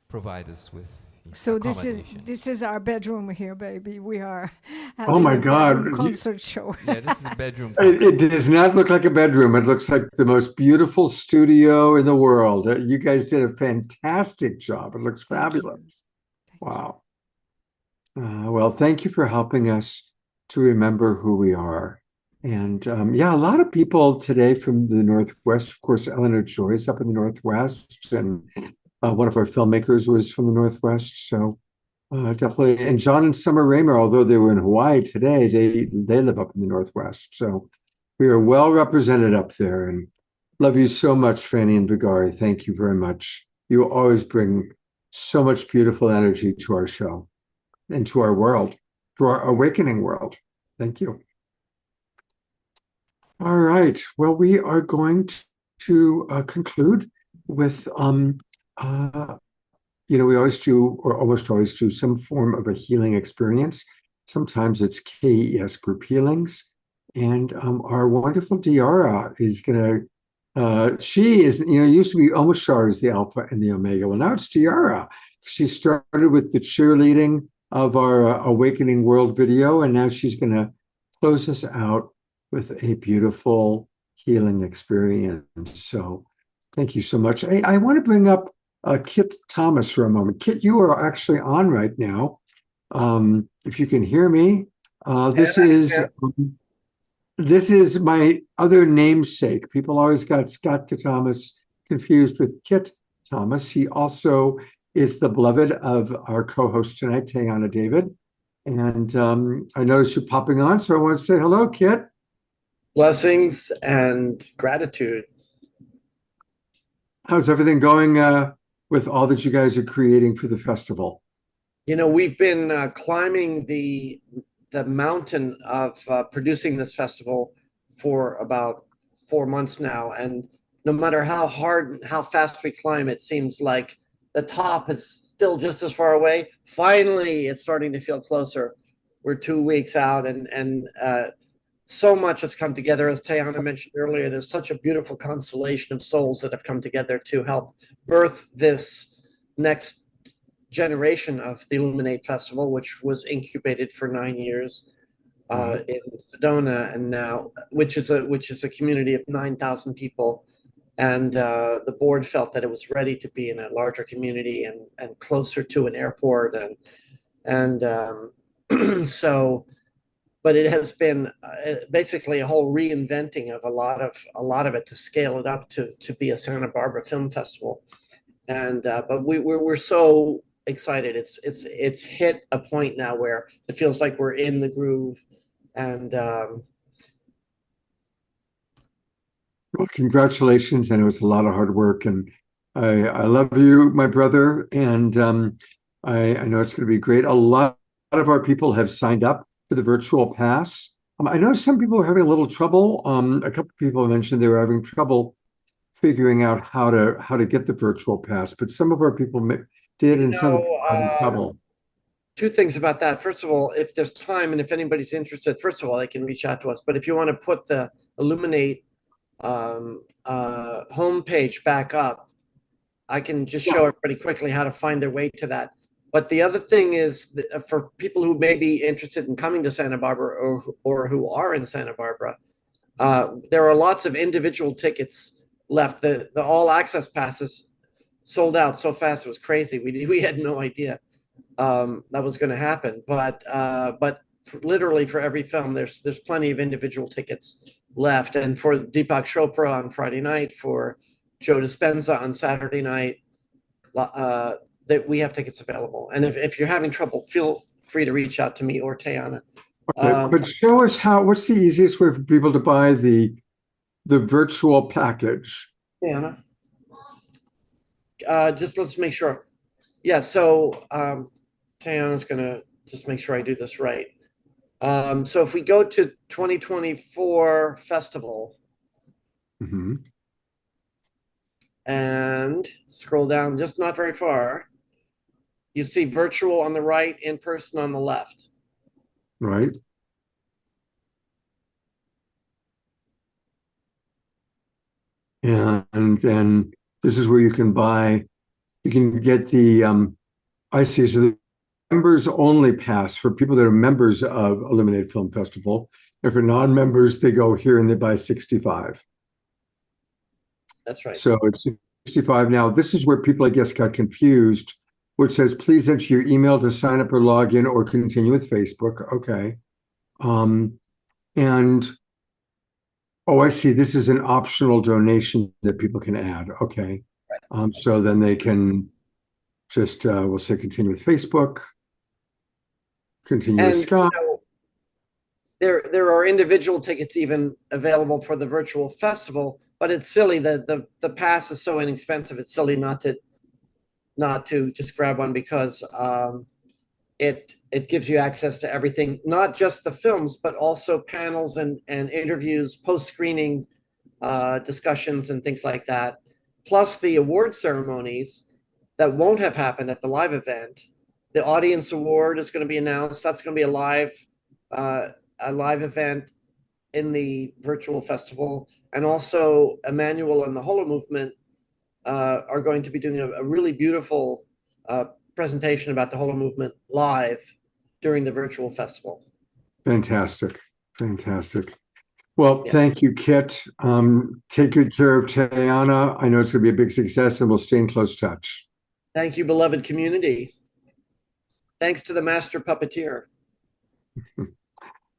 provide us with So this is our bedroom here, baby. We are Oh my having a God. bedroom concert show. Yeah, this is a bedroom It concert. does not look like a bedroom. It looks like the most beautiful studio in the world. You guys did a fantastic job. It looks fabulous. Wow. Well, thank you for helping us to remember who we are. And yeah, a lot of people today from the Northwest. Of course, Eleanor Joy's up in the Northwest, and one of our filmmakers was from the Northwest. So definitely. And John and Summer Raymer, although they were in Hawaii today, they live up in the Northwest. So we are well represented up there. And love you so much, Franny and Vigari. Thank you very much. You always bring so much beautiful energy to our show and to our world, to our awakening world. Thank you. All right. Well, we are going to conclude with we always do, or almost always do, some form of a healing experience. Sometimes it's KES group healings. And our wonderful Diara is going to, she is, used to be Omashar as the Alpha and the Omega. Well, now it's Diara. She started with the cheerleading of our Awakening World video, and now she's going to close us out with a beautiful healing experience. So thank you so much. I want to bring up Kit Thomas for a moment. Kit, you are actually on right now. If you can hear me, this is my other namesake. People always got Scott Thomas confused with Kit Thomas. He also is the beloved of our co-host tonight, Tayana David. And I noticed you popping on, so I want to say hello, Kit. Blessings and gratitude. How's everything going with all that you guys are creating for the festival? We've been climbing the mountain of producing this festival for about 4 months now, and no matter how hard, how fast we climb, it seems like the top is still just as far away. Finally, it's starting to feel closer. We're 2 weeks out, and so much has come together. As Tayana mentioned earlier, there's such a beautiful constellation of souls that have come together to help birth this next generation of the Illuminate Festival, which was incubated for 9 years in Sedona, and now which is a community of 9,000 people. And the board felt that it was ready to be in a larger community and closer to an airport, and so. But it has been basically a whole reinventing of a lot of it to scale it up to be a Santa Barbara Film Festival, and but we're so excited. It's hit a point now where it feels like we're in the groove, and well, congratulations. I know it's a lot of hard work, and I love you, my brother, and I know it's going to be great. A lot of our people have signed up for the virtual pass. I know some people are having a little trouble. A couple of people mentioned they were having trouble figuring out how to get the virtual pass, but some of our people did, and some are having trouble. Two things about that. First of all, if there's time and if anybody's interested, first of all, they can reach out to us. But if you want to put the Illuminate homepage back up, I can just show everybody quickly how to find their way to that. But the other thing is that for people who may be interested in coming to Santa Barbara or who are in Santa Barbara, there are lots of individual tickets left. The all access passes sold out so fast. It was crazy. We had no idea that was going to happen. But literally for every film, there's plenty of individual tickets left. And for Deepak Chopra on Friday night, for Joe Dispenza on Saturday night, that we have tickets available. And if you're having trouble, feel free to reach out to me or Tayana. Okay, but show us what's the easiest way for people to buy the virtual package? Tayana, just let's make sure. Yeah, so Tayana's gonna just make sure I do this right. So if we go to 2024 festival and scroll down just not very far, you see virtual on the right, in person on the left. Right. And then this is where you can get the I see. So the members only pass for people that are members of Illuminate Film Festival. And for non-members, they go here and they buy 65. That's right. So it's 65 now. This is where people, I guess, got confused, which says, please enter your email to sign up or log in or continue with Facebook. Okay. And, oh, I see. This is an optional donation that people can add. Okay. Right. So then they can just, we'll say continue with Facebook, continue with Scott. You know, there are individual tickets even available for the virtual festival, but it's silly that the pass is so inexpensive. It's silly not to just grab one, because it gives you access to everything, not just the films, but also panels and interviews, post-screening discussions and things like that, plus the award ceremonies that won't have happened at the live event. The audience award is going to be announced. That's going to be a live event in the virtual festival. And also Emmanuel and the Holo Movement are going to be doing a really beautiful presentation about the Holo Movement live during the virtual festival. Fantastic. Fantastic. Well, thank you, Kit. Take good care of Tayana. I know it's going to be a big success, and we'll stay in close touch. Thank you, beloved community. Thanks to the master puppeteer.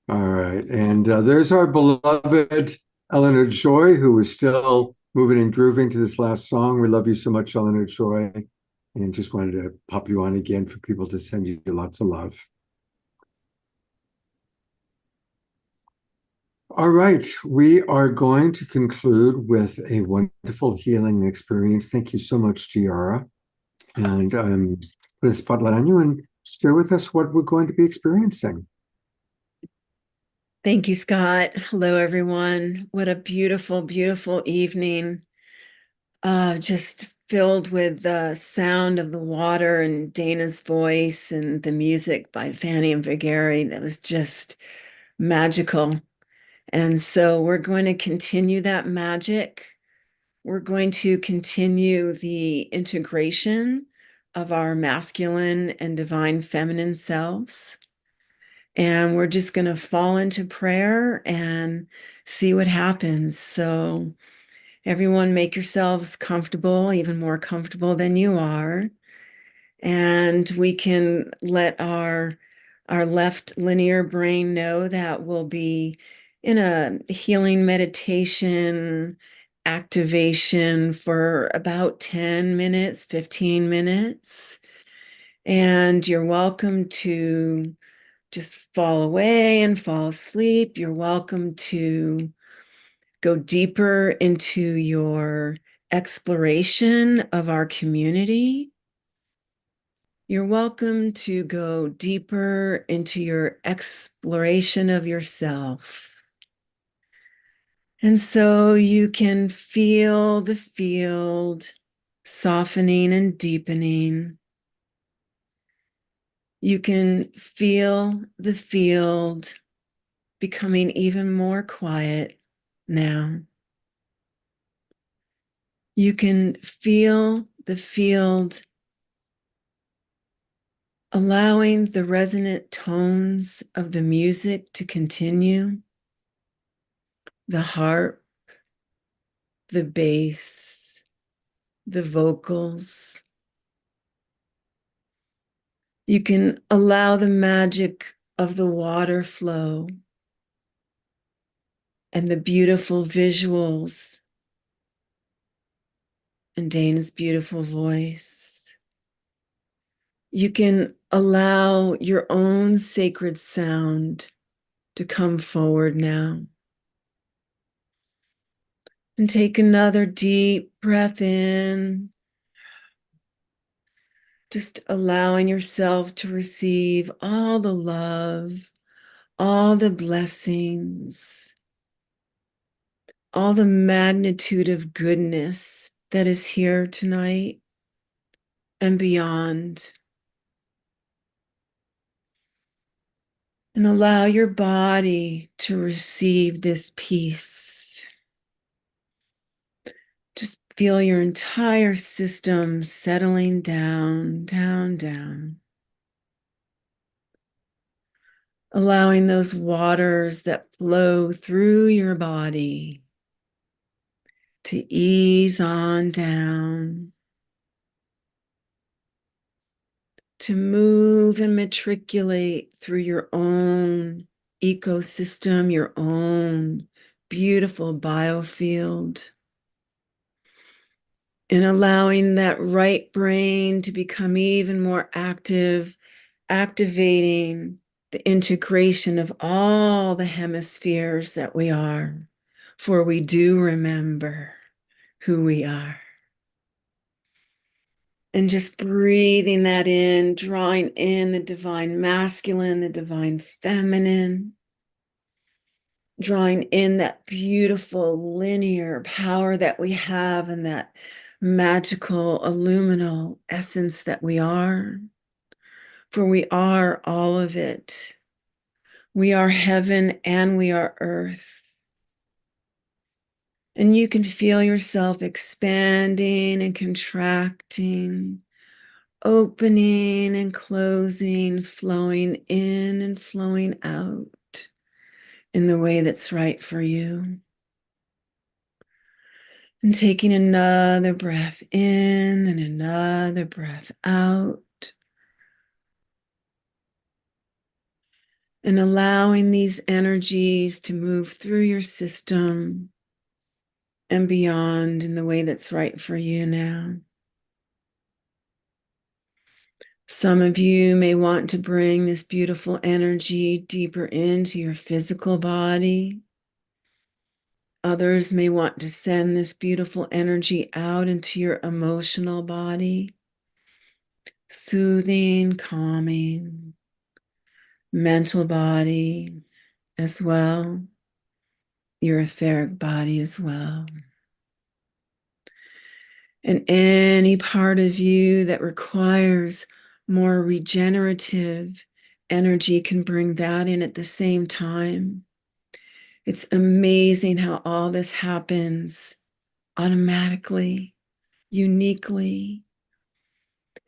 All right. And there's our beloved Eleanor Joy, who is still moving and grooving to this last song. We love you so much, Eleanor Joy. And just wanted to pop you on again for people to send you lots of love. All right. We are going to conclude with a wonderful healing experience. Thank you so much, Tiara. And put a spotlight on you and share with us what we're going to be experiencing. Thank you, Scott. Hello, everyone. What a beautiful, beautiful evening. Just filled with the sound of the water and Dana's voice and the music by Fanny and Vigari. That was just magical. And so we're going to continue that magic. We're going to continue the integration of our masculine and divine feminine selves. And we're just going to fall into prayer and see what happens. So everyone, make yourselves comfortable, even more comfortable than you are. And we can let our left linear brain know that we'll be in a healing meditation activation for about 10 minutes, 15 minutes. And you're welcome to just fall away and fall asleep. You're welcome to go deeper into your exploration of our community. You're welcome to go deeper into your exploration of yourself. And so you can feel the field softening and deepening. You can feel the field becoming even more quiet now. You can feel the field allowing the resonant tones of the music to continue, the harp, the bass, the vocals. You can allow the magic of the water flow and the beautiful visuals and Dana's beautiful voice. You can allow your own sacred sound to come forward now. And take another deep breath in, just allowing yourself to receive all the love, all the blessings, all the magnitude of goodness that is here tonight and beyond. And allow your body to receive this peace. Just feel your entire system settling down, down, down. Allowing those waters that flow through your body to ease on down, to move and matriculate through your own ecosystem, your own beautiful biofield, and allowing that right brain to become even more active, activating the integration of all the hemispheres that we are, for we do remember who we are. And just breathing that in, drawing in the divine masculine, the divine feminine, drawing in that beautiful linear power that we have and that magical illuminal essence that we are. For we are all of it. We are heaven and we are earth. And you can feel yourself expanding and contracting, opening and closing, flowing in and flowing out in the way that's right for you. And taking another breath in and another breath out. And allowing these energies to move through your system and beyond in the way that's right for you now. Some of you may want to bring this beautiful energy deeper into your physical body. Others may want to send this beautiful energy out into your emotional body, soothing, calming, mental body as well, your etheric body as well. And any part of you that requires more regenerative energy can bring that in at the same time. It's amazing how all this happens automatically, uniquely.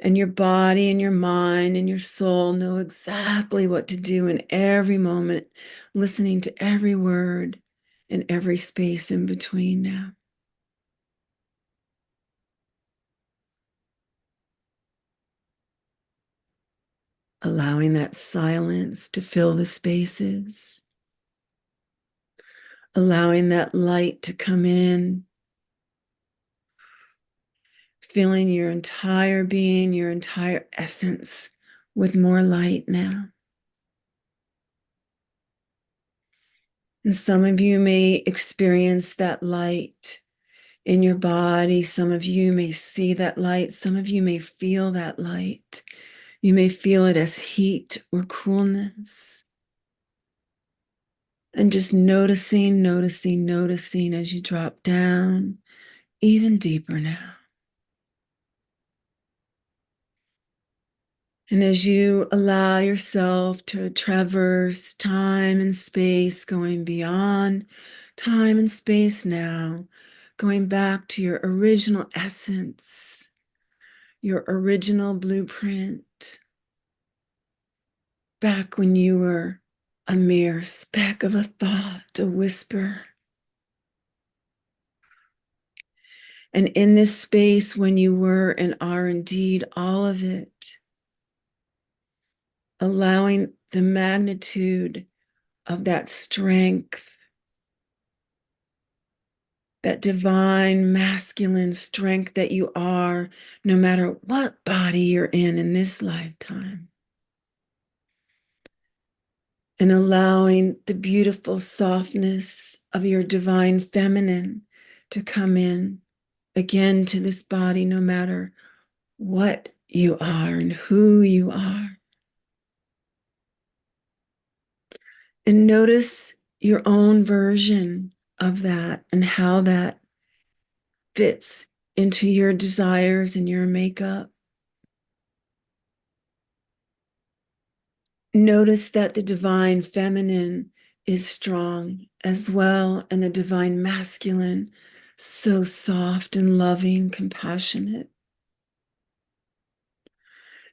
And your body and your mind and your soul know exactly what to do in every moment, listening to every word and every space in between now. Allowing that silence to fill the spaces. Allowing that light to come in. Filling your entire being, your entire essence with more light now. And some of you may experience that light in your body. Some of you may see that light. Some of you may feel that light. You may feel it as heat or coolness. And just noticing, noticing, noticing as you drop down even deeper now. And as you allow yourself to traverse time and space, going beyond time and space now, going back to your original essence, your original blueprint, back when you were a mere speck of a thought, a whisper. And in this space, when you were and are indeed all of it, allowing the magnitude of that strength, that divine masculine strength that you are, no matter what body you're in this lifetime. And allowing the beautiful softness of your divine feminine to come in again to this body, no matter what you are and who you are. And notice your own version of that and how that fits into your desires and your makeup. Notice that the divine feminine is strong as well, and the divine masculine so soft and loving, compassionate.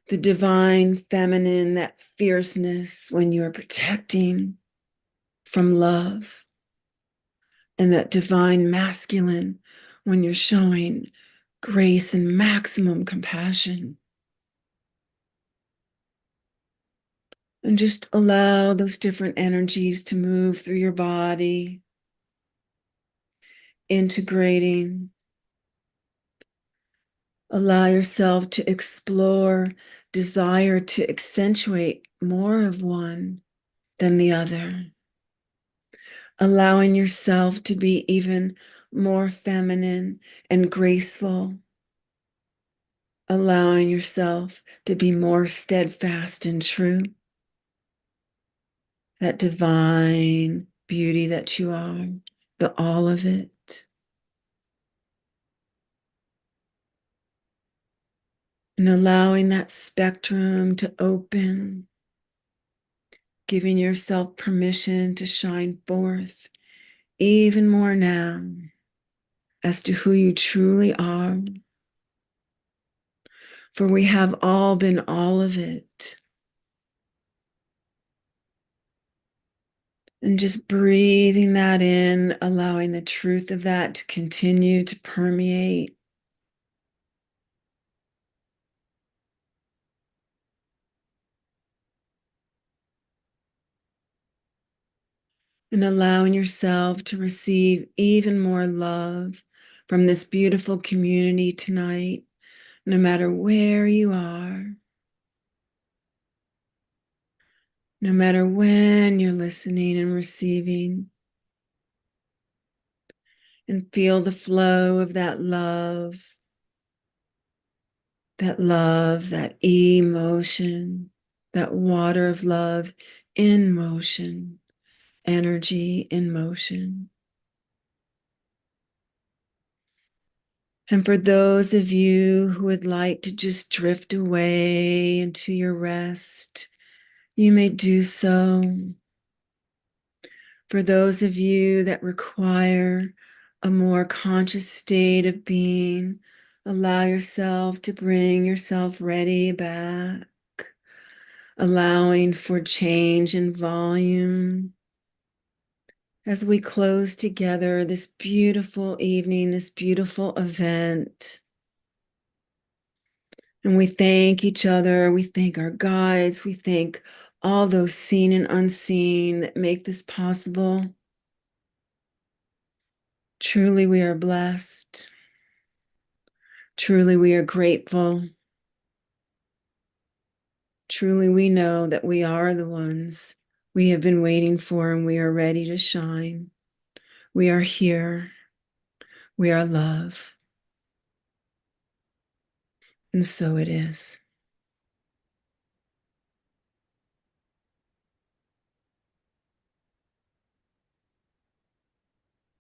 The divine feminine, that fierceness when you're protecting from love, and that divine masculine when you're showing grace and maximum compassion. And just allow those different energies to move through your body, integrating. Allow yourself to explore desire to accentuate more of one than the other. Allowing yourself to be even more feminine and graceful. Allowing yourself to be more steadfast and true. That divine beauty that you are, the all of it. And allowing that spectrum to open, giving yourself permission to shine forth even more now as to who you truly are. For we have all been all of it. And just breathing that in, allowing the truth of that to continue to permeate. And allowing yourself to receive even more love from this beautiful community tonight, no matter where you are, no matter when you're listening and receiving. And feel the flow of that love, that emotion, that water of love in motion, energy in motion. And for those of you who would like to just drift away into your rest, you may do so. For those of you that require a more conscious state of being, allow yourself to bring yourself ready back, allowing for change in volume. As we close together this beautiful evening, this beautiful event, and we thank each other, we thank our guides, we thank all those seen and unseen that make this possible. Truly, we are blessed. Truly, we are grateful. Truly, we know that we are the ones we have been waiting for, and we are ready to shine. We are here. We are love. And so it is.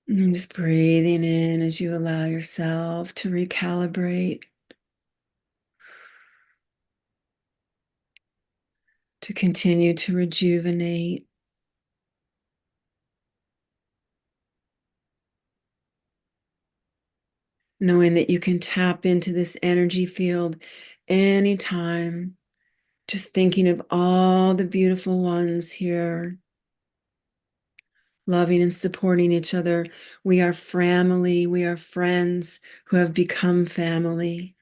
And just breathing in as you allow yourself to recalibrate, to continue to rejuvenate. Knowing that you can tap into this energy field anytime, just thinking of all the beautiful ones here, loving and supporting each other. We are family. We are friends who have become family.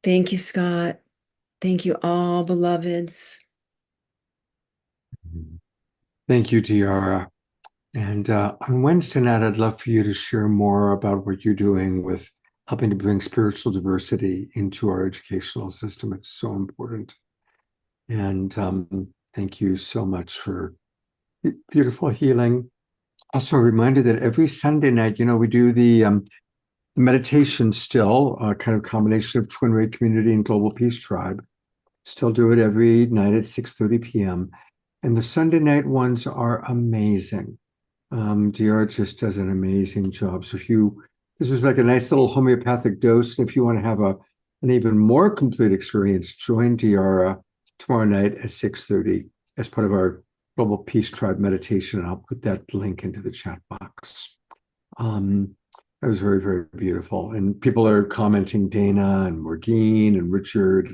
Thank you, Scott. Thank you, all beloveds. Thank you, Tiara. And on Wednesday night, I'd love for you to share more about what you're doing with helping to bring spiritual diversity into our educational system. It's so important. And thank you so much for beautiful healing. Also, a reminder that every Sunday night, we do the meditation still, a kind of combination of Twin Ray Community and Global Peace Tribe. Still do it every night at 6:30 p.m. And the Sunday night ones are amazing. DR just does an amazing job. So this is like a nice little homeopathic dose. And if you want to have an even more complete experience, join DR tomorrow night at 6:30 as part of our Global Peace Tribe meditation. And I'll put that link into the chat box. That was very, very beautiful. And people are commenting, Dana and Morgine and Richard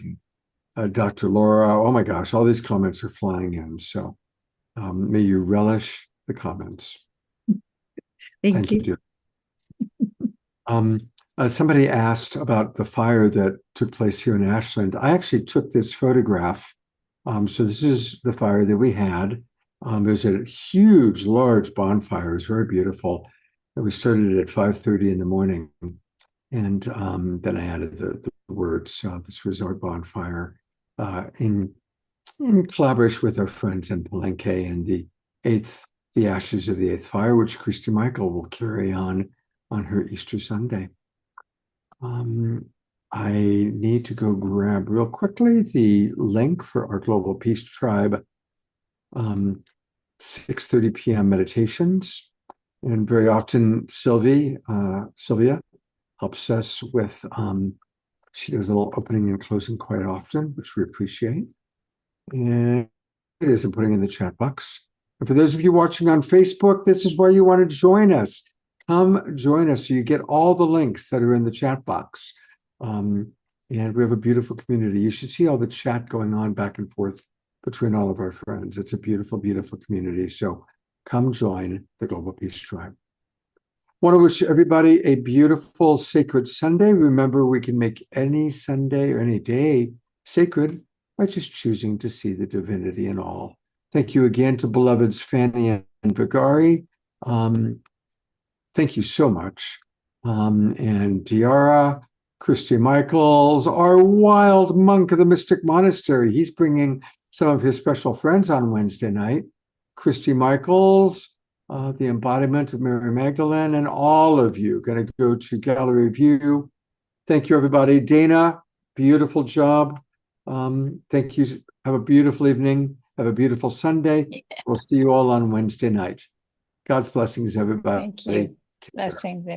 and Dr. Laura. Oh my gosh, all these comments are flying in. So may you relish the comments. Thank you. Somebody asked about the fire that took place here in Ashland. I actually took this photograph. So this is the fire that we had. There's a huge, large bonfire. It was very beautiful. And we started it at 5:30 in the morning. And then I added the words, this was our bonfire, in collaboration with our friends in Palenque and the ashes of the 8th fire, which Christy Michael will carry on her Easter Sunday. I need to go grab real quickly the link for our Global Peace Tribe 6:30 p.m. meditations. And very often Sylvia helps us with, she does a little opening and closing quite often, which we appreciate. And it is, I'm putting in the chat box. And for those of you watching on Facebook, this is where you want to join us. Come join us so you get all the links that are in the chat box. And we have a beautiful community. You should see all the chat going on back and forth between all of our friends. It's a beautiful, beautiful community. So come join the Global Peace Tribe. I want to wish everybody a beautiful, sacred Sunday. Remember, we can make any Sunday or any day sacred by just choosing to see the divinity in all. Thank you again to beloveds Fanny and Vigari. Thank you so much. And Diara, Christy Michaels, our wild monk of the Mystic Monastery. He's bringing some of his special friends on Wednesday night. Christy Michaels, the embodiment of Mary Magdalene, and all of you going to go to Gallery View. Thank you, everybody. Dana, beautiful job. Thank you. Have a beautiful evening. Have a beautiful Sunday. Yeah. We'll see you all on Wednesday night. God's blessings, everybody. Thank you. Blessings.